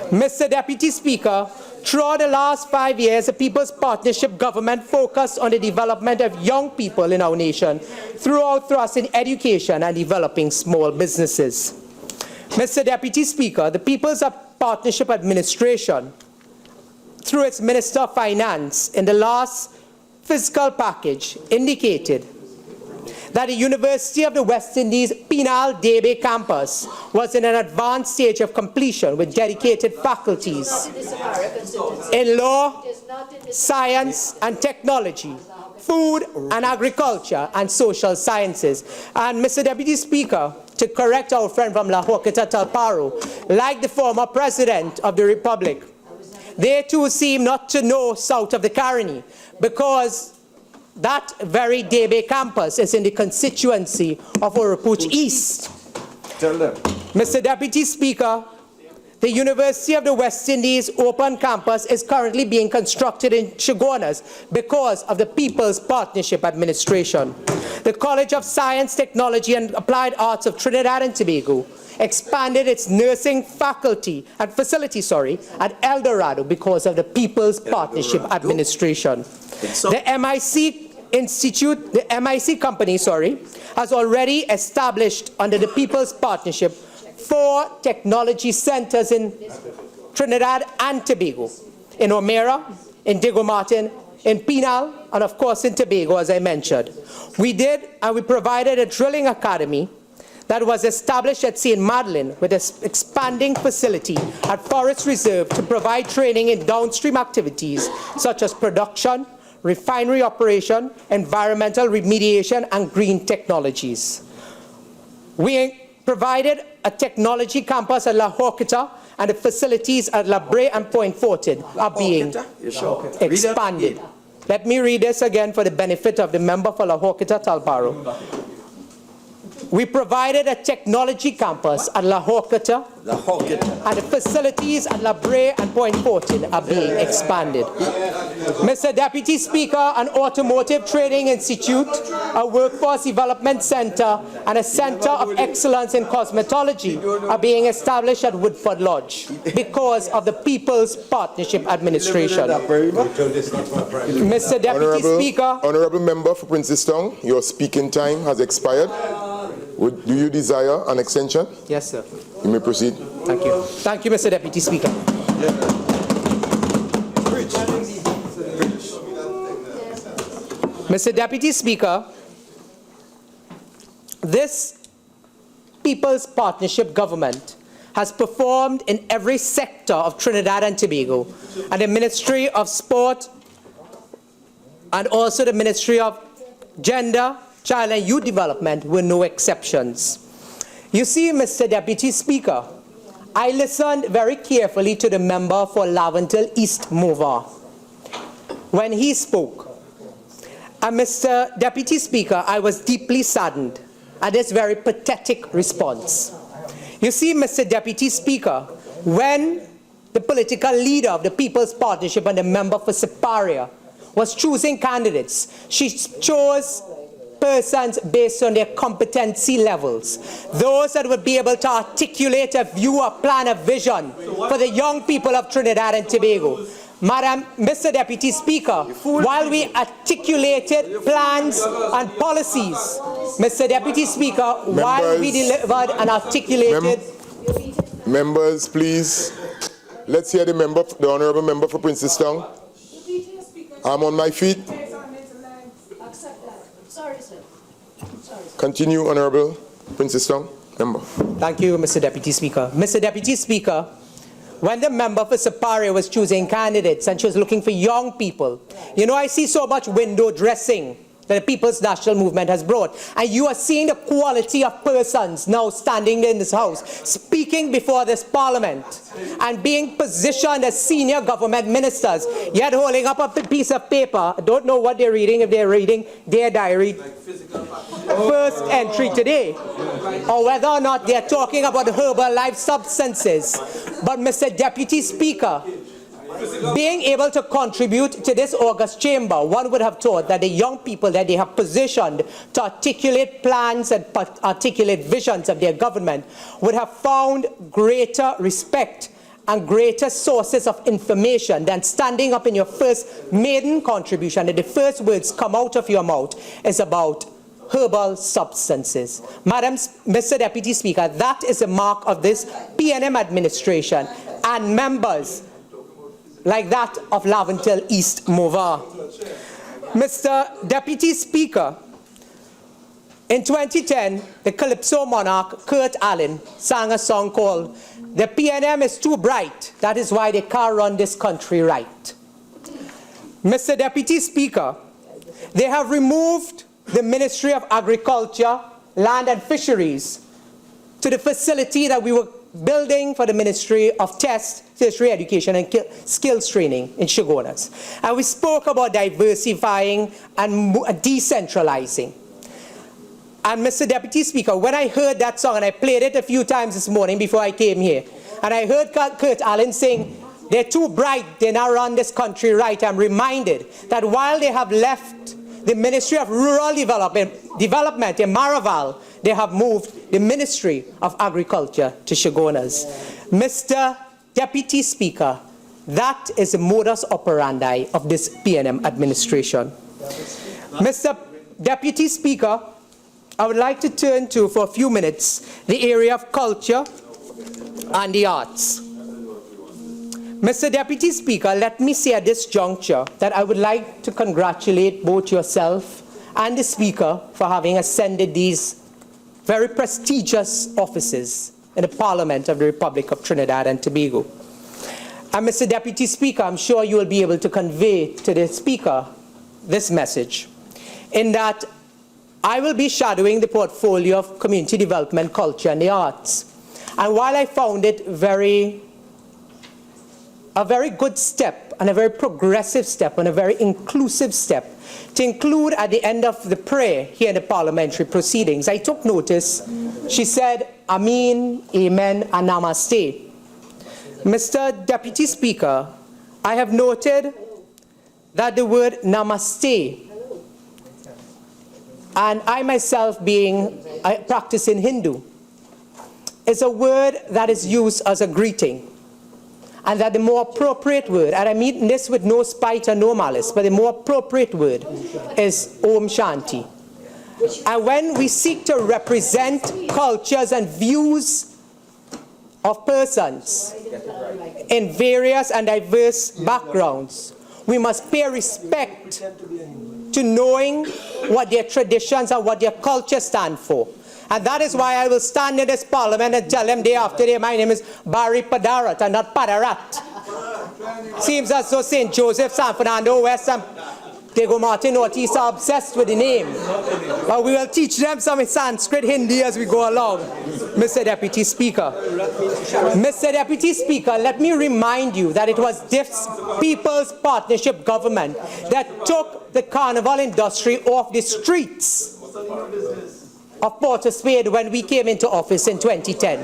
Mr. Deputy Speaker, throughout the last 5 years, the People's Partnership government focused on the development of young people in our nation through our thrust in education and developing small businesses. Mr. Deputy Speaker, the People's Partnership Administration, through its Minister of Finance in the last fiscal package, indicated that the University of the West Indies Penal Debe campus was in an advanced stage of completion with dedicated faculties in law, science and technology, food and agriculture, and social sciences. And Mr. Deputy Speaker, to correct our friend from La Horquetta, Talparo, like the former president of the Republic. They too seem not to know south of the Caroni, because that very Debe campus is in the constituency of Oropouche East. Tell them. Mr. Deputy Speaker, the University of the West Indies Open Campus is currently being constructed in Chaguanas because of the People's Partnership Administration. The College of Science, Technology and Applied Arts of Trinidad and Tobago expanded its nursing faculty and facility, at El Dorado because of the People's Partnership Administration. The MIC Institute, the MIC company, has already established under the People's Partnership 4 technology centers in Trinidad and Tobago, in O'Meara, in Diego Martin, in Pinal, and of course in Tobago, as I mentioned. We provided a drilling academy that was established at St. Madeleine with an expanding facility at Forest Reserve to provide training in downstream activities such as production, refinery operation, environmental remediation, and green technologies. We provided a technology campus at La Horquetta, and the facilities at La Brea and Point Fortin are being expanded. Let me read this again for the benefit of the member for La Horquetta, Talparo. We provided a technology campus at La Horquetta, and the facilities at La Brea and Point Fortin are being expanded. Mr. Deputy Speaker, an automotive training institute, a workforce development center, and a center of excellence in cosmetology are being established at Woodford Lodge because of the People's Partnership Administration. Mr. Deputy Speaker. Honorable Member for Princestown, your speaking time has expired. Do you desire an extension? Yes, sir. You may proceed. Thank you. Thank you, Mr. Deputy Speaker. Mr. Deputy Speaker, this People's Partnership government has performed in every sector of Trinidad and Tobago, and the Ministry of Sport and also the Ministry of Gender, Child and Youth Development were no exceptions. You see, Mr. Deputy Speaker, I listened very carefully to the member for Laventille East Mover when he spoke. And Mr. Deputy Speaker, I was deeply saddened at this very pathetic response. You see, Mr. Deputy Speaker, when the political leader of the People's Partnership and the member for Siparia was choosing candidates, she chose persons based on their competency levels, those that would be able to articulate a view, a plan, a vision for the young people of Trinidad and Tobago. Mr. Deputy Speaker, while we articulated plans and policies, Mr. Deputy Speaker, while we delivered and articulated... Members, please, let's hear the member, the honourable member for Princestown. I'm on my feet. Continue, Honourable Princestown, member. Thank you, Mr. Deputy Speaker. Mr. Deputy Speaker, when the member for Siparia was choosing candidates and she was looking for young people, you know, I see so much window dressing that the People's National Movement has brought. And you are seeing the quality of persons now standing in this House, speaking before this Parliament, and being positioned as senior government ministers, yet holding up a piece of paper. I don't know what they're reading, if they're reading their diary, first entry today, or whether or not they're talking about herbal life substances. But Mr. Deputy Speaker, being able to contribute to this august chamber, one would have thought that the young people that they have positioned to articulate plans and articulate visions of their government would have found greater respect and greater sources of information than standing up in your first maiden contribution, and the first words come out of your mouth is about herbal substances. Mr. Deputy Speaker, that is a mark of this PNM administration and members like that of Laventille East Mover. Mr. Deputy Speaker, in 2010, the Calypso monarch Kurt Allen sang a song called "The PNM is Too Bright, That Is Why They Can't Run This Country Right." Mr. Deputy Speaker, they have removed the Ministry of Agriculture, Land and Fisheries to the facility that we were building for the Ministry of Tertiary Education and Skills Training in Shogunas. And we spoke about diversifying and decentralizing. And Mr. Deputy Speaker, when I heard that song, and I played it a few times this morning before I came here, and I heard Kurt Allen saying, they're too bright, they now run this country right, I'm reminded that while they have left the Ministry of Rural Development in Maraval, they have moved the Ministry of Agriculture to Shogunas. Mr. Deputy Speaker, that is the modus operandi of this PNM administration. Mr. Deputy Speaker, I would like to turn to, for a few minutes, the area of culture and the arts. Mr. Deputy Speaker, let me say at this juncture that I would like to congratulate both yourself and the Speaker for having ascended these very prestigious offices in the Parliament of the Republic of Trinidad and Tobago. And Mr. Deputy Speaker, I'm sure you will be able to convey to the Speaker this message, in that I will be shadowing the portfolio of community development, culture, and the arts. And while I found it a very good step, and a very progressive step, and a very inclusive step, to include at the end of the prayer here in the parliamentary proceedings, I took notice. She said, Amen, Amen, and Namaste. Mr. Deputy Speaker, I have noted that the word Namaste, and I myself being a practicing Hindu, is a word that is used as a greeting. And that the more appropriate word, and I mean this with no spite or no malice, but the more appropriate word is Om Shanti. And when we seek to represent cultures and views of persons in various and diverse backgrounds, we must pay respect to knowing what their traditions and what their culture stand for. And that is why I will stand in this parliament and tell them day after day, my name is Barry Padarath and not Padarath. Seems as though St. Joseph, San Fernando West, and Diego Martin Ortiz are obsessed with the name. But we will teach them some Sanskrit Hindi as we go along, Mr. Deputy Speaker. Mr. Deputy Speaker, let me remind you that it was this People's Partnership government that took the carnival industry off the streets of Prt5 when we came into office in 2010.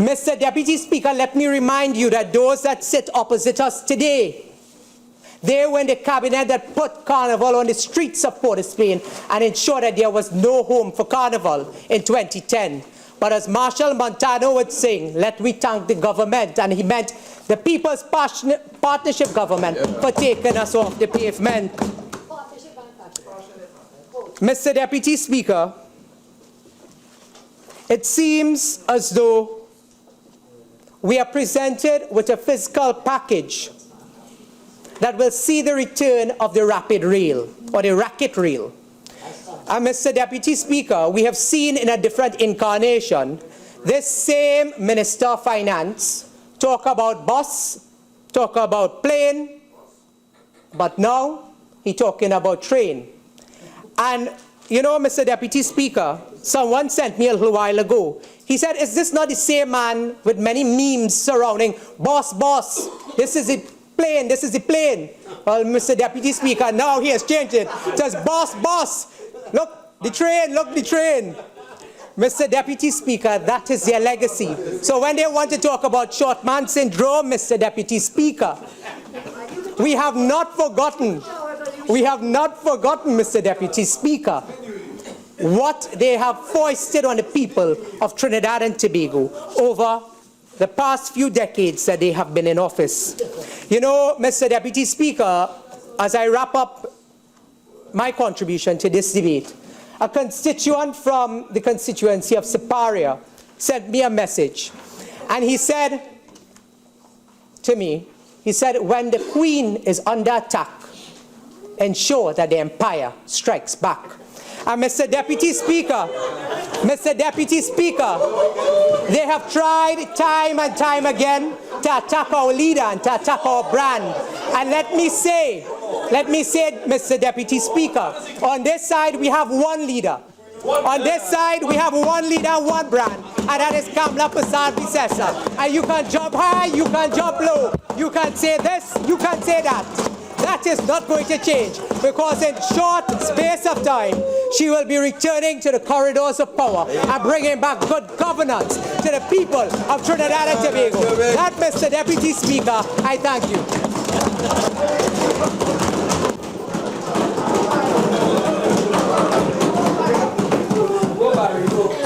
Mr. Deputy Speaker, let me remind you that those that sit opposite us today, they were in the cabinet that put carnival on the streets of Port-of-Spain and ensured that there was no home for carnival in 2010. But as Marshal Montano would sing, let we thank the government, and he meant the People's Partnership government for taking us off the pavement. Mr. Deputy Speaker, it seems as though we are presented with a fiscal package that will see the return of the rapid rail, or the racket rail. And Mr. Deputy Speaker, we have seen in a different incarnation, this same Minister of Finance talk about bus, talk about plane, but now he's talking about train. And you know, Mr. Deputy Speaker, someone sent me a little while ago. He said, is this not the same man with many memes surrounding, boss, boss, this is the plane, this is the plane. Well, Mr. Deputy Speaker, now he has changed it. It says, boss, boss, look, the train, look, the train. Mr. Deputy Speaker, that is their legacy. So when they want to talk about short man syndrome, Mr. Deputy Speaker, we have not forgotten, Mr. Deputy Speaker, what they have foisted on the people of Trinidad and Tobago over the past few decades that they have been in office. You know, Mr. Deputy Speaker, as I wrap up my contribution to this debate, a constituent from the constituency of Siparia sent me a message. And he said to me, he said, when the Queen is under attack, ensure that the empire strikes back. And Mr. Deputy Speaker, they have tried time and time again to attack our leader and to attack our brand. And let me say, Mr. Deputy Speaker, on this side we have one leader. On this side we have one leader, one brand. and that is Kamla Pasad Visesa. And you can jump high, you can jump low, you can say this, you can say that. That is not going to change, because in short space of time, she will be returning to the corridors of power and bringing back good governance to the people of Trinidad and Tobago. That, Mr. Deputy Speaker, I thank you.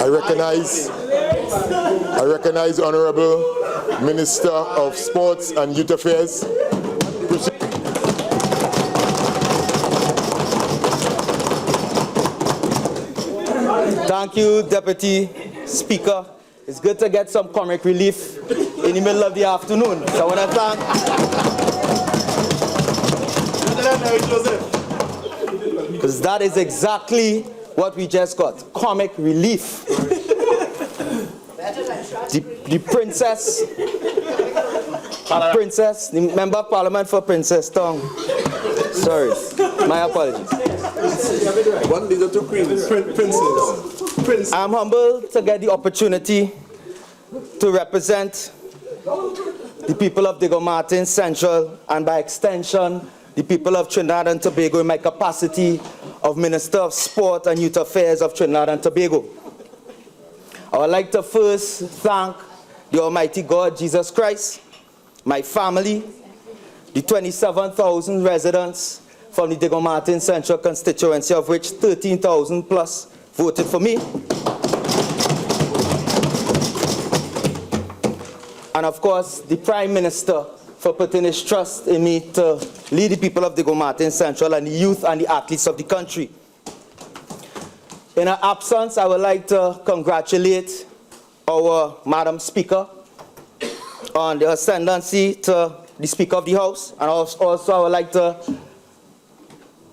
I recognize Honorable Minister of Sports and Youth Affairs. Thank you, Deputy Speaker. It's good to get some comic relief in the middle of the afternoon. So I want to thank, because that is exactly what we just got, comic relief. The princess, the Member of Parliament for Princess Tong. Sorry, my apologies. One of the two queens, princes. I'm humbled to get the opportunity to represent the people of Diego Martin Central, and by extension, the people of Trinidad and Tobago in my capacity of Minister of Sport and Youth Affairs of Trinidad and Tobago. I would like to first thank the Almighty God, Jesus Christ, my family, the 27,000 residents from the Diego Martin Central constituency, of which 13,000 plus voted for me. And of course, the Prime Minister for putting his trust in me to lead the people of Diego Martin Central and the youth and the athletes of the country. In her absence, I would like to congratulate our Madam Speaker on the ascendancy to the Speaker of the House, and also I would like to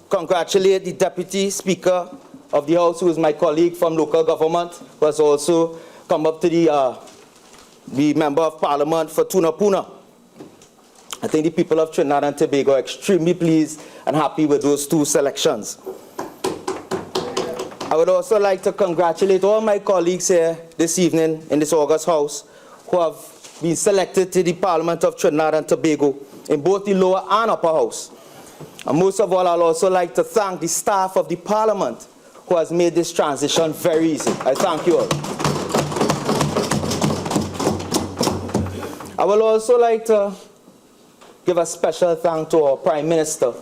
congratulate the Deputy Speaker of the House, who is my colleague from local government, who has also come up to the Member of Parliament for Tunapuna. I think the people of Trinidad and Tobago are extremely pleased and happy with those two selections. I would also like to congratulate all my colleagues here this evening in this August House who have been selected to the Parliament of Trinidad and Tobago in both the lower and upper house. And most of all, I'd also like to thank the staff of the Parliament who has made this transition very easy. I thank you all. I would also like to give a special thanks to our Prime Minister.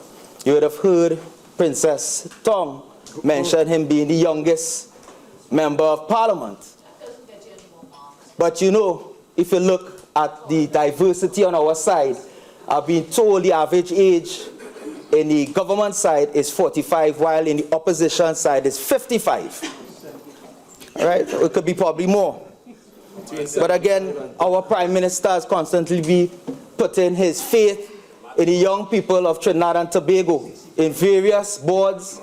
You would have heard Princess Tong mention him being the youngest Member of Parliament. But you know, if you look at the diversity on our side, I've been told the average age in the government side is 45, while in the opposition side is 55. All right, it could be probably more. But again, our Prime Minister has constantly been putting his faith in the young people of Trinidad and Tobago in various boards,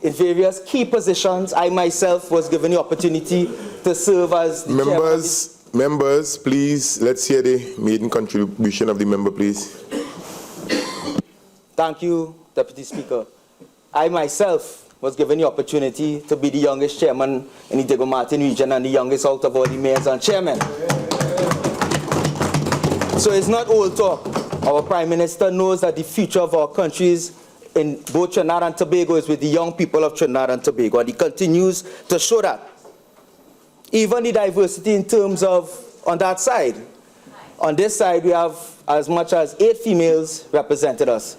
in various key positions. I myself was given the opportunity to serve as the Members, please, let's hear the maiden contribution of the member, please. Thank you, Deputy Speaker. I myself was given the opportunity to be the youngest chairman in the Diego Martin region and the youngest out of all the mayors and chairmen. So it's not old talk. Our Prime Minister knows that the future of our countries in both Trinidad and Tobago is with the young people of Trinidad and Tobago, and he continues to show that. Even the diversity in terms of, on that side. On this side, we have as much as 8 females represented us.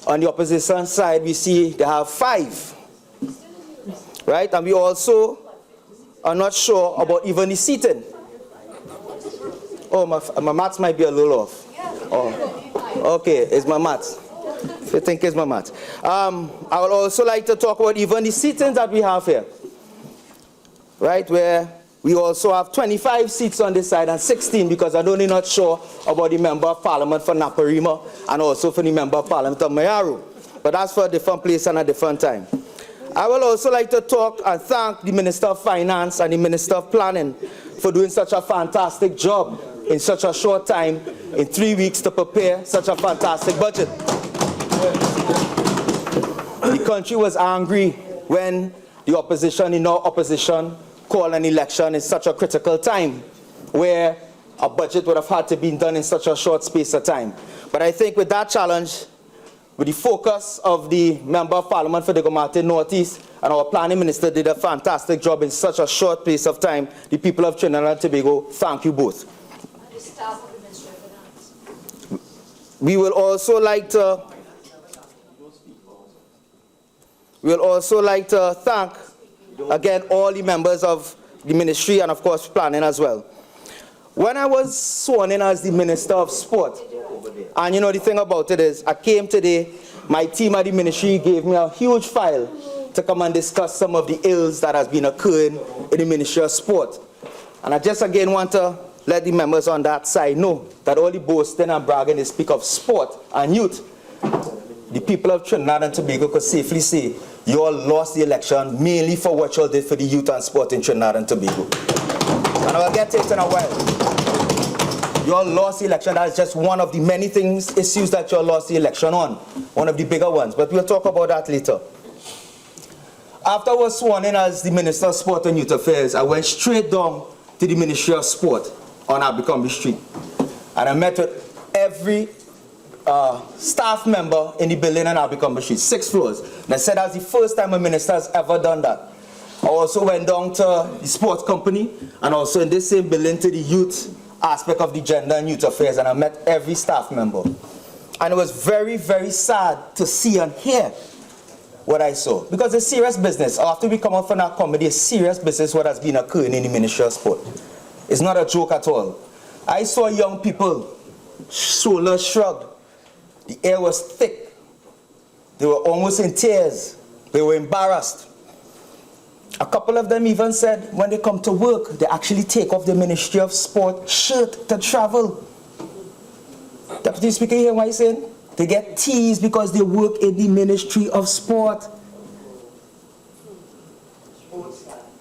On the opposition side, we see they have 5. Right? And we also are not sure about even the seating. Oh, my maths might be a little off. Oh, okay, it's my maths. I think it's my maths. I would also like to talk about even the seatings that we have here. Right, where we also have 25 seats on this side and 16 because I'm only not sure about the Member of Parliament for Naparima and also for the Member of Parliament of Mayaru. But that's for a different place and a different time. I would also like to talk and thank the Minister of Finance and the Minister of Planning for doing such a fantastic job in such a short time, in 3 weeks, to prepare such a fantastic budget. The country was angry when the opposition, in our opposition, call an election in such a critical time where a budget would have had to be done in such a short space of time. But I think with that challenge, with the focus of the Member of Parliament for the Martin Northeast and our planning minister did a fantastic job in such a short space of time, the people of Trinidad and Tobago, thank you both. And the staff of the Ministry of Finance. We will also like to thank, again, all the members of the ministry and, of course, planning as well. When I was sworn in as the Minister of Sport, and you know the thing about it is, I came today, my team at the ministry gave me a huge file to come and discuss some of the ills that has been occurring in the Ministry of Sport. And I just again want to let the members on that side know that all the boasting and bragging they speak of sport and youth, the people of Trinidad and Tobago could safely say, you all lost the election mainly for what you all did for the youth and sport in Trinidad and Tobago. And I will get to it in a while. You all lost the election. That's just one of the many issues that you all lost the election on. One of the bigger ones. But we'll talk about that later. After I was sworn in as the Minister of Sport and Youth Affairs, I went straight down to the Ministry of Sport on Abercrombie Street. And I met with every staff member in the building on Abercrombie Street, 6 floors. And I said that's the first time a minister has ever done that. I also went down to the sports company and also in this same building to the youth aspect of the gender and youth affairs, and I met every staff member. And it was very, very sad to see and hear what I saw. Because it's serious business. After we come out from that comedy, it's serious business what has been occurring in the Ministry of Sport. It's not a joke at all. I saw young people, shoulders shrugged. The air was thick. They were almost in tears. They were embarrassed. A couple of them even said when they come to work, they actually take off the Ministry of Sport shirt to travel. Deputy Speaker, you hear what I'm saying? They get teased because they work in the Ministry of Sport.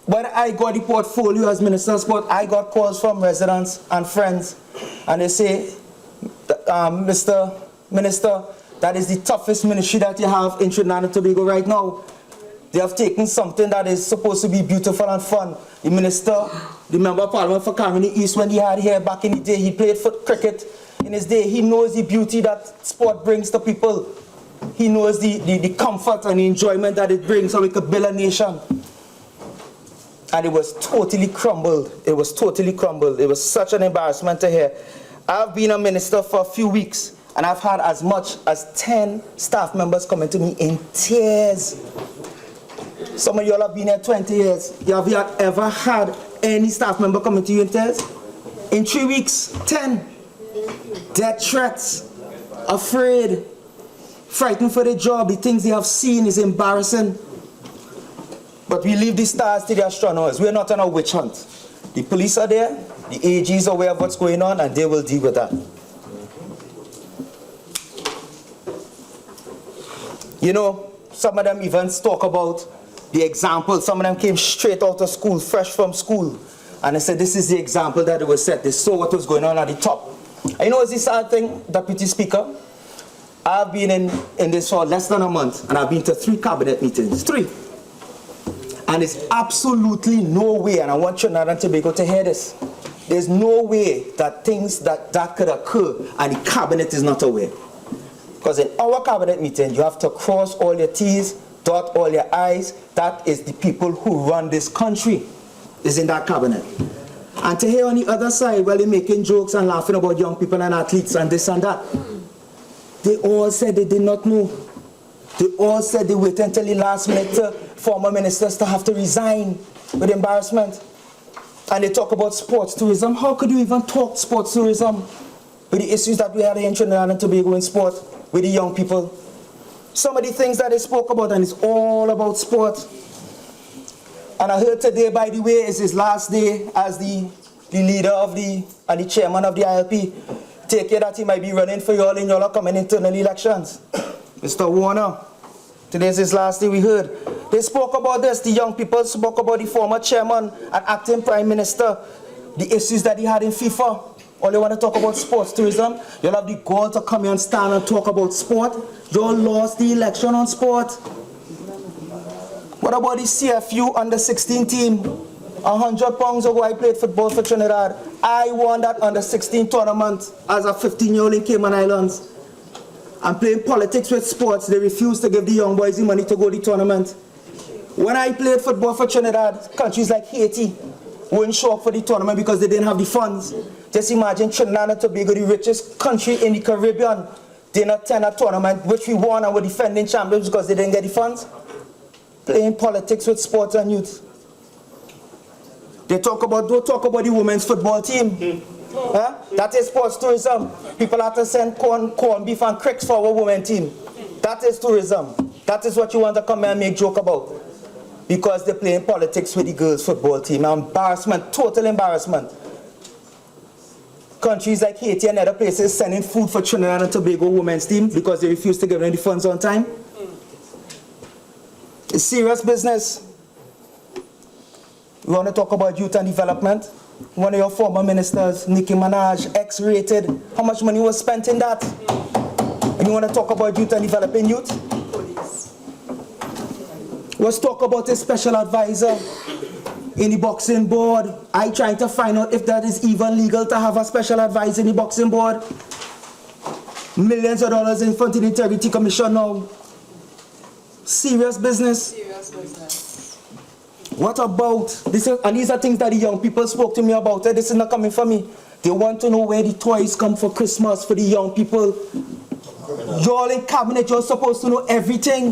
When I got the portfolio as Minister of Sport, I got calls from residents and friends. And they say, Mr. Minister, that is the toughest ministry that you have in Trinidad and Tobago right now. They have taken something that is supposed to be beautiful and fun. The minister, the Member of Parliament for Carmini East, when he had here back in the day, he played for cricket in his day. He knows the beauty that sport brings to people. He knows the comfort and the enjoyment that it brings so we could build a nation. And it was totally crumbled. It was totally crumbled. It was such an embarrassment to hear. I've been a minister for a few weeks, and I've had as much as 10 staff members coming to me in tears. Some of you all have been here 20 years. Have you ever had any staff member coming to you in tears? In 3 weeks, 10. Death threats, afraid, frightened for their job. The things they have seen is embarrassing. But we leave the stars to the astronomers. We're not on a witch hunt. The police are there, the AGs are aware of what's going on, and they will deal with that. You know, some of them even talk about the example. Some of them came straight out of school, fresh from school. And they said, this is the example that it was set. They saw what was going on at the top. And you know what's the sad thing, Deputy Speaker? I've been in this for less than a month, and I've been to 3 cabinet meetings. 3. And there's absolutely no way, and I want Trinidad and Tobago to hear this, there's no way that things that could occur and the cabinet is not aware. Because in our cabinet meeting, you have to cross all your T's, dot all your I's. That is the people who run this country, is in that cabinet. And to hear on the other side, well, they're making jokes and laughing about young people and athletes and this and that. They all said they did not know. They all said they waited until the last minute to former ministers to have to resign with embarrassment. And they talk about sports tourism. How could you even talk sports tourism with the issues that we had in Trinidad and Tobago in sport with the young people? Some of the things that they spoke about, and it's all about sport. And I heard today, by the way, is his last day as the leader of and the chairman of the ILP. Take care that he might be running for you all in your upcoming internal elections. Mr. Warner, today's his last day, we heard. They spoke about this. The young people spoke about the former chairman and acting prime minister, the issues that he had in FIFA. All they want to talk about sports tourism. You'll have the gall to come here and stand and talk about sport. You all lost the election on sport. What about the CFU under 16 team? 100 pounds ago, I played football for Trinidad. I won that under-16 tournament as a 15-year-old in Cayman Islands. I'm playing politics with sports. They refuse to give the young boys the money to go to the tournament. When I played football for Trinidad, countries like Haiti wouldn't show up for the tournament because they didn't have the funds. Just imagine Trinidad and Tobago, the richest country in the Caribbean, did not attend a tournament which we won and were defending champions because they didn't get the funds. Playing politics with sports and youth. Don't talk about the women's football team. Huh? That is sports tourism. People have to send corn beef and cricks for our women's team. That is tourism. That is what you want to come here and make joke about. Because they're playing politics with the girls' football team. Embarrassment, total embarrassment. Countries like Haiti and other places sending food for Trinidad and Tobago women's team because they refuse to give them the funds on time. It's serious business. We want to talk about youth and development. One of your former ministers, Nicki Minaj, X-rated. How much money was spent in that? And you want to talk about youth and developing youth? Let's talk about a special advisor in the boxing board. I trying to find out if that is even legal to have a special advisor in the boxing board. Millions of dollars in front of the Integrity Commission now. Serious business. Serious business. What about this? And these are things that the young people spoke to me about. This is not coming from me. They want to know where the toys come for Christmas for the young people. Y'all in cabinet, you're supposed to know everything.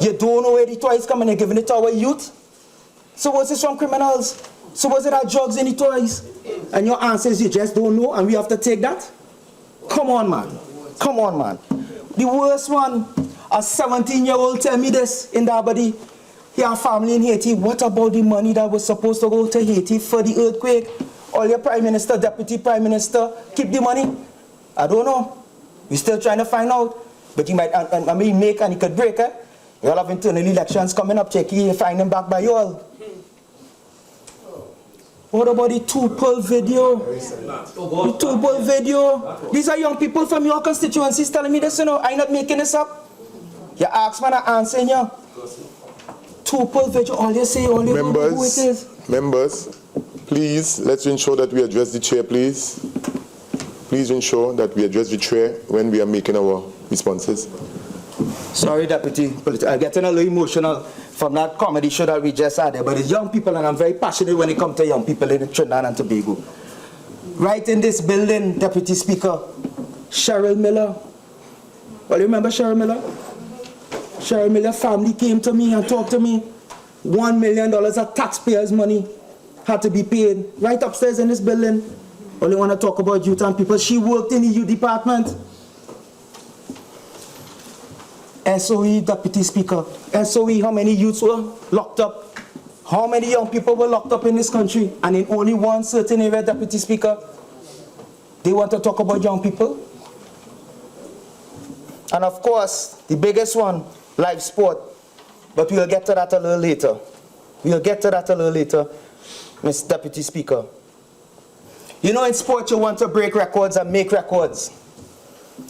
You don't know where the toys come and you're giving it to our youth. So was this from criminals? So was it that drugs in the toys? And your answer is you just don't know and we have to take that? Come on, man. Come on, man. The worst one, a 17-year-old tell me this in Dabadi. He had family in Haiti. What about the money that was supposed to go to Haiti for the earthquake? All your prime minister, deputy prime minister, keep the money? I don't know. We're still trying to find out. But you might, I mean, make and you could break it. You all have internal elections coming up. Check you find them back by you all. What about the two-pull video? The two-pull video. These are young people from your constituencies telling me this, you know. I'm not making this up. You ask me, I answer you. Two-pull video, all you say, all you know who it is. Members, please, let's ensure that we address the chair, please. Please ensure that we address the chair when we are making our responses. Sorry, Deputy, but I'm getting a little emotional from that comedy show that we just had there. But it's young people, and I'm very passionate when it comes to young people in Trinidad and Tobago. Right in this building, Deputy Speaker, Cheryl Miller. Well, you remember Cheryl Miller? Cheryl Miller's family came to me and talked to me. $1 million of taxpayers' money had to be paid right upstairs in this building. Only want to talk about youth and people. She worked in the youth department. SOE, Deputy Speaker. SOE, how many youths were locked up? How many young people were locked up in this country? And in only one certain area, Deputy Speaker, they want to talk about young people. And of course, the biggest one, live sport. But we'll get to that a little later. We'll get to that a little later, Mr. Deputy Speaker. You know, in sport, you want to break records and make records.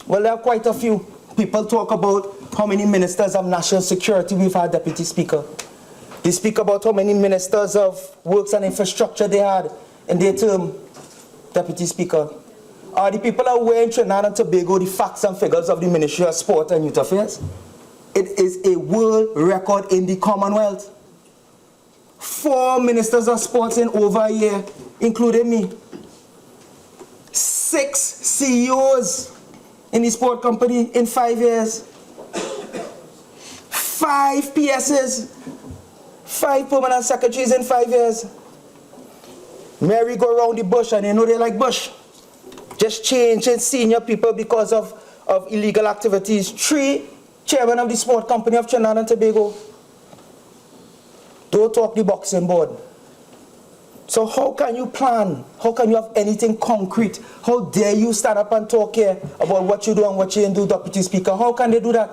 Well, there are quite a few. People talk about how many ministers of national security we've had, Deputy Speaker. They speak about how many ministers of works and infrastructure they had in their term, Deputy Speaker. Are the people aware in Trinidad and Tobago the facts and figures of the Ministry of Sport and Youth Affairs? It is a world record in the Commonwealth. 4 ministers of sports in over a year, including me. 6 CEOs in the sport company in 5 years. 5 PSs, 5 permanent secretaries in 5 years. Mary go around the bush and they know they like bush. Just changing senior people because of illegal activities. 3 chairmen of the sport company of Trinidad and Tobago. Don't talk the boxing board. So how can you plan? How can you have anything concrete? How dare you stand up and talk here about what you do and what you didn't do, Deputy Speaker? How can they do that?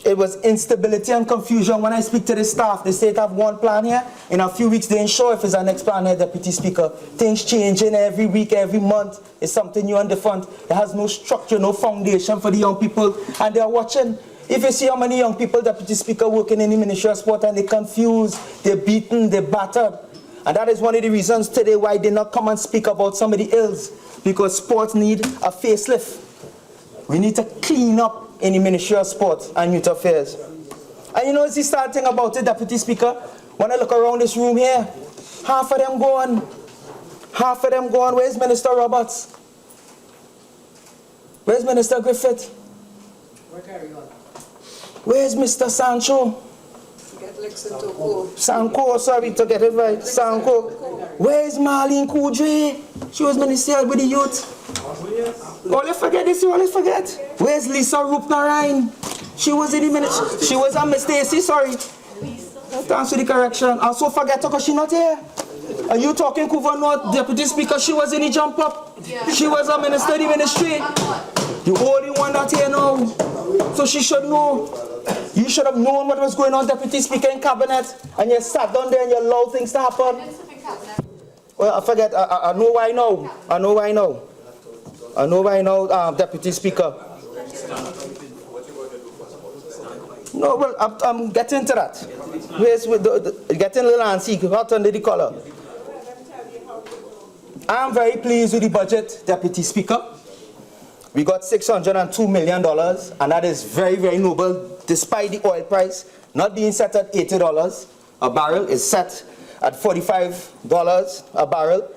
It was instability and confusion. When I speak to the staff, they say they have one plan here. In a few weeks, they ain't sure if it's our next plan here, Deputy Speaker. Things changing every week, every month. It's something new and different. It has no structure, no foundation for the young people. And they're watching. If you see how many young people, Deputy Speaker, working in the Ministry of Sport, and they're confused, they're beaten, they're battered. And that is one of the reasons today why they not come and speak about some of the ills, because sports need a facelift. We need to clean up in the Ministry of Sport and Youth Affairs. And you know, it's the sad thing about it, Deputy Speaker, when I look around this room here, half of them gone. Half of them gone. Where's Minister Roberts? Where's Minister Griffith? Where's Mr. Sancho? Sanko, sorry to get it right. Sanko. Where's Marlene Kudre? She was Minister with the youth. Always forget this, you always forget. Where's Lisa Rupnarain? She was in the ministry. She was Miss Stacy, sorry. Thanks for the correction. Also forget her because she's not here. Are you talking Couva North, Deputy Speaker? She was in the jump up. She was a minister in the ministry. The only one that's here now. So she should know. You should have known what was going on, Deputy Speaker, in Cabinet. And you sat down there and you allowed things to happen. Well, I forget. I know why now. I know why now. I know why now, Deputy Speaker. No, well, I'm getting to that. Where's with getting a little antsy, hot under the collar. I'm very pleased with the budget, Deputy Speaker. We got $602 million, and that is very, very noble, despite the oil price not being set at $80 a barrel. It's set at $45 a barrel,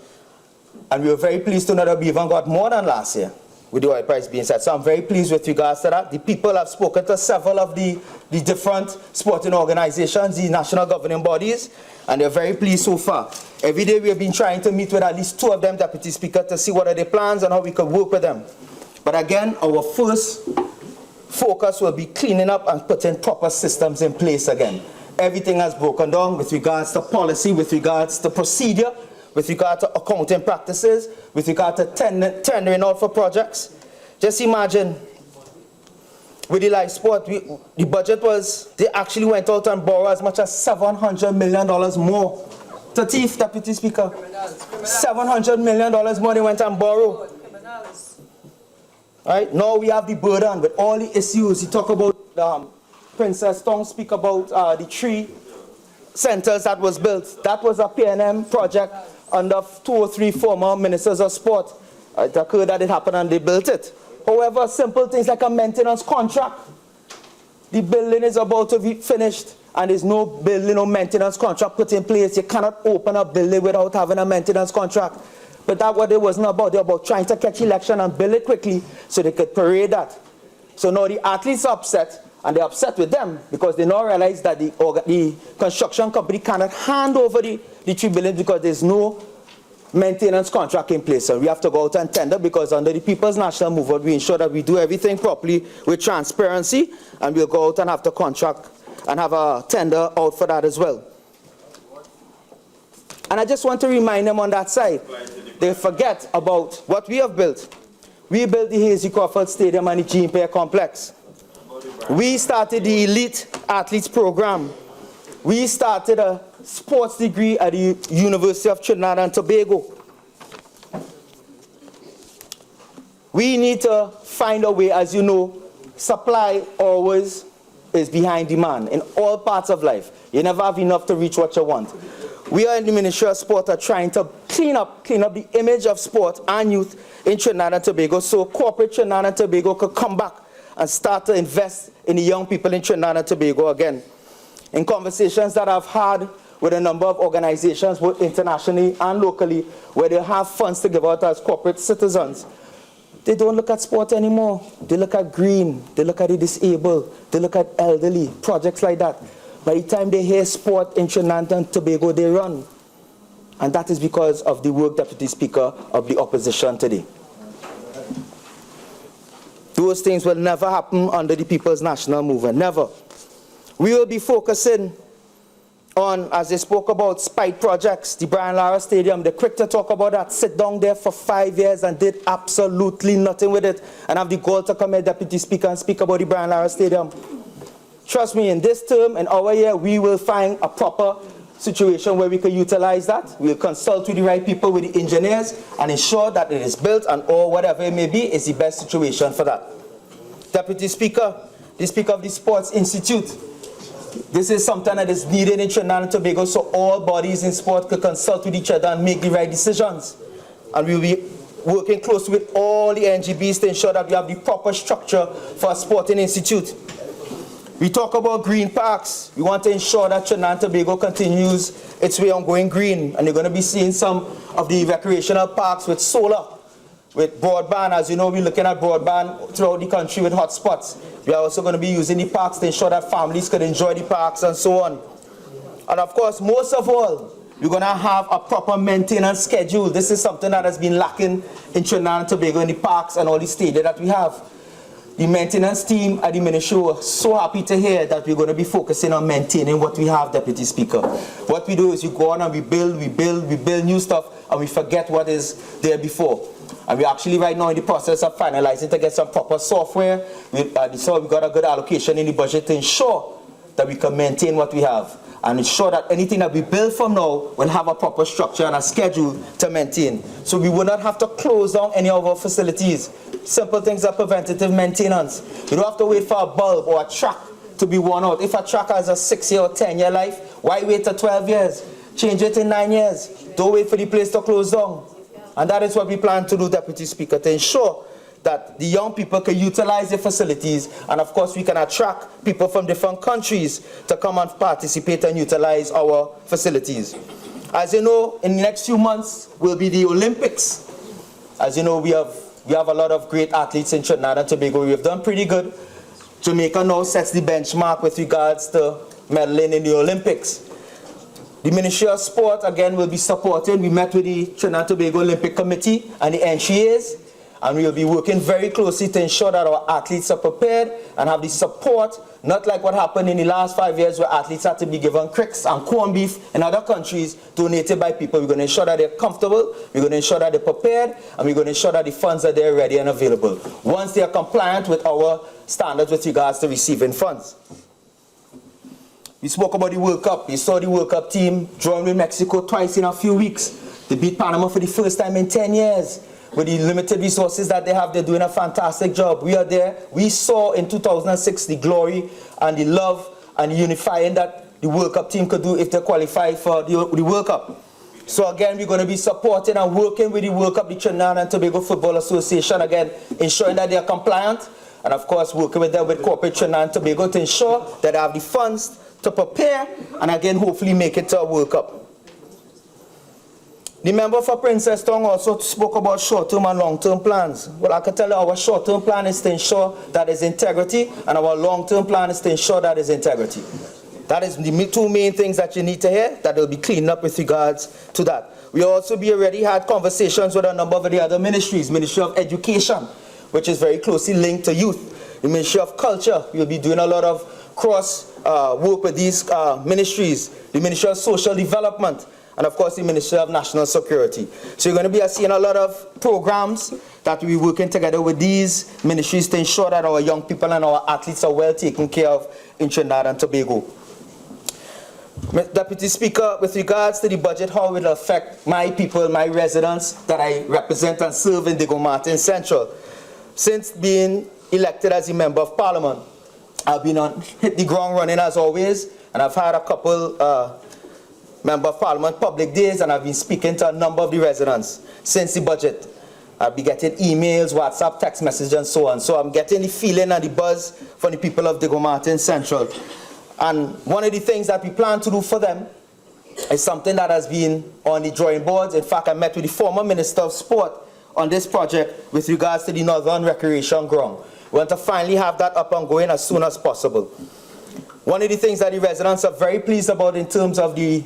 and we were very pleased to know that we even got more than last year with the oil price being set. So I'm very pleased with regards to that. The people have spoken to several of the different sporting organizations, the national governing bodies, and they're very pleased so far. Every day we have been trying to meet with at least 2 of them, Deputy Speaker, to see what are their plans and how we could work with them. But again, our first focus will be cleaning up and putting proper systems in place again. Everything has broken down with regards to policy, with regards to procedure, with regard to accounting practices, with regard to tendering out for projects. Just imagine, with the live sport, the budget was, they actually went out and borrowed as much as $700 million more. To thief, Deputy Speaker. $700 million more they went and borrowed. Right? Now we have the burden with all the issues. You talk about Princess Tong, speak about the 3 centers that was built. That was a PNM project under 2 or 3 former ministers of sport. It occurred that it happened and they built it. However, simple things like a maintenance contract. The building is about to be finished and there's no building or maintenance contract put in place. You cannot open a building without having a maintenance contract. But that's what it wasn't about. They were about trying to catch election and build it quickly so they could parade that. So now the athletes are upset, and they're upset with them because they now realize that the construction company cannot hand over the 3 billion because there's no maintenance contract in place. So we have to go out and tender, because under the People's National Movement, we ensure that we do everything properly with transparency, and we'll go out and have to contract and have a tender out for that as well. And I just want to remind them on that side, they forget about what we have built. We built the Hazy Crawford Stadium and the Jean Pierre Complex. We started the Elite Athletes Program. We started a sports degree at the University of Trinidad and Tobago. We need to find a way, as you know, supply always is behind demand in all parts of life. You never have enough to reach what you want. We are in the Ministry of Sport are trying to clean up the image of sport and youth in Trinidad and Tobago, so corporate Trinidad and Tobago could come back and start to invest in the young people in Trinidad and Tobago again. In conversations that I've had with a number of organizations, both internationally and locally, where they have funds to give out as corporate citizens, they don't look at sport anymore. They look at green, they look at the disabled, they look at elderly, projects like that. By the time they hear sport in Trinidad and Tobago, they run. And that is because of the work, Deputy Speaker, of the opposition today. Those things will never happen under the People's National Movement, never. We will be focusing on, as they spoke about, spite projects, the Brian Lara Stadium. They're quick to talk about that, sit down there for 5 years and did absolutely nothing with it, and have the goal to come here, Deputy Speaker, and speak about the Brian Lara Stadium. Trust me, in this term, in our year, we will find a proper situation where we can utilize that. We'll consult with the right people, with the engineers, and ensure that it is built, and or whatever it may be is the best situation for that. Deputy Speaker, the Speaker of the Sports Institute. This is something that is needed in Trinidad and Tobago so all bodies in sport could consult with each other and make the right decisions. And we'll be working closely with all the NGBs to ensure that we have the proper structure for a sporting institute. We talk about green parks. We want to ensure that Trinidad and Tobago continues its way on going green. And you're going to be seeing some of the recreational parks with solar, with broadband. As you know, we're looking at broadband throughout the country with hotspots. We are also going to be using the parks to ensure that families can enjoy the parks and so on. And of course, most of all, we're going to have a proper maintenance schedule. This is something that has been lacking in Trinidad and Tobago in the parks and all the stadiums that we have. The maintenance team at the ministry were so happy to hear that we're going to be focusing on maintaining what we have, Deputy Speaker. What we do is we go on and we build new stuff, and we forget what is there before. And we're actually right now in the process of finalizing to get some proper software. So we've got a good allocation in the budget to ensure that we can maintain what we have and ensure that anything that we build from now will have a proper structure and a schedule to maintain. So we will not have to close down any of our facilities. Simple things like preventative maintenance. You don't have to wait for a bulb or a track to be worn out. If a track has a 6-year or 10-year life, why wait for 12 years? Change it in 9 years. Don't wait for the place to close down. And that is what we plan to do, Deputy Speaker, to ensure that the young people can utilize the facilities, and of course we can attract people from different countries to come and participate and utilize our facilities. As you know, in the next few months will be the Olympics. As you know, we have a lot of great athletes in Trinidad and Tobago. We have done pretty good. Jamaica now sets the benchmark with regards to medaling in the Olympics. The Ministry of Sport, again, will be supporting. We met with the Trinidad and Tobago Olympic Committee and the NCAs, and we will be working very closely to ensure that our athletes are prepared and have the support, not like what happened in the last 5 years where athletes had to be given cricks and corned beef in other countries donated by people. We're going to ensure that they're comfortable, we're going to ensure that they're prepared, and we're going to ensure that the funds are there ready and available once they are compliant with our standards with regards to receiving funds. We spoke about the World Cup. You saw the World Cup team drawing with Mexico twice in a few weeks. They beat Panama for the first time in 10 years. With the limited resources that they have, they're doing a fantastic job. We are there. We saw in 2006 the glory and the love and the unifying that the World Cup team could do if they qualify for the World Cup. So again, we're going to be supporting and working with the World Cup, the Trinidad and Tobago Football Association, again, ensuring that they are compliant, and of course working with them with corporate Trinidad and Tobago to ensure that they have the funds to prepare and again hopefully make it to a World Cup. The member for Princess Town also spoke about short-term and long-term plans. Well, I can tell you our short-term plan is to ensure that there's integrity, and our long-term plan is to ensure that there's integrity. That is the two main things that you need to hear, that will be cleaned up with regards to that. We also already had conversations with a number of the other ministries. Ministry of Education, which is very closely linked to youth. The Ministry of Culture, we'll be doing a lot of cross work with these ministries. The Ministry of Social Development, and of course the Ministry of National Security. So you're going to be seeing a lot of programs that we're working together with these ministries to ensure that our young people and our athletes are well taken care of in Trinidad and Tobago. Deputy Speaker, with regards to the budget, how it will affect my people, my residents that I represent and serve in Diego Martin Central. Since being elected as a Member of Parliament, I've been hit the ground running as always, and I've had a couple Member of Parliament public days, and I've been speaking to a number of the residents since the budget. I've been getting emails, WhatsApp, text messages, and so on. So I'm getting the feeling and the buzz from the people of Diego Martin Central. And one of the things that we plan to do for them is something that has been on the drawing boards. In fact, I met with the former Minister of Sport on this project with regards to the Northern Recreation Ground. We want to finally have that up and going as soon as possible. One of the things that the residents are very pleased about in terms of the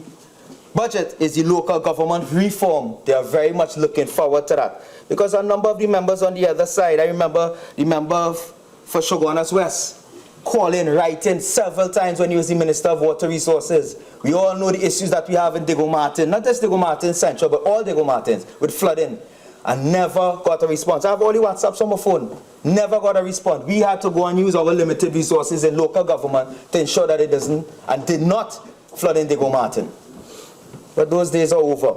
budget is the local government reform. They are very much looking forward to that. Because a number of the members on the other side, I remember the member for Shoguanas West, calling, writing several times when he was the Minister of Water Resources. We all know the issues that we have in Diego Martin, not just Diego Martin Central, but all Diego Martins with flooding, and never got a response. I have all the WhatsApps on my phone, never got a response. We had to go and use our limited resources in local government to ensure that it doesn't and did not flood in Diego Martin. But those days are over.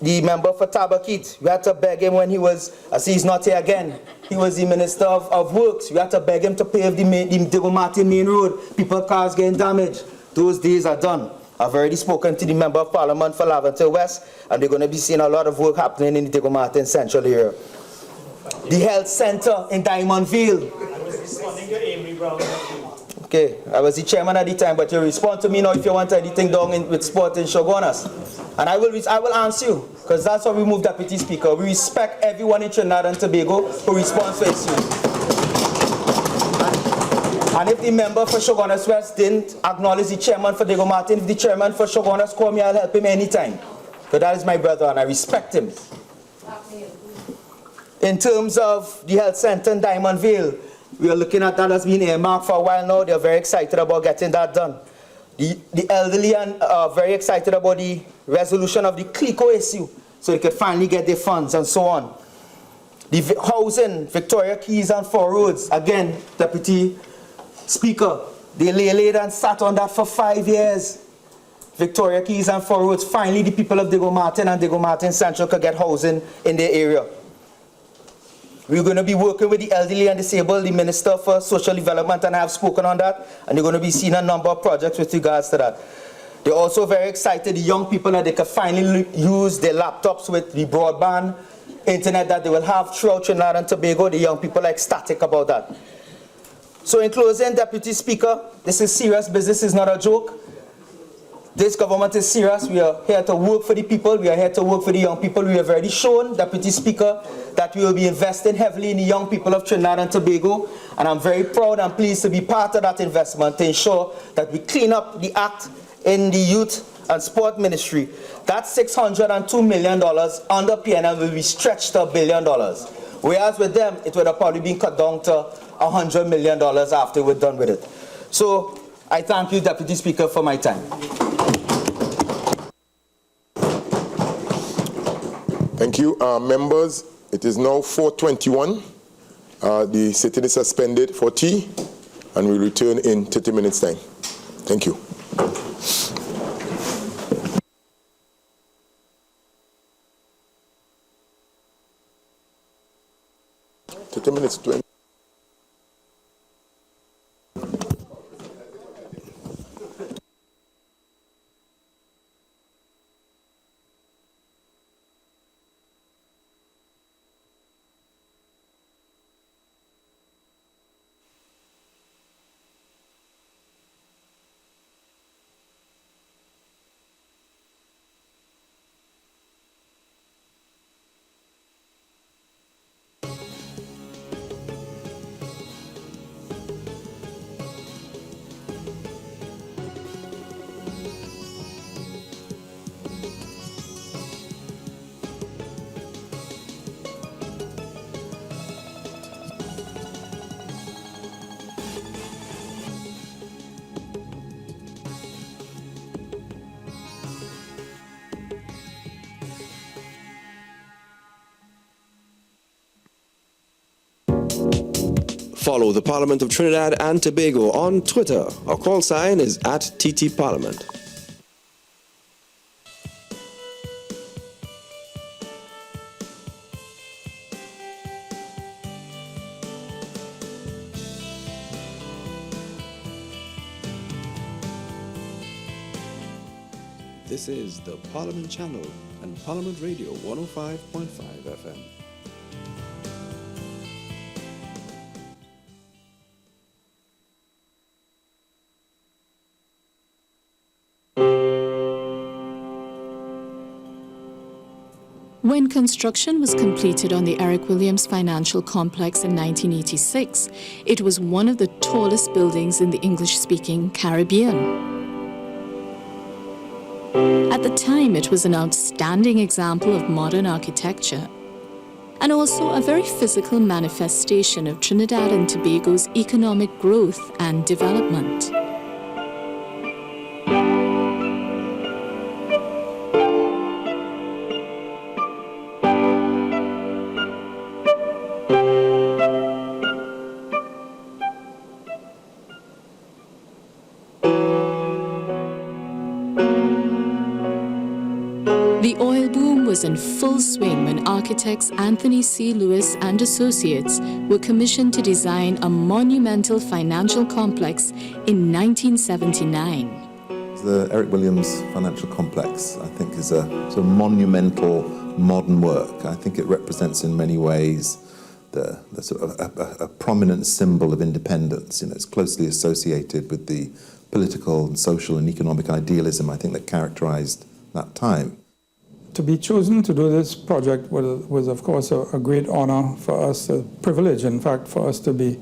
the member for Tabakit, we had to beg him when he was, I see he's not here again, he was the Minister of Works. We had to beg him to pave the Diego Martin main road. People's cars getting damaged. Those days are done. I've already spoken to the Member of Parliament for Laventille West, and they're going to be seeing a lot of work happening in the Diego Martin Central area. The health center in Diamond Vale. Okay, I was the chairman at the time, but you respond to me now if you want anything done with sport in Shogunas. And I will answer you, because that's how we move Deputy Speaker. We respect everyone in Trinidad and Tobago who responds to issues. And if the member for Shogunas West didn't acknowledge the chairman for Diego Martin, if the chairman for Shogunas called me, I'll help him anytime. Because that is my brother and I respect him. In terms of the health center in Diamond Vale, we are looking at that as being earmarked for a while now. They're very excited about getting that done. The elderly are very excited about the resolution of the Crichlow issue, so they could finally get their funds and so on. The housing, Victoria Keys and 4 Roads, again, Deputy Speaker, they laid and sat on that for 5 years. Victoria Keys and 4 Roads, finally the people of Diego Martin and Diego Martin Central could get housing in their area. We're going to be working with the elderly and disabled, the Minister for Social Development, and I have spoken on that, and they're going to be seeing a number of projects with regards to that. They're also very excited, the young people, that they can finally use their laptops with the broadband internet that they will have throughout Trinidad and Tobago. The young people are ecstatic about that. So in closing, Deputy Speaker, this is serious business, it's not a joke. This government is serious. We are here to work for the people. We are here to work for the young people. We have already shown, Deputy Speaker, that we will be investing heavily in the young people of Trinidad and Tobago. And I'm very proud and pleased to be part of that investment to ensure that we clean up the act in the Youth and Sport Ministry. That $602 million under PNM will be stretched to $1 billion. Whereas with them, it would have probably been cut down to $100 million after we're done with it. So I thank you, Deputy Speaker, for my time. Thank you. Members, it is now 4:21. The sitting is suspended for tea, and we'll return in 30 minutes' time. Thank you. Minutes, 20. Follow the Parliament of Trinidad and Tobago on Twitter. Our call sign is @TTParliament. This is the Parliament Channel and Parliament Radio 105.5 FM. When construction was completed on the Eric Williams Financial Complex in 1986, it was one of the tallest buildings in the English-speaking Caribbean. At the time, it was an outstanding example of modern architecture and also a very physical manifestation of Trinidad and Tobago's economic growth and development. The oil boom boom was in full swing when architects Anthony C. Lewis and Associates were commissioned to design a monumental financial complex in 1979. The Eric Williams Financial Complex, I think, is a sort of monumental modern work. I think it represents in many ways the sort of a prominent symbol of independence. You know, it's closely associated with the political and social and economic idealism, I think, that characterized that time. To be chosen to do this project was of course, a great honor for us, a privilege, in fact, for us to be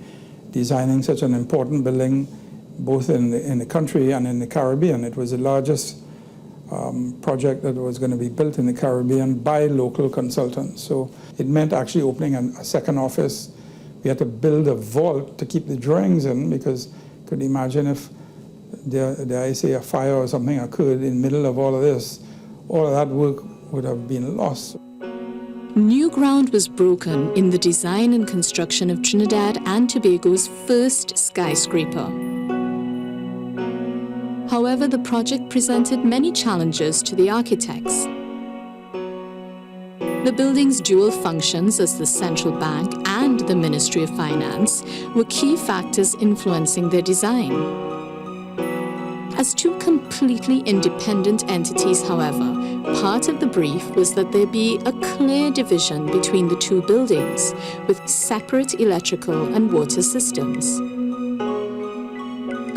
designing such an important building, both in the country and in the Caribbean. It was the largest project that was going to be built in the Caribbean by local consultants. So it meant actually opening a second office. We had to build a vault to keep the drawings in, because could you imagine if, dare I say, a fire or something occurred in the middle of all of this, all of that work would have been lost. New ground was broken in the design and construction of Trinidad and Tobago's first skyscraper. However, the project presented many challenges to the architects. The building's dual functions as the central bank and the Ministry of Finance were key factors influencing their design. As two completely independent entities, however, part of the brief was that there be a clear division between the two buildings, with separate electrical and water systems.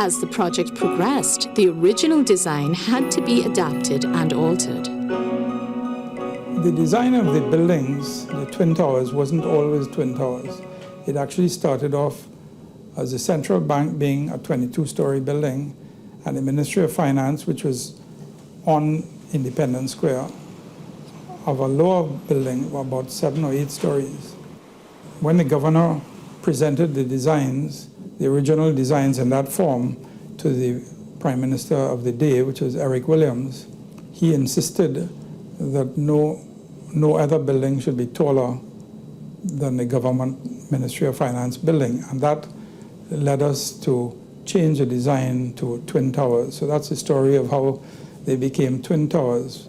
As the project progressed, the original design had to be adapted and altered. The design of the buildings, the Twin Towers, wasn't always Twin Towers. It actually started off as the central bank being a 22-story building, and the Ministry of Finance, which was on Independence Square, of a lower building of about 7 or 8 stories. When the governor presented the designs, the original designs in that form, to the Prime Minister of the day, which was Eric Williams, he insisted that no other building should be taller than the government Ministry of Finance building, and that led us to change the design to Twin Towers. So that's the story of how they became Twin Towers.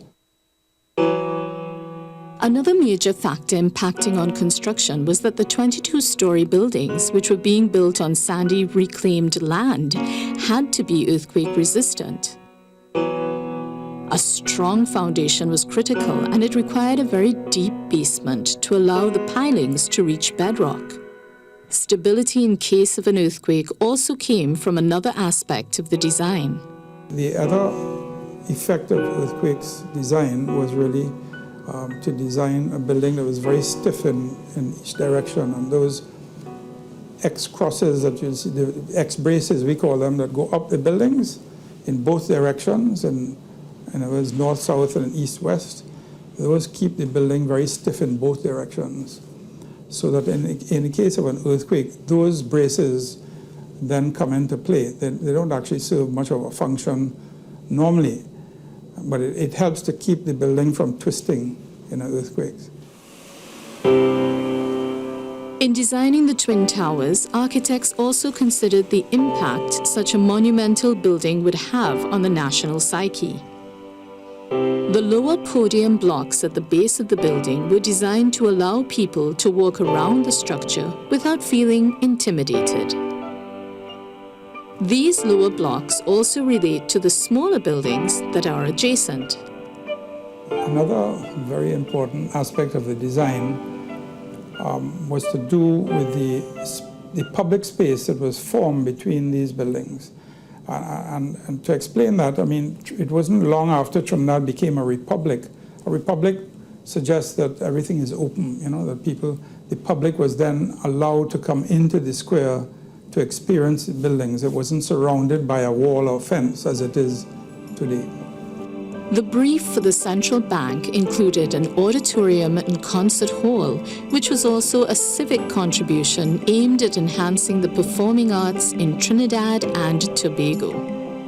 Another major factor impacting on construction was that the 22-story buildings, which were being built on sandy reclaimed land, had to be earthquake resistant. A strong foundation was critical, and it required a very deep basement to allow the pilings to reach bedrock. Stability in case of an earthquake also came from another aspect of the design. The other effect of earthquakes design was really to design a building that was very stiff in each direction, and those X-crosses that you see, the X-braces we call them, that go up the buildings in both directions, and it was north-south and east-west, those keep the building very stiff in both directions, so that in the case of an earthquake, those braces then come into play. They don't actually serve much of a function normally, but it helps to keep the building from twisting in an earthquake. In designing the Twin Towers, architects also considered the impact such a monumental building would have on the national psyche. The lower podium blocks at the base of the building were designed to allow people to walk around the structure without feeling intimidated. These lower blocks also relate to the smaller buildings that are adjacent. Another very important aspect of the design was to do with the public space that was formed between these buildings. And to explain that, I mean, it wasn't long after Trinidad became a republic. A republic suggests that everything is open, you know, that the public was then allowed to come into the square to experience the buildings. It wasn't surrounded by a wall or fence as it is today. The brief for the central bank included an auditorium and concert hall, which was also a civic contribution aimed at enhancing the performing arts in Trinidad and Tobago.